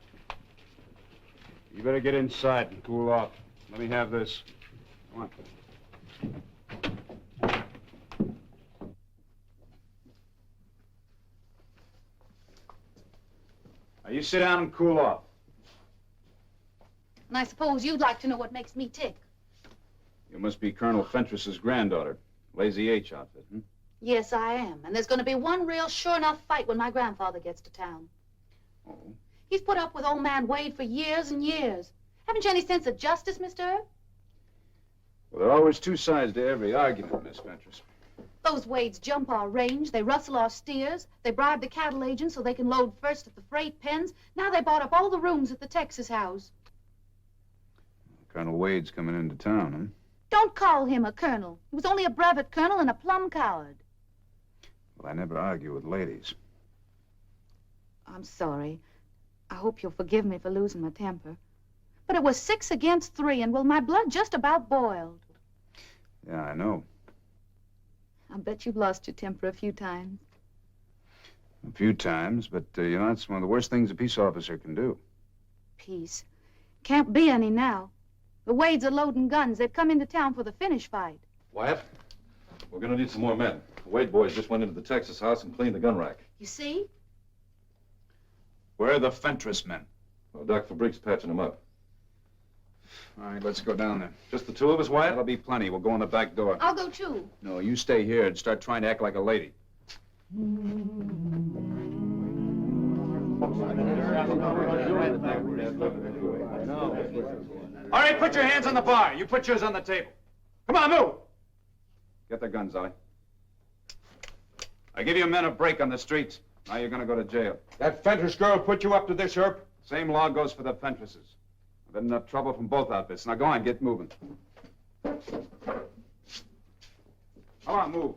You better get inside and cool off. Let me have this. Come on. Now, you sit down and cool off. And I suppose you'd like to know what makes me tick. You must be Colonel Fentress's granddaughter. Lazy H outfit, hmm? Yes, I am. And there's going to be one real sure enough fight when my grandfather gets to town. Oh? He's put up with old man Wade for years and years. Haven't you any sense of justice, Mr. Earp? Well, there are always two sides to every argument, Miss Fentress. Those Wades jump our range, they rustle our steers, they bribe the cattle agents so they can load first at the freight pens. Now they bought up all the rooms at the Texas house. Colonel Wade's coming into town, huh? Don't call him a colonel. He was only a brevet colonel and a plum coward. Well, I never argue with ladies. I'm sorry. I hope you'll forgive me for losing my temper. But it was 6 against 3, and well, my blood just about boiled. Yeah, I know. I bet you've lost your temper a few times. A few times, but, you know, it's one of the worst things a peace officer can do. Peace. Can't be any now. The Wades are loading guns. They've come into town for the finish fight. Wyatt, we're going to need some more men. The Wade boys just went into the Texas house and cleaned the gun rack. You see? Where are the Fentress men? Well, Doc Fabrique's patching them up. All right, let's go down there. Just the two of us, Wyatt? That'll be plenty. We'll go in the back door. I'll go too. No, you stay here and start trying to act like a lady. All right, put your hands on the bar. You put yours on the table. Come on, move. Get the guns, Ollie. I give you men a break on the streets. Now you're going to go to jail. That Fentress girl put you up to this, Earp? Same law goes for the Fentresses. I've had enough trouble from both outfits. Now go on, get moving. Come on, move.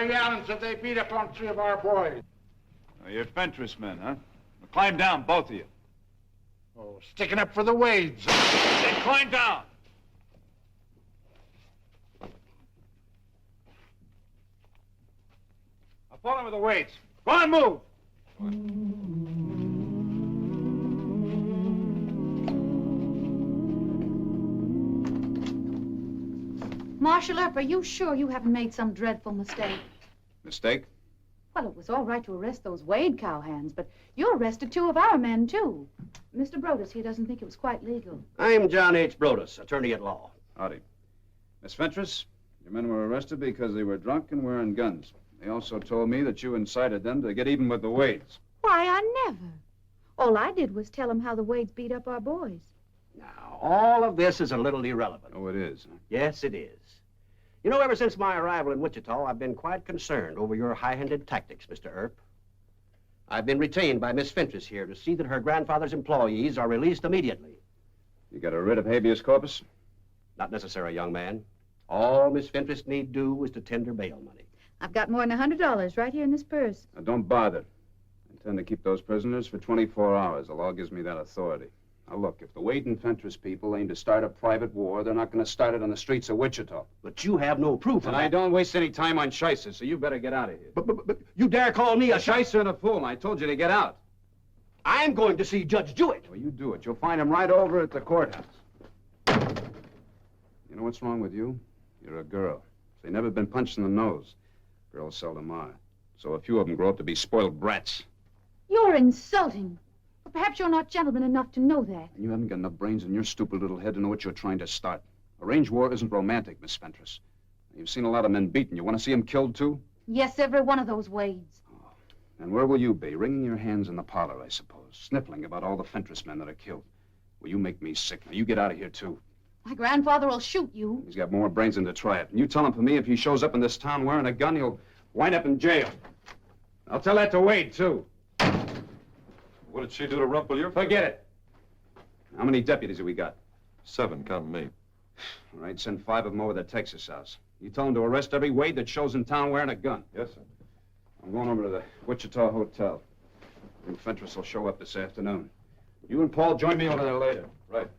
Cheyenne said they beat up on 3 of our boys. Oh, you're Fentress men, huh? Well, climb down, both of you. Oh, sticking up for the Wades. Then climb down. I'll fall in with the weights. Go on, move. Marshal Earp, are you sure you haven't made some dreadful mistake? Mistake? Well, it was all right to arrest those Wade cowhands, but you arrested 2 of our men, too. Mr. Brodus here doesn't think it was quite legal. I'm John H. Brodus, attorney at law. Howdy. Miss Fentress, your men were arrested because they were drunk and wearing guns. They also told me that you incited them to get even with the Wades. Why, I never. All I did was tell them how the Wades beat up our boys. Now, all of this is a little irrelevant. Oh, it is, huh? Yes, it is. You know, ever since my arrival in Wichita, I've been quite concerned over your high-handed tactics, Mr. Earp. I've been retained by Miss Fentress here to see that her grandfather's employees are released immediately. You got a writ of habeas corpus? Not necessary, young man. All Miss Fentress need do is to tender bail money. I've got more than $100 right here in this purse. Now, don't bother. I intend to keep those prisoners for 24 hours. The law gives me that authority. Now, look, if the Wade and Fentress people aim to start a private war, they're not going to start it on the streets of Wichita. But you have no proof of And that. I don't waste any time on shysters, so you better get out of here. But you dare call me a shyster and a fool, and I told you to get out. I'm going to see Judge Jewett. Well, you do it. You'll find him right over at the courthouse. You know what's wrong with you? You're a girl. They've never been punched in the nose. Girls seldom are. So a few of them grow up to be spoiled brats. You're insulting. But perhaps you're not gentleman enough to know that. And you haven't got enough brains in your stupid little head to know what you're trying to start. A range war isn't romantic, Miss Fentress. You've seen a lot of men beaten. You want to see them killed, too? Yes, every one of those Wades. And where will you be? Wringing your hands in the parlor, I suppose. Sniffling about all the Fentress men that are killed. Well, you make me sick. Now, you get out of here, too. My grandfather will shoot you. He's got more brains than to try it. And you tell him for me, if he shows up in this town wearing a gun, he'll wind up in jail. I'll tell that to Wade, too. What did she do to rumple your... Forget it. How many deputies have we got? 7, counting me. All right, send 5 of them over to the Texas house. You tell them to arrest every Wade that shows in town wearing a gun. Yes, sir. I'm going over to the Wichita Hotel. I think Fentress will show up this afternoon. You and Paul join me over there later. Right.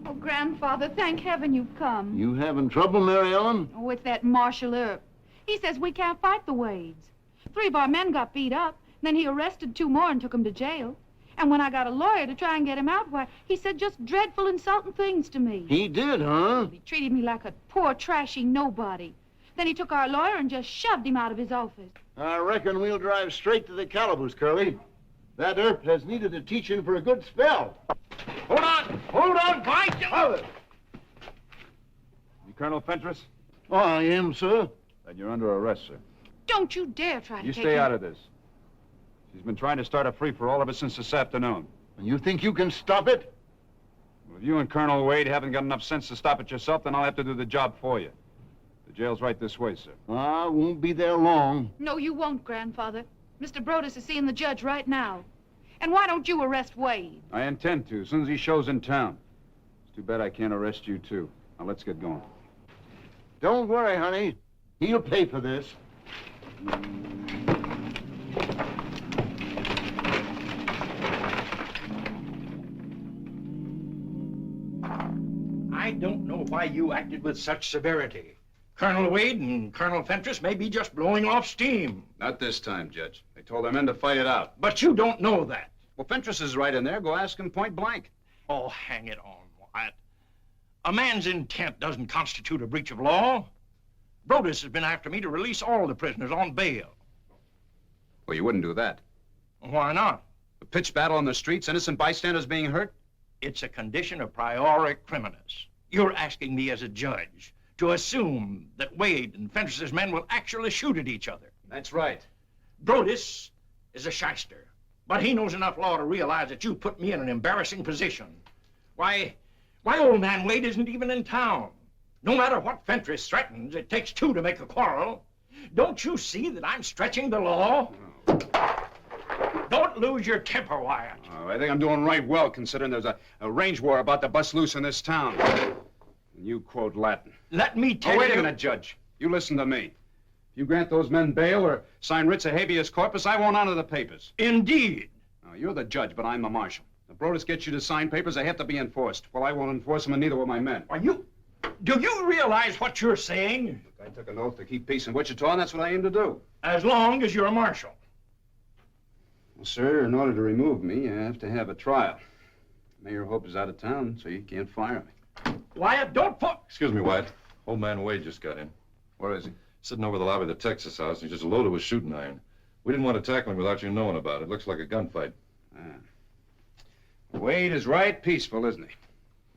Oh, Grandfather, thank heaven you've come. You having trouble, Mary Ellen? With that Marshal Earp. He says we can't fight the Wades. 3 of our men got beat up. Then he arrested 2 more and took them to jail. And when I got a lawyer to try and get him out, why, he said just dreadful, insulting things to me. He did, huh? He treated me like a poor, trashy nobody. Then he took our lawyer and just shoved him out of his office. I reckon we'll drive straight to the calaboose, Curly. That Earp has needed a teaching for a good spell. Hold on, by Jove! You Colonel Fentress? Oh, I am, sir. Then you're under arrest, sir. Don't you dare try to You take stay me. out of this. She's been trying to start a free-for-all ever since this afternoon. And you think you can stop it? Well, if you and Colonel Wade haven't got enough sense to stop it yourself, then I'll have to do the job for you. The jail's right this way, sir. I won't be there long. No, you won't, Grandfather. Mr. Brodus is seeing the judge right now. And why don't you arrest Wade? I intend to, as soon as he shows in town. It's too bad I can't arrest you, too. Now, let's get going. Don't worry, honey. He'll pay for this. I don't know why you acted with such severity. Colonel Wade and Colonel Fentress may be just blowing off steam. Not this time, Judge. They told their men to fight it out. But you don't know that. Well, Fentress is right in there. Go ask him point blank. Oh, hang it on, Wyatt. A man's intent doesn't constitute a breach of law. Brodus has been after me to release all the prisoners on bail. Well, you wouldn't do that. Why not? A pitched battle on the streets, innocent bystanders being hurt? It's a condition of priori criminis. You're asking me as a judge to assume that Wade and Fentress's men will actually shoot at each other. That's right. Brodus is a shyster, but he knows enough law to realize that you put me in an embarrassing position. Why, Why, old man Wade isn't even in town. No matter what Fentress threatens, it takes two to make a quarrel. Don't you see that I'm stretching the law? No. Don't lose your temper, Wyatt. Oh, I think I'm doing right well, considering there's a range war about to bust loose in this town. And you quote Latin. Let me tell you... Oh, wait a minute, Judge. You listen to me. If you grant those men bail or sign writs of habeas corpus, I won't honor the papers. Indeed. Now, you're the judge, but I'm the marshal. If Brodus gets you to sign papers, they have to be enforced. Well, I won't enforce them, and neither will my men. Do you realize what you're saying? Look, I took an oath to keep peace in Wichita, and that's what I aim to do. As long as you're a marshal. Well, sir, in order to remove me, you have to have a trial. Mayor Hope is out of town, so you can't fire me. Wyatt, don't put... Excuse me, Wyatt. Old man Wade just got in. Where is he? Sitting over the lobby of the Texas house, and he's just loaded with shooting iron. We didn't want to tackle him without you knowing about it. Looks like a gunfight. Wade is right peaceful, isn't he?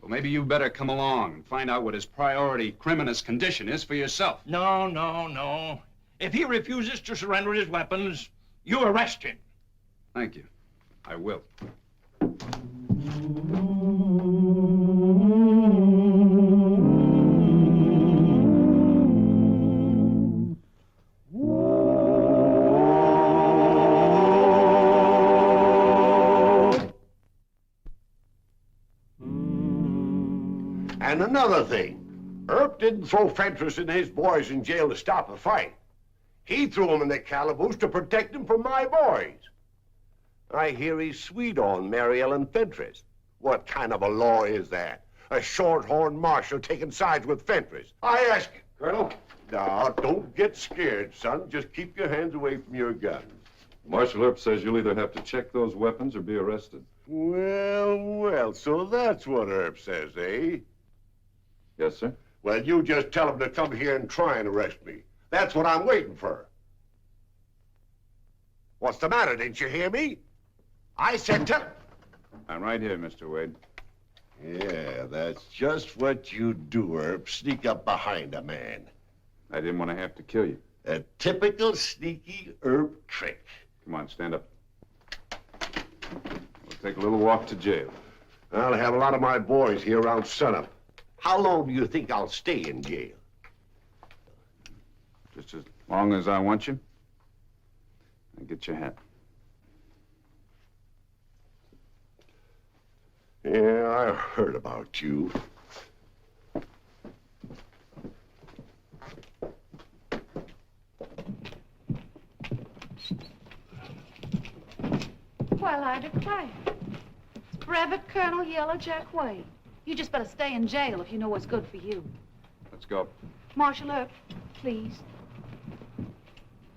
Well, maybe you better come along and find out what his priority criminous condition is for yourself. No. If he refuses to surrender his weapons, you arrest him. Thank you. I will. And another thing, Earp didn't throw Fentress and his boys in jail to stop a fight. He threw them in the calaboose to protect them from my boys. I hear he's sweet on Mary Ellen Fentress. What kind of a law is that? A short-horned marshal taking sides with Fentress. I ask you... Colonel? Now, don't get scared, son. Just keep your hands away from your guns. Marshal Earp says you'll either have to check those weapons or be arrested. Well, so that's what Earp says, eh? Yes, sir. Well, you just tell him to come here and try and arrest me. That's what I'm waiting for. What's the matter? Didn't you hear me? I said tell... I'm right here, Mr. Wade. Yeah, that's just what you do, Earp. Sneak up behind a man. I didn't want to have to kill you. A typical sneaky Earp trick. Come on, stand up. We'll take a little walk to jail. I'll have a lot of my boys here around sunup. How long do you think I'll stay in jail? Just as long as I want you. Now get your hat. Yeah, I heard about you. Well, I declare. It's Brevet Colonel Yellow Jack Wade. You just better stay in jail if you know what's good for you. Let's go. Marshal Earp, please.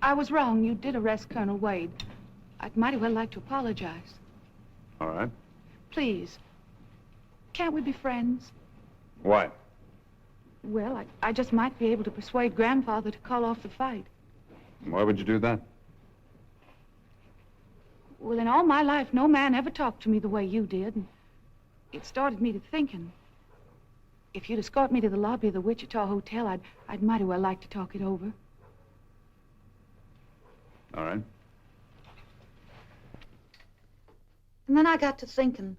I was wrong. You did arrest Colonel Wade. I'd mighty well like to apologize. All right. Please. Can't we be friends? Why? Well, I just might be able to persuade Grandfather to call off the fight. Why would you do that? Well, in all my life, no man ever talked to me the way you did. And it started me to thinking. If you'd escort me to the lobby of the Wichita Hotel, I'd mighty well like to talk it over. All right. And then I got to thinking,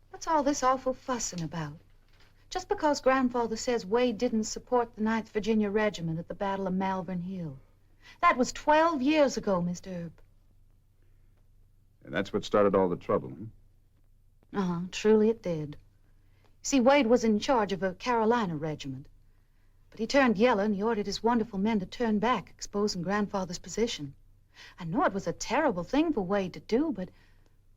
what's all this awful fussing about? Just because Grandfather says Wade didn't support the 9th Virginia Regiment at the Battle of Malvern Hill. That was 12 years ago, Mr. Earp. And that's what started all the trouble, huh? Uh-huh, truly it did. See, Wade was in charge of a Carolina regiment. But he turned yellow and he ordered his wonderful men to turn back, exposing Grandfather's position. I know it was a terrible thing for Wade to do, but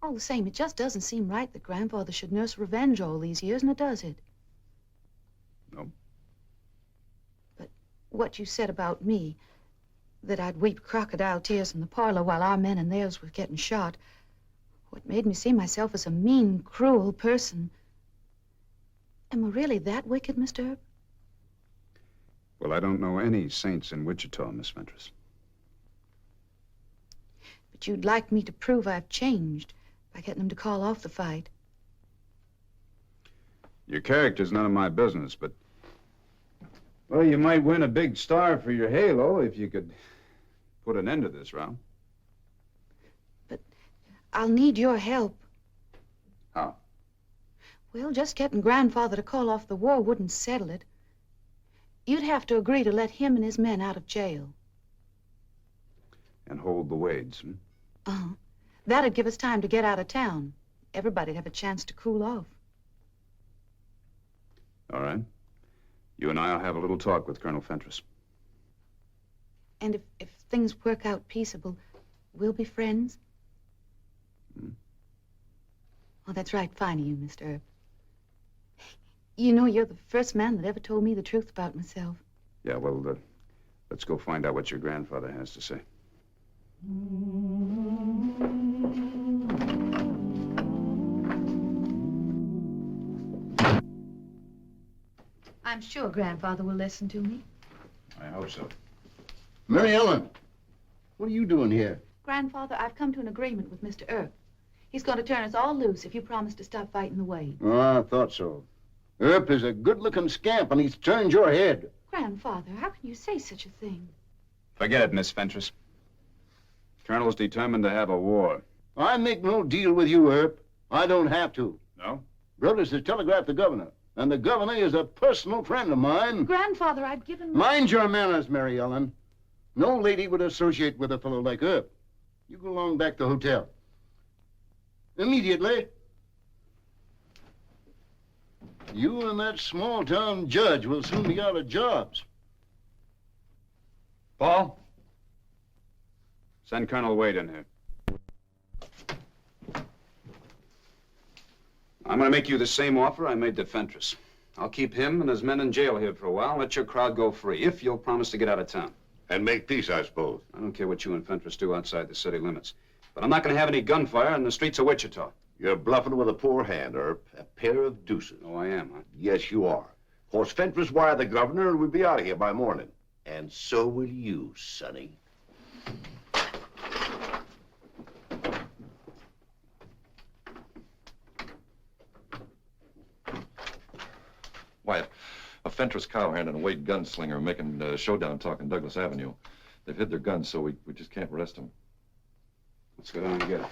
all the same, it just doesn't seem right that Grandfather should nurse revenge all these years, now does it? No. But what you said about me, that I'd weep crocodile tears in the parlor while our men and theirs were getting shot, what made me see myself as a mean, cruel person. Am I really that wicked, Mr. Earp? Well, I don't know any saints in Wichita, Miss Fentress. But you'd like me to prove I've changed by getting them to call off the fight. Your character's none of my business, but... Well, you might win a big star for your halo if you could put an end to this row. But I'll need your help. How? Well, just getting Grandfather to call off the war wouldn't settle it. You'd have to agree to let him and his men out of jail. And hold the Wades, hmm? Uh-huh. That'd give us time to get out of town. Everybody'd have a chance to cool off. All right. You and I'll have a little talk with Colonel Fentress. And if things work out peaceable, we'll be friends? Hmm? Oh, that's right, fine of you, Mr. Earp. You know, you're the first man that ever told me the truth about myself. Yeah, well, let's go find out what your grandfather has to say. I'm sure Grandfather will listen to me. I hope so. Mary Ellen, what are you doing here? Grandfather, I've come to an agreement with Mr. Earp. He's going to turn us all loose if you promise to stop fighting the Wade. Oh, I thought so. Earp is a good-looking scamp, and he's turned your head. Grandfather, how can you say such a thing? Forget it, Miss Fentress. Colonel's determined to have a war. I make no deal with you, Earp. I don't have to. No? Brothers has telegraphed the governor, and the governor is a personal friend of mine. Grandfather, I've given... Mind your manners, Mary Ellen. No lady would associate with a fellow like Earp. You go along back to the hotel. Immediately. You and that small-town judge will soon be out of jobs. Paul? Send Colonel Wade in here. I'm going to make you the same offer I made to Fentress. I'll keep him and his men in jail here for a while and let your crowd go free, if you'll promise to get out of town. And make peace, I suppose. I don't care what you and Fentress do outside the city limits. But I'm not going to have any gunfire in the streets of Wichita. You're bluffing with a poor hand, Earp. A pair of deuces. Oh, I am, huh? Yes, you are. Of course, Fentress wired the governor and we'll be out of here by morning. And so will you, Sonny. Wyatt, a Fentress cowhand and a Wade gunslinger are making showdown talk in Douglas Avenue. They've hid their guns, so we just can't arrest them. Let's go down and get it.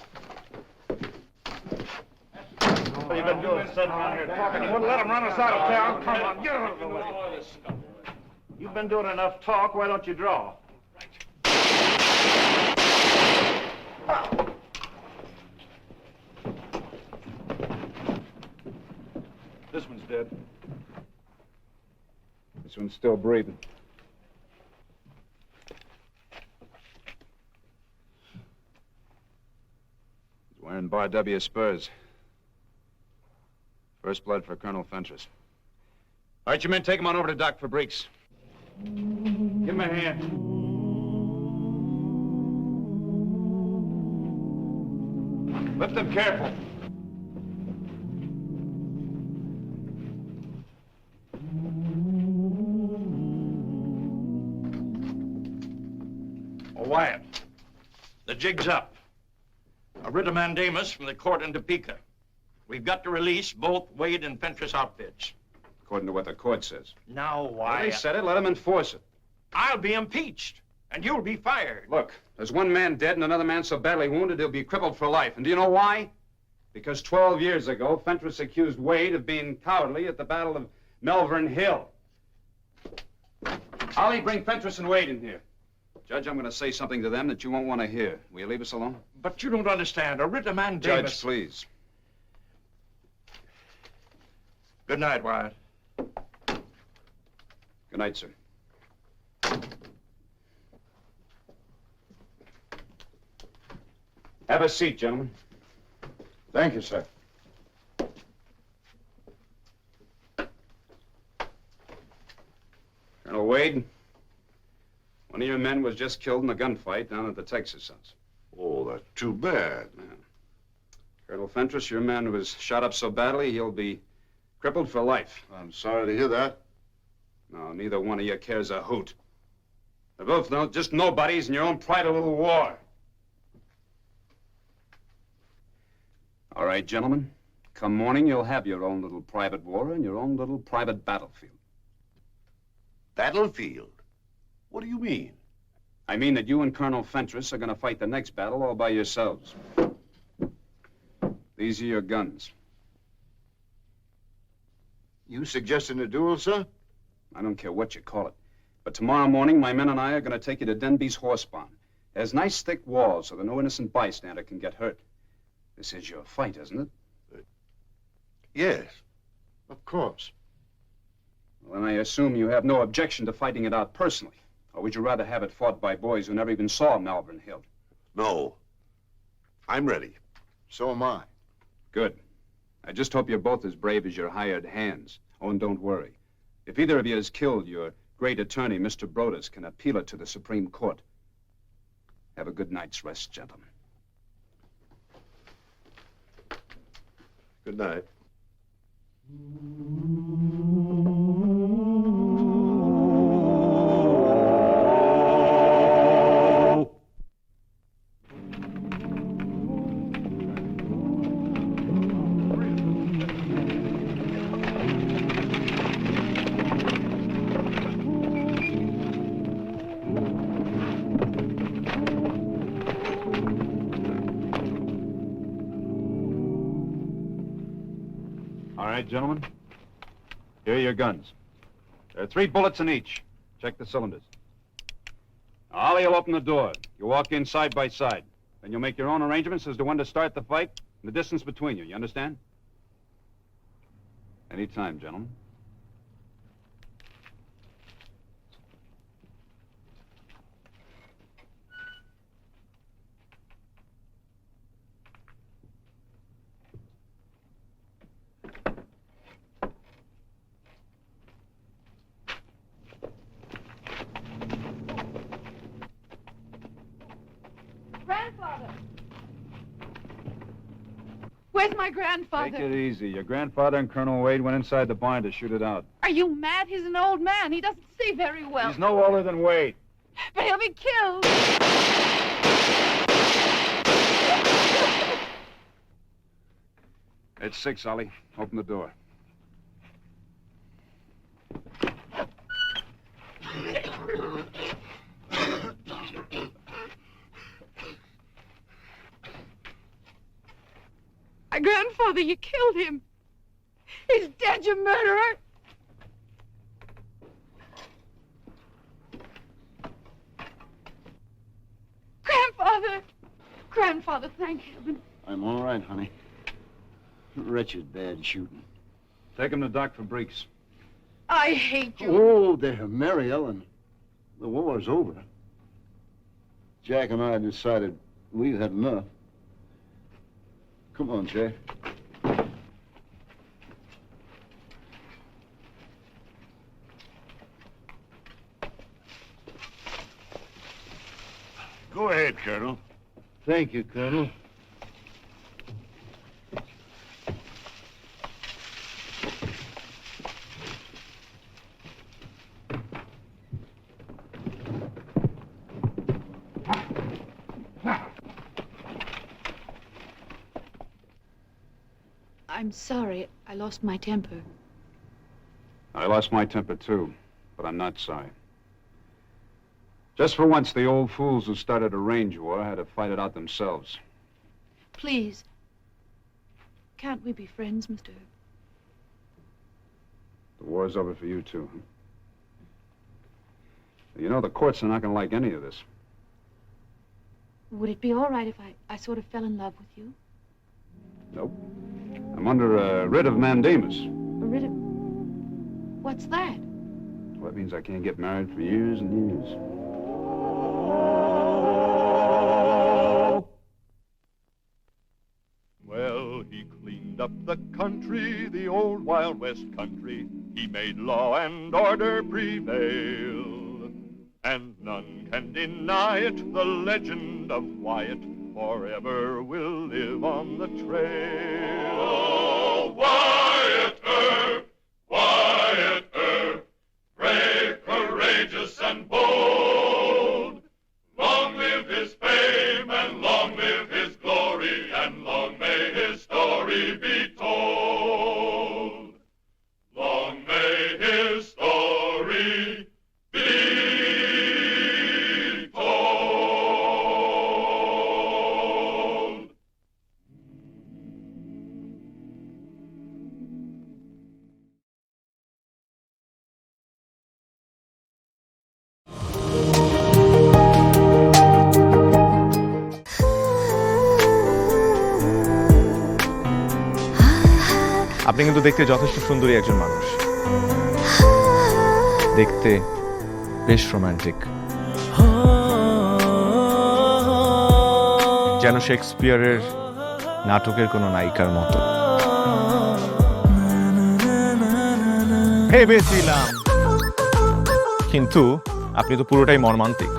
What you been doing sitting around here talking? You wouldn't let them run us out of town? Come on, get out of the way. You've been doing enough talk. Why don't you draw? This one's dead. This one's still breathing. He's wearing Bar W spurs. First blood for Colonel Fentress. All right, you men, take him on over to Doc Fabrique's. Give him a hand. Lift them careful. Oh, Wyatt, the jig's up. A writ of mandamus from the court in Topeka. We've got to release both Wade and Fentress outfits. According to what the court says. Now, Well, Wyatt... they said it, let them enforce it. I'll be impeached, and you'll be fired. Look, there's one man dead and another man so badly wounded he'll be crippled for life. And do you know why? Because 12 years ago, Fentress accused Wade of being cowardly at the Battle of Melvern Hill. Ollie, bring Fentress and Wade in here. Judge, I'm going to say something to them that you won't want to hear. Will you leave us alone? But you don't understand. A writ of mandamus... Judge, please. Good night, Wyatt. Good night, sir. Have a seat, gentlemen. Thank you, sir. Colonel Wade, one of your men was just killed in a gunfight down at the Texas house. Oh, that's too bad. Yeah. Colonel Fentress, your man was shot up so badly he'll be crippled for life. I'm sorry to hear that. No, neither one of you cares a hoot. They're both just nobodies in your own private little war. All right, gentlemen. Come morning, you'll have your own little private war and your own little private battlefield. Battlefield? What do you mean? I mean that you and Colonel Fentress are going to fight the next battle all by yourselves. These are your guns. You suggesting a duel, sir? I don't care what you call it. But tomorrow morning, my men and I are going to take you to Denby's horse barn. There's nice thick walls so that no innocent bystander can get hurt. This is your fight, isn't it? Yes, of course. Well, then I assume you have no objection to fighting it out personally. Or would you rather have it fought by boys who never even saw Malvern Hill? No. I'm ready. So am I. Good. I just hope you're both as brave as your hired hands. Oh, and don't worry. If either of you is killed, your great attorney, Mr. Brodus, can appeal it to the Supreme Court. Have a good night's rest, gentlemen. Good night. All right, gentlemen. Here are your guns. There are 3 bullets in each. Check the cylinders. Now, Ollie will open the door. You walk in side by side. Then you'll make your own arrangements as to when to start the fight and the distance between you. You understand? Any time, gentlemen. Grandfather! Where's my grandfather? Take it easy. Your grandfather and Colonel Wade went inside the barn to shoot it out. Are you mad? He's an old man. He doesn't see very well. He's no older than Wade. But he'll be killed. It's 6, Ollie. Open the door. My grandfather, you killed him. He's dead, you murderer. Grandfather! Grandfather, thank heaven. I'm all right, honey. Wretched bad shooting. Take him to Doc for Breeks. I hate you. Oh, there, Mary Ellen. The war's over. Jack and I decided we've had enough. Come on, Jack. Go ahead, Colonel. Thank you, Colonel. I'm sorry. I lost my temper. I lost my temper, too, but I'm not sorry. Just for once, the old fools who started a range war had to fight it out themselves. Please. Can't we be friends, Mr. The war's over for you, too, huh? You know, the courts are not going to like any of this. Would it be all right if I sort of fell in love with you? Nope. I'm under a writ of mandamus. A writ of... What's that? Well, that means I can't get married for years and years. Well, he cleaned up the country, the old Wild West country. He made law and order prevail. And none can deny it, the legend of Wyatt forever will live on the trail. Oh, Wyatt Earp, Wyatt Earp, brave, courageous, and bold. Long live his fame, and long live his glory, and long may his story be told. Long may his story be told. আপনি কিন্তু দেখতে যথেষ্ট সুন্দরী একজন মানুষ, দেখতে বেশ romantic, যেন শেক্সপিয়ারের নাটকের কোনো নায়িকার মতো। ভেবেছিলাম, কিন্তু আপনি তো পুরোটাই মর্মান্তিক।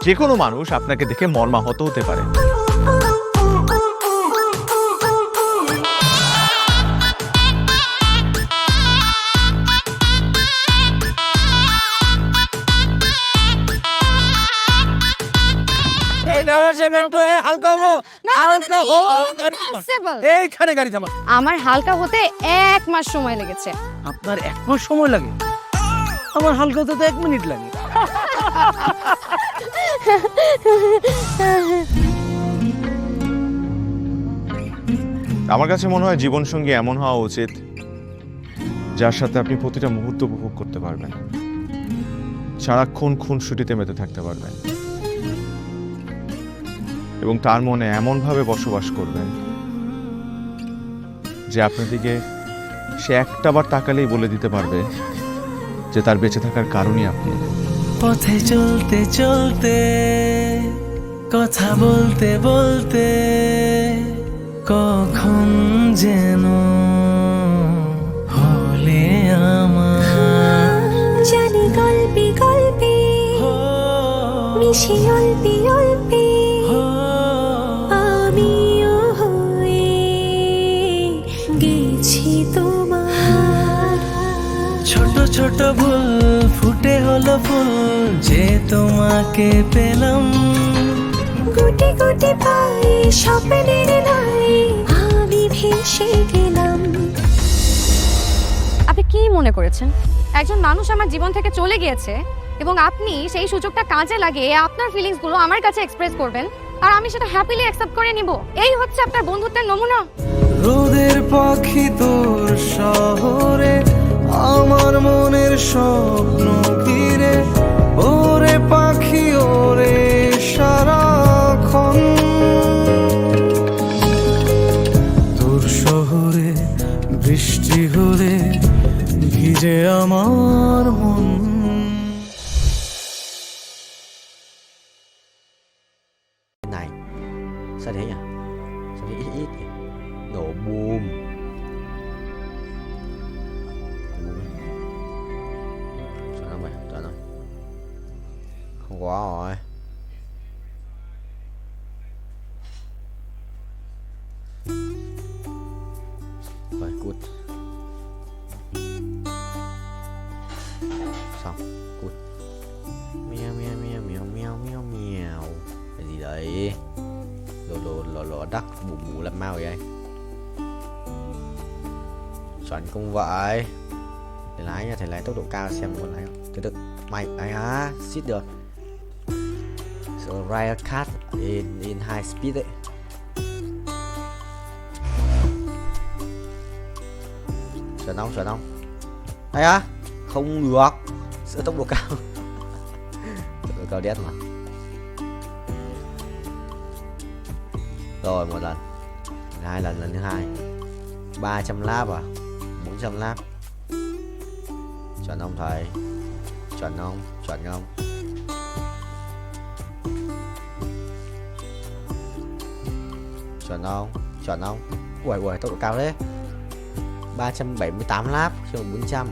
যে কোনো মানুষ আপনাকে দেখে মর্মাহত হতে পারে। এইখানে গাড়ি থামা। আমার হালকা হতে 1 মাস সময় লেগেছে। আপনার 1 মাস সময় লাগে? আমার হালকা হতে তো 1 মিনিট লাগে। আমার কাছে মনে হয় জীবনসঙ্গী এমন হওয়া উচিত যার সাথে আপনি প্রতিটা মুহূর্ত উপভোগ করতে পারবেন, সারাক্ষণ খুনসুটিতে মেতে থাকতে পারবেন এবং তার মনে এমনভাবে বসবাস করবেন যে আপনার দিকে সে একটাবার তাকালেই বলে দিতে পারবে যে তার বেঁচে থাকার কারণই আপনি। পথে চলতে চলতে, কথা বলতে বলতে, কখন যেন হলে আমার। জানি গল্পে গল্পে মিশে অল্পে অল্পে আমিও হয়ে গেছি তোমার। ছোট ছোট ভুল ফুটে হলো ফুল যে তোমাকে পেলাম। গুটি গুটি পায়ে স্বপ্নের নাই আমি ভেসে গেলাম। আপনি কি মনে করেছেন একজন মানুষ আমার জীবন থেকে চলে গিয়েছে এবং আপনি সেই সুযোগটা কাজে লাগিয়ে আপনার ফিলিংস গুলো আমার কাছে এক্সপ্রেস করবেন আর আমি সেটা হ্যাপিলি অ্যাকসেপ্ট করে নিব? এই হচ্ছে আপনার বন্ধুত্বের নমুনা? রোদের পাখি তোর শহরে, আমার মনের স্বপ্ন ঘিরে। ওরে পাখি ওরে সারাক্ষণ, তোর শহরে বৃষ্টি হলে ভিজে আমার মন। Này, sao thế nhỉ? Sao thế ít ít nhỉ? Nổ boom. Sao nó mày? Sao nó? Không quá rồi. Rồi, cút. Xong, cút. Meo meo meo meo meo meo meo. Cái gì đấy? Lò đắc bù bù làm mau vậy? Chuẩn không vậy. Thầy lái nha, thầy lái tốc độ cao xem con lái không? Từ từ, mày ấy hả? Xít được. So ride a car in high speed đấy. Chuẩn không? Đây á? Không được. Sợ tốc độ cao. Tốc độ cao đét mà. Rồi 1 lần, 2 lần, lần thứ 2 300 lap à? 400 lap. Chuẩn không thầy? Chuẩn không? Chuẩn không? Chuẩn không? Chuẩn không? Ui ui, tốc độ cao đấy. 378 lap chứ 400.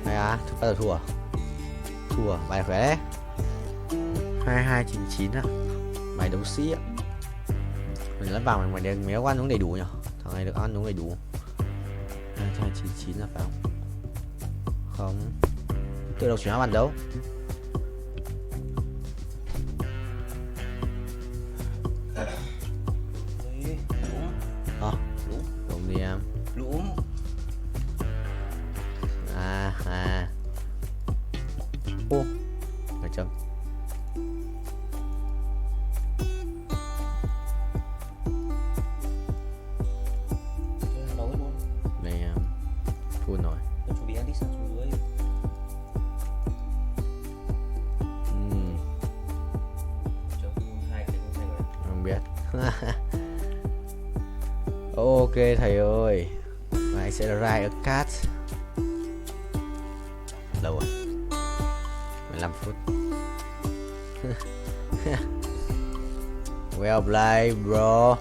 Này à, bắt đầu thua. Thua, bài khỏe đấy. 2299 á. Mày đấu sĩ á. Mình lẫn vào mày đéo ăn uống đầy đủ nhỉ? Thằng này được ăn uống đầy đủ. 2299 là phải không? Không. Tự động chuyển hóa bàn đấu. Đúng đi em. Đúng. Ô, phải chấm. Này full rồi. Không biết. Ok thầy ơi, Ngày sẽ ra ở cát. Lâu rồi, 15 phút. Well played bro.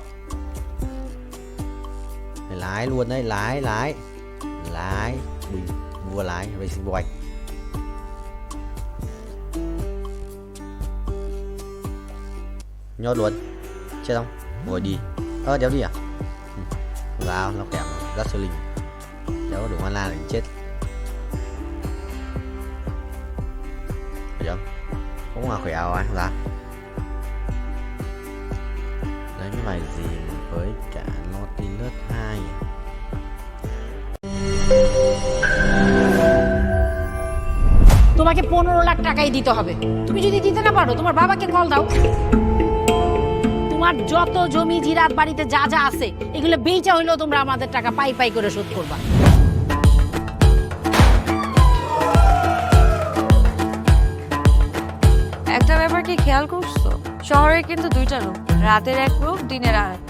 Mày lái luôn đấy, lái bình vua lái racing boy. Nhốt luôn, chết không? Ngồi đi. Đéo đi à? Vào nó kèm rất siêu linh. Đéo đủ hoa lan là chết. Được không? Cũng là khỏe rồi ra. Đánh bài gì với cả Nautilus 2. তোমাকে 15 লাখ টাকাই দিতে হবে। তুমি যদি দিতে না পারো তোমার বাবাকে কল দাও। তোমার যত জমি জিরাত বাড়িতে যা যা আছে এগুলো বেচা হইলেও তোমরা আমাদের টাকা পাই পাই করে শোধ করবা। একটা ব্যাপার কি খেয়াল করছো? শহরে কিন্তু দুইটা রূপ, রাতের এক রূপ, দিনের আর এক।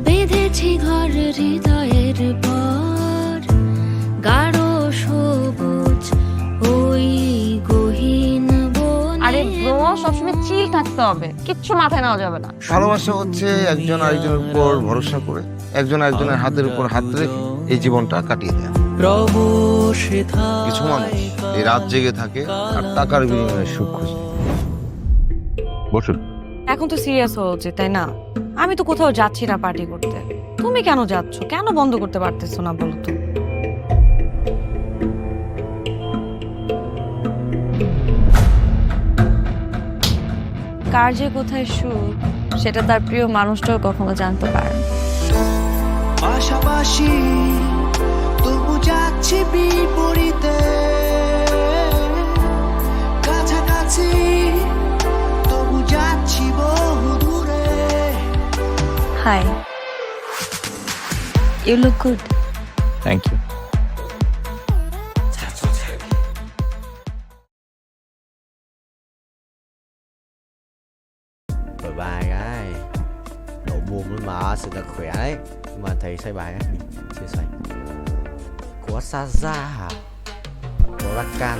বেঁধেছি ঘর হৃদয়ের পর, গাঢ় সবুজ ওই গহীন বনে। আরে ব্রো, সবসময় চিল থাকতে হবে, কিচ্ছু মাথায় নেওয়া যাবে না। ভালোবাসা হচ্ছে একজন আরেকজনের উপর ভরসা করে, একজন আরেকজনের হাতের উপর হাত রেখে এই জীবনটা কাটিয়ে দেয়। কিছু মানুষ এই রাত জেগে থাকে আর টাকার বিনিময়ে সুখ খোঁজে। বসুন। এখন তো সিরিয়াস হওয়া উচিত, তাই না? আমি তো কোথাও যাচ্ছি না পার্টি করতে। তুমি কেন যাচ্ছ? কেন বন্ধ করতে পারতেছো না বলো তো? কার যে কোথায় সুখ সেটা তার প্রিয় মানুষটাও কখনো জানতে পারে। পাশাপাশি তবু যাচ্ছি বিপরীতে, কাছাকাছি তবু যাচ্ছি বহু দূরে। Hi, you look good. Thank you. Rồi bài cái độ buồn luôn mà sự là khỏe đấy, nhưng mà thầy xây bài ấy chưa xây. Có Saza hả? Có Rakan.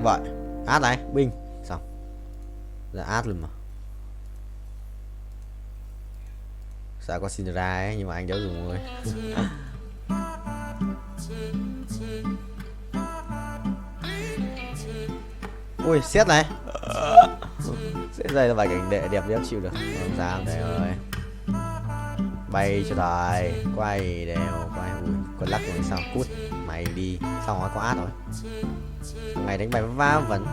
Vậy át này binh xong là át luôn mà sao có xin ra ấy, nhưng mà anh đéo dùng rồi. Ui xét này xét đây là vài cảnh đẹp đéo chịu được. Không sao đây rồi, bay cho đời quay đều quay. Ui con lắc rồi sao cút mày đi xong rồi có át rồi. Ngày đánh bài va vẫn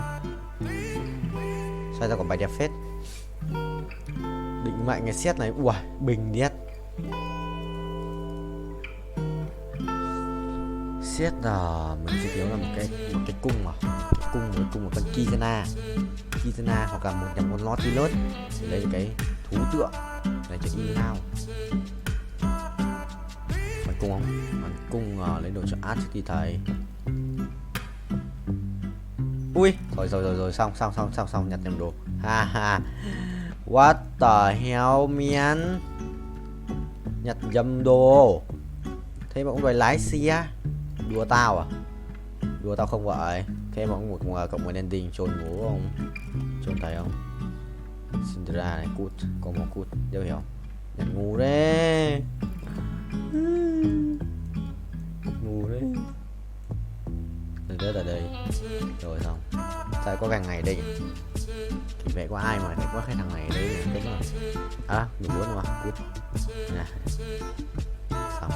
sao ra còn bài đẹp phết. Định mạnh cái xét này ui bình điết. Xét là mình sẽ thiếu là một cái cung mà cung với cung một con Kizana hoặc là một con Nautilus để lấy cái thú tượng này cho in nào. Phải cung không? Còn cung lấy đồ cho art thì thầy. Ui rồi xong nhặt nhầm đồ. Ha ha. What the hell man. Nhặt nhầm đồ. Thế mà cũng đòi lái xe. Đùa tao à? Đùa tao không vậy. Thế mà cũng một cộng một ending trốn ngủ không? Trốn thấy không? Cinderella này cút, có một cút, đéo hiểu. Nhặt ngu đấy. Ngu đấy. Tới đây rồi xong. Sao có càng ngày đây nhỉ? Thì vậy có ai mà thấy có cái thằng này đây nhỉ? Đúng rồi. À, mình muốn mà cút nè. Xong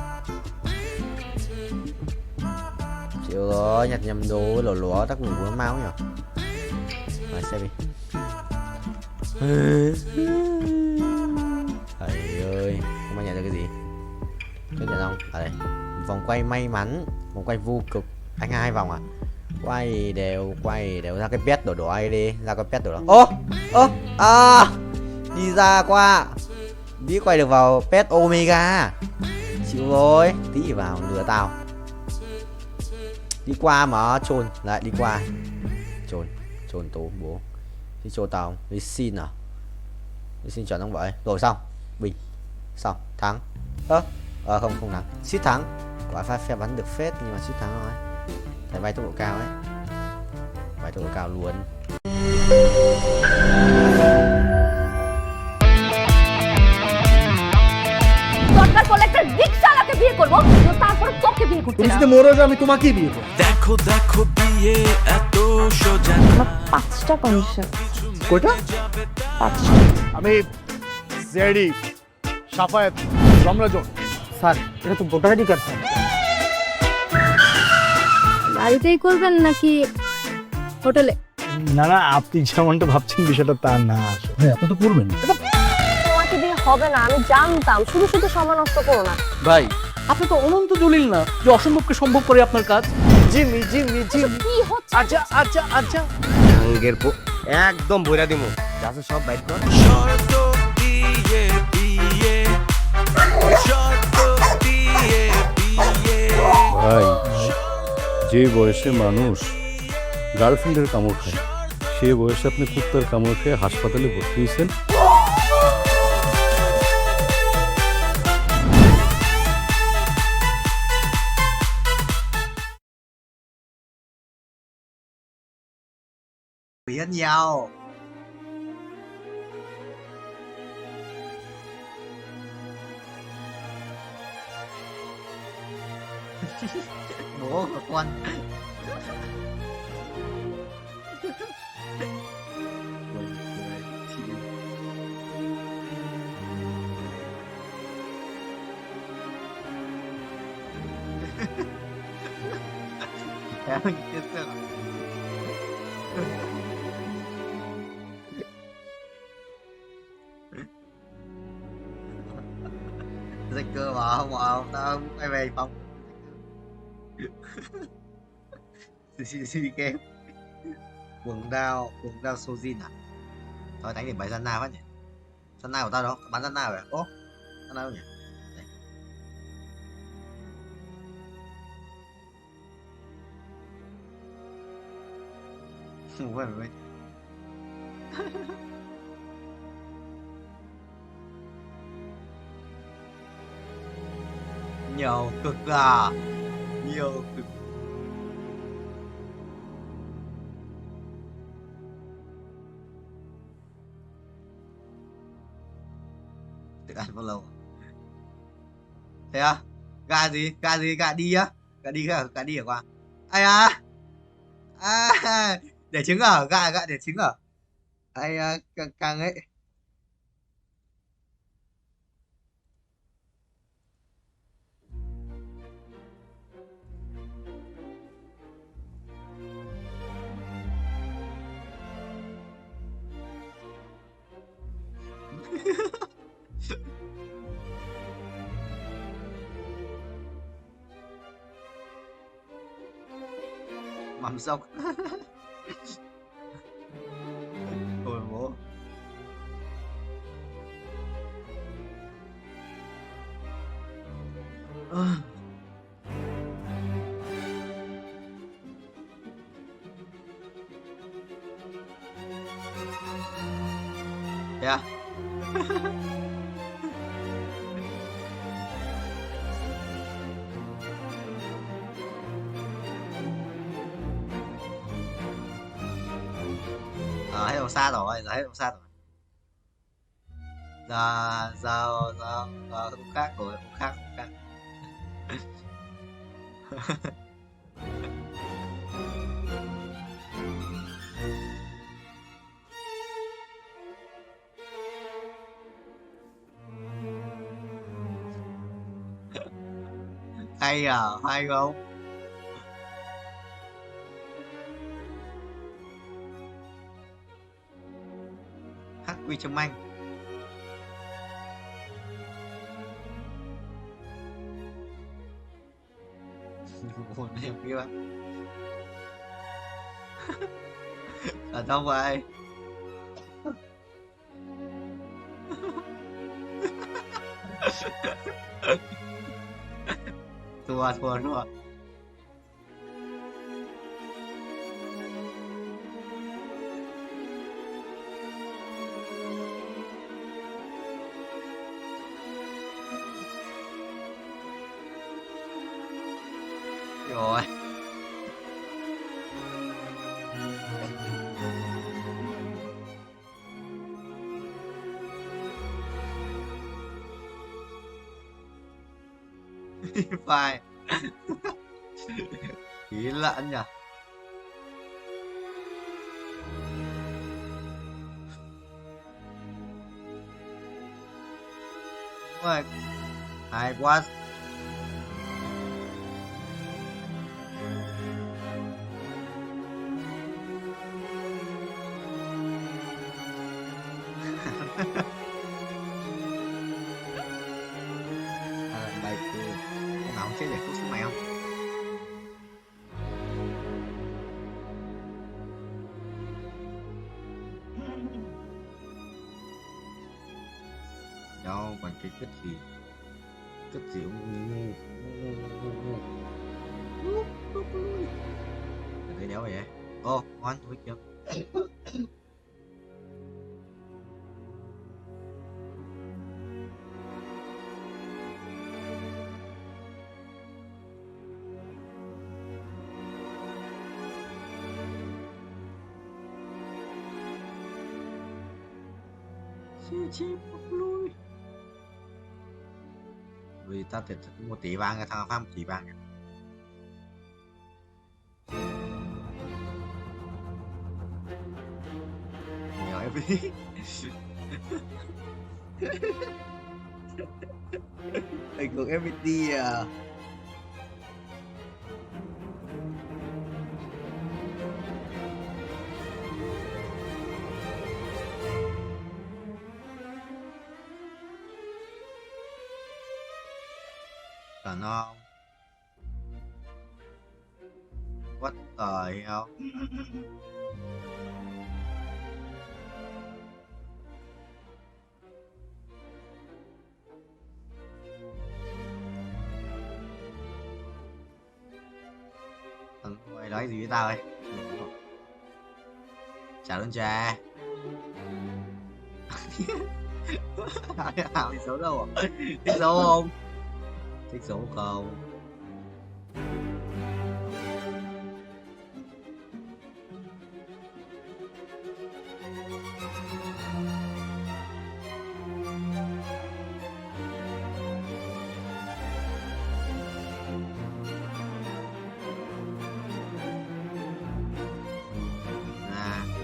chịu rồi, nhặt nhầm đồ lúa tắc mình muốn máu nhỉ. Rồi xem đi. Thầy ơi, không ai nhận được cái gì? Tôi nhận không? Ở đây vòng quay may mắn Vòng quay vô cực. Anh 2 vòng à? Quay đều ra cái pet đỏ đỏ ấy đi, ra cái pet đỏ đỏ. Đi ra qua. Biết quay được vào pet Omega. Chịu rồi, tí vào lừa tao. Đi qua mà trồn, lại đi qua. Trồn tố bố. Đi trồn tao, đi xin à? Đi xin chuẩn không vậy? Rồi xong, bình. Xong, thắng. Không thắng. Suýt thắng. Quả phe bắn được phết nhưng mà suýt thắng thôi. Phải bay tốc độ cao ấy. Bay tốc độ cao luôn. দরকার পড়লে একটা রিকশাওয়ালাকে বিয়ে করবো, তারপর তোকে বিয়ে করতে তুমি যদি মরে যাও আমি তোমাকেই বিয়ে করব। দেখো দেখো বিয়ে এত সোজা না। 5টা কন্ডিশন। কয়টা? 5টা। আমি সিআইডি সাফায়েত রমরাজন। স্যার এটা তো ভোটার আইডি কার্ড স্যার। বাড়িতেই করবেন নাকি হোটেলে? না আপনি যেমনটা ভাবছেন বিষয়টা তা না। হ্যাঁ আপনি তো করবেন। তোমাকে দিয়ে হবে না, আমি জানতাম। শুধু শুধু সময় নষ্ট করো না। ভাই আপনি তো অনন্ত জলিল না যে অসম্ভবকে সম্ভব করে আপনার কাজ। জিমি কি হচ্ছে? আচ্ছা আঙ্গের একদম বইরা দিমু। যাচ্ছে সব বাইট কর। শর্ত দিয়ে বিয়ে শর্ত দিয়ে বিয়ে। ভাই যে বয়সে মানুষ গার্লফ্রেন্ডের কামড় খায় সে বয়সে আপনি কুত্তার কামড় খেয়ে হাসপাতালে ভর্তি হয়েছেন। Biết nhau. Bố của con. Em chết rồi. Dịch cơ mà tao quay về phòng. Suy kém. Cuồng đao Sojin à? Thôi đánh điểm bài Zanna phát nhỉ? Zanna của tao đâu? Bắn Zanna rồi. Ô, Zanna đâu nhỉ? Đây. Quên. Nhiều cực à? Nhiều cực. Được ăn bao lâu? Thế à? Gà gì? Gà đi á? Gà đi ở qua. Ai à? Để trứng à? Gà để trứng à? Ai càng ấy. Mắm dọc. Ôi bố. Thế à? Hết độ xa rồi, giờ hết độ xa rồi. Giờ không khác rồi, không khác. Hay à, hay không? Hắc Quy Trâm Anh. Một em kia ở đâu vậy? thua. Rồi. Phải. Ý lợn nhỉ? Đúng rồi. Hay quá. Bài kia nào không chết để cứu sức mày không? Đâu còn cái cất gì ngu thấy đéo vậy? Ô ngon thôi kìa. Chim lui vì ta thiệt 1 tỷ vàng cái thằng Phan 1 tỷ vàng nhiều em đi. Anh của em đi à. No. What the hell? Thằng mày nói gì với tao ấy? Chào đơn trà. Hào thì xấu đâu à? Thích xấu không? Thích xấu không?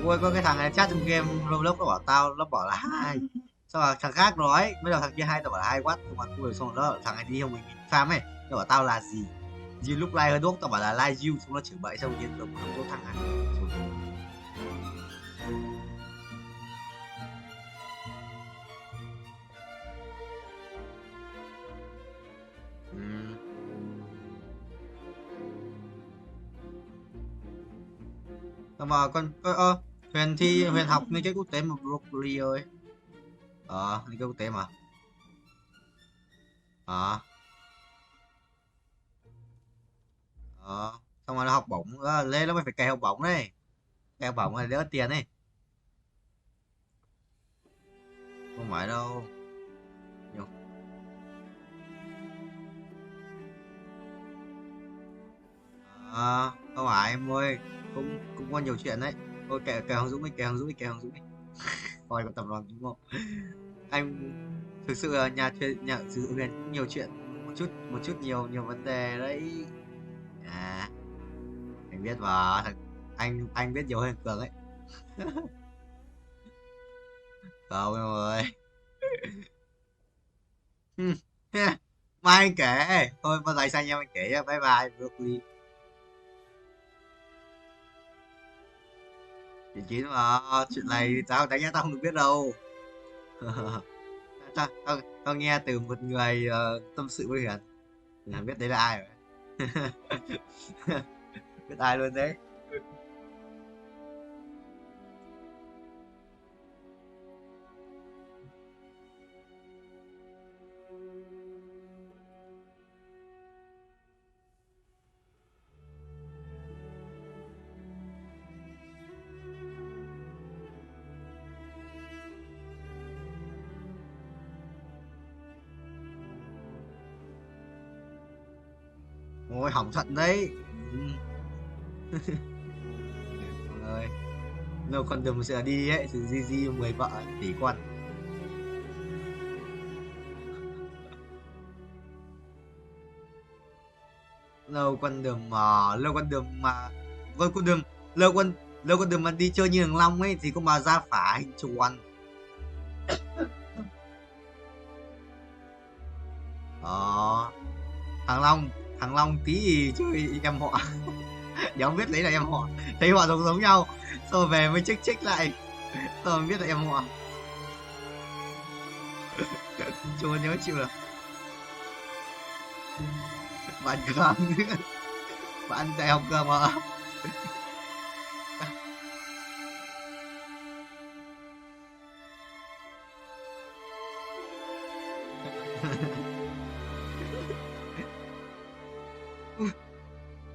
Ui có cái thằng này chat trong game Roblox nó bảo tao, nó bảo là 2. Xong rồi thằng khác nói, mới đầu thằng kia 2 tao bảo là 2 watt, xong rồi xong đó thằng này đi không mình farm ấy, nó bảo tao là gì? You look like a dog, tao bảo là like you, xong nó chửi bậy xong nhiên đồng số thằng này. Mà con Huyền thi Huyền học mấy cái quốc tế mà broccoli ơi. Mấy cái quốc tế mà. Xong rồi nó học bổng lên nó mới phải cày học bổng đấy. Cày học bổng là đỡ tiền ấy. Không phải đâu. Nhiều. Không phải em ơi, cũng có nhiều chuyện đấy. Thôi kệ Hoàng Dũng đi. Coi có tập đoàn đúng không? Anh thực sự là nhà sử dụng Huyền cũng nhiều chuyện, một chút nhiều vấn đề đấy. Anh biết mà, anh biết nhiều hơn Cường ấy. Không em ơi. Mai anh kể, thôi bao giờ sang em anh kể nhá. Bye bye broccoli. Chín mà chuyện này tao đánh tao không được biết đâu. tao nghe từ một người tâm sự với Huyền biết đấy là ai rồi. Biết ai luôn đấy. Ôi hỏng thuận đấy. Mọi người, No Condom sẽ đi ấy, từ GG 10 vợ tỷ quân. Lâu Condom mà Lâu Condom mà Lâu Condom mà đi chơi như thằng Long ấy thì có mà ra phả hình chuồn. Thằng Long tí thì chơi em họ. Không biết lấy là em họ, thấy họ giống nhau, xong rồi về mới check lại, xong rồi biết là em họ. Chua nhớ chịu được. Bạn cơm nữa, bạn đại học cơm hả?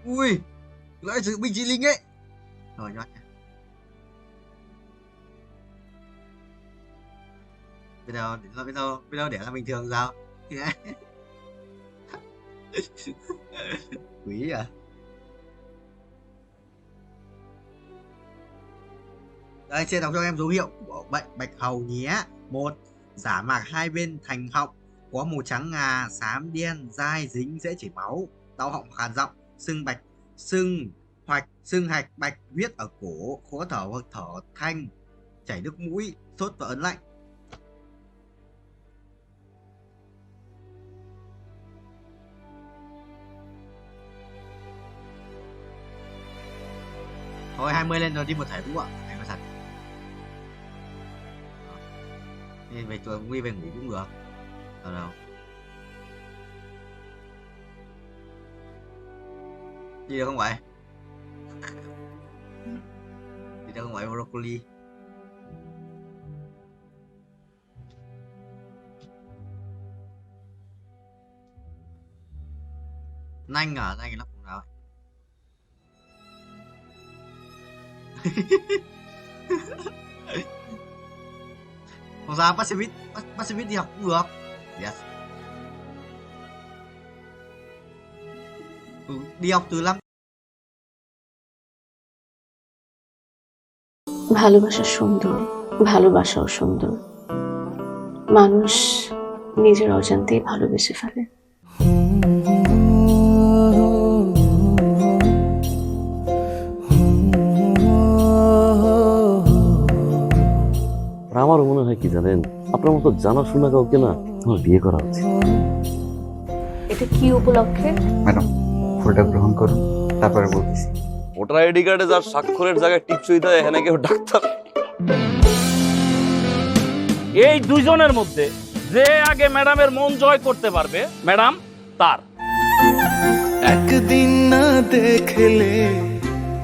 Ui, lại sự binh sĩ linh ấy. Rồi nhót nha. Bây giờ để là bình thường sao? Quý à. Đây, trên đọc cho em dấu hiệu của bệnh bạch hầu nhé. 1. Giả mạc hai bên thành họng, có màu trắng ngà, xám đen, dai dính, dễ chảy máu, đau họng khàn giọng, sưng hạch bạch, huyết ở cổ, khó thở hoặc thở thanh, chảy nước mũi, sốt và ớn lạnh. Thôi 20 lên rồi đi một thẻ cũng ạ, thẻ thật. Nên về tôi nguy về ngủ cũng được. Đâu. Đi được không vậy? Đi được không vậy broccoli? Nanh à? Nanh nó cũng nào? Không sao, Pacific đi học cũng được. Yes. Đi học từ 5 ভালোবাসা সুন্দর, ভালোবাসাও সুন্দর। মানুষ নিজের অজান্তেই ভালোবেসে ফেলে। আমারও মনে হয় কি জানেন, আপনার মতো জানাশোনা কাউকে না আমার বিয়ে করা উচিত। এটা কি উপলক্ষে? ম্যাডাম, ফুলটা গ্রহণ করুন, তারপরে বলতেছি। ভোটার আইডি কার্ডে যার স্বাক্ষরের জায়গায় টিপসই দেয়, এখানে কেউ ডাক্তার। এই দুইজনের মধ্যে যে আগে ম্যাডামের মন জয় করতে পারবে, ম্যাডাম তার। একদিন না দেখলে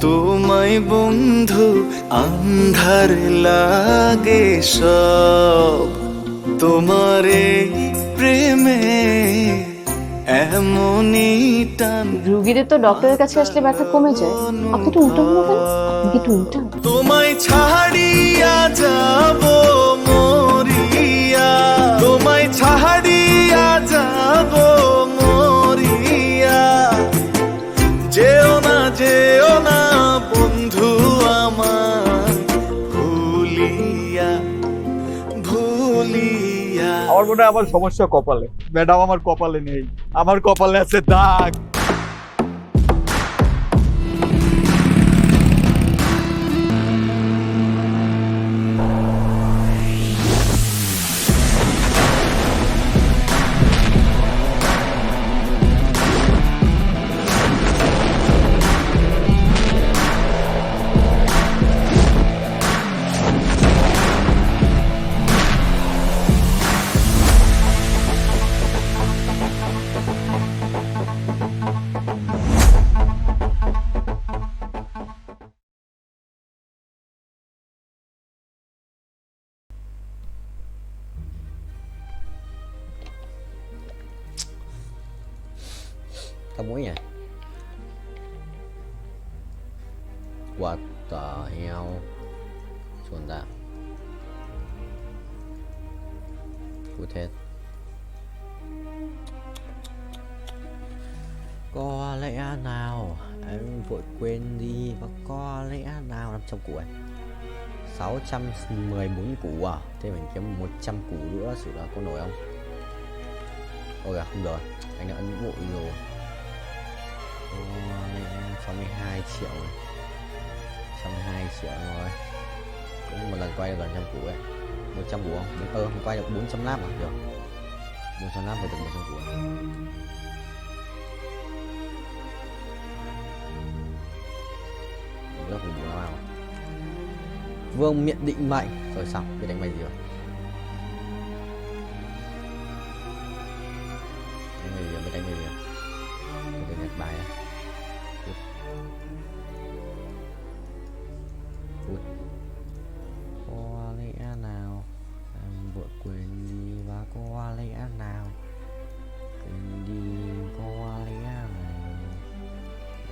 তোমায় বন্ধু আন্ধার লাগে সব, তোমার এই প্রেমে এমনই টান। রোগীদের তো ডক্টরের কাছে আসলে ব্যথা কমে যায়, আপনি তো উল্টো হলো কেন? আপনি কি একটু উল্টা? তোমায় ছাড়িয়া যাব মরিয়া, তোমায় ছাড়িয়া যাব মরিয়া, যেও না বন্ধু আমার, ভুলিয়া। আমার মনে হয় আমার সমস্যা কপালে। ম্যাডাম, আমার কপালে নেই, আমার কপালে আছে দাগ। Tao mũi nhỉ? What the hell? Chuồn ra. Cút hết. Có lẽ nào anh vội quên đi và có lẽ nào 500 củ ấy 614 củ à? Thế mình kiếm 100 củ nữa sự là có nổi không? Ôi à, không rồi, anh đã ấn vội rồi. Có lẽ 62 triệu rồi. 62 triệu rồi. Cũng một lần quay được gần 100 củ ấy. 100 củ không? Mình quay được 400 lap à? Được. 400 lap phải được 100 củ à? Lớp mình vào. Vương miện định mệnh. Rồi xong, biết đánh mày gì rồi? Đánh mày gì rồi, biết đánh mày gì rồi? Tôi nhặt bài này. Có lẽ nào em vội quên đi và có lẽ nào quên đi có lẽ nào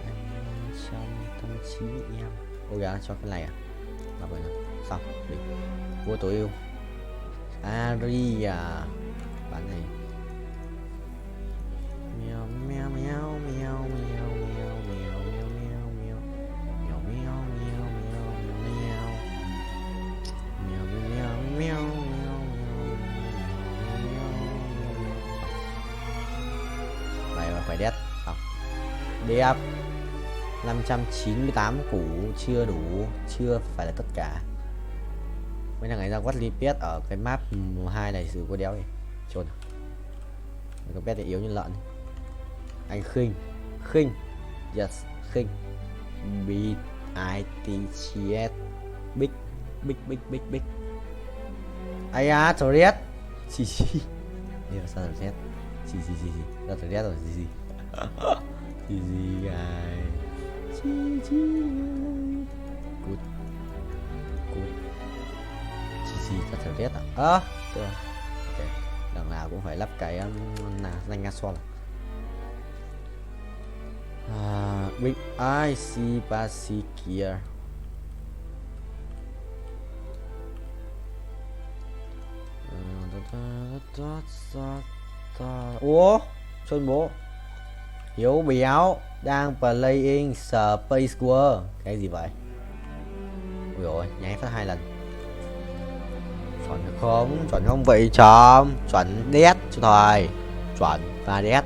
anh trong tâm trí em. Ôi gà cho cái này à? Mà vậy nào xong đi vua tối ưu Aria bán này mèo mèo mèo mèo mèo mèo mèo mèo mèo mèo mèo mèo mèo mèo mèo mèo mèo này mà phải đét xong đẹp 598 củ chưa đủ, chưa phải là tất cả. Mấy thằng ấy ra quát lipet ở cái map 2 này sự có đéo gì trốn. Cái pet này yếu như lợn. Anh khinh yes khinh beat ITCS big ai á Torres xì điều sao Torres xì ra Torres rồi xì guys cút chi thật thật rét à chưa ok đằng nào cũng phải lắp cái danh nga xoa big IC basic gear ủa sơn bố Hiếu béo đang playing Space War. Cái gì vậy? Ui ôi, nháy phát 2 lần. Chuẩn không? Chuẩn không vậy chấm? Chuẩn đét cho thôi. Chuẩn và đét.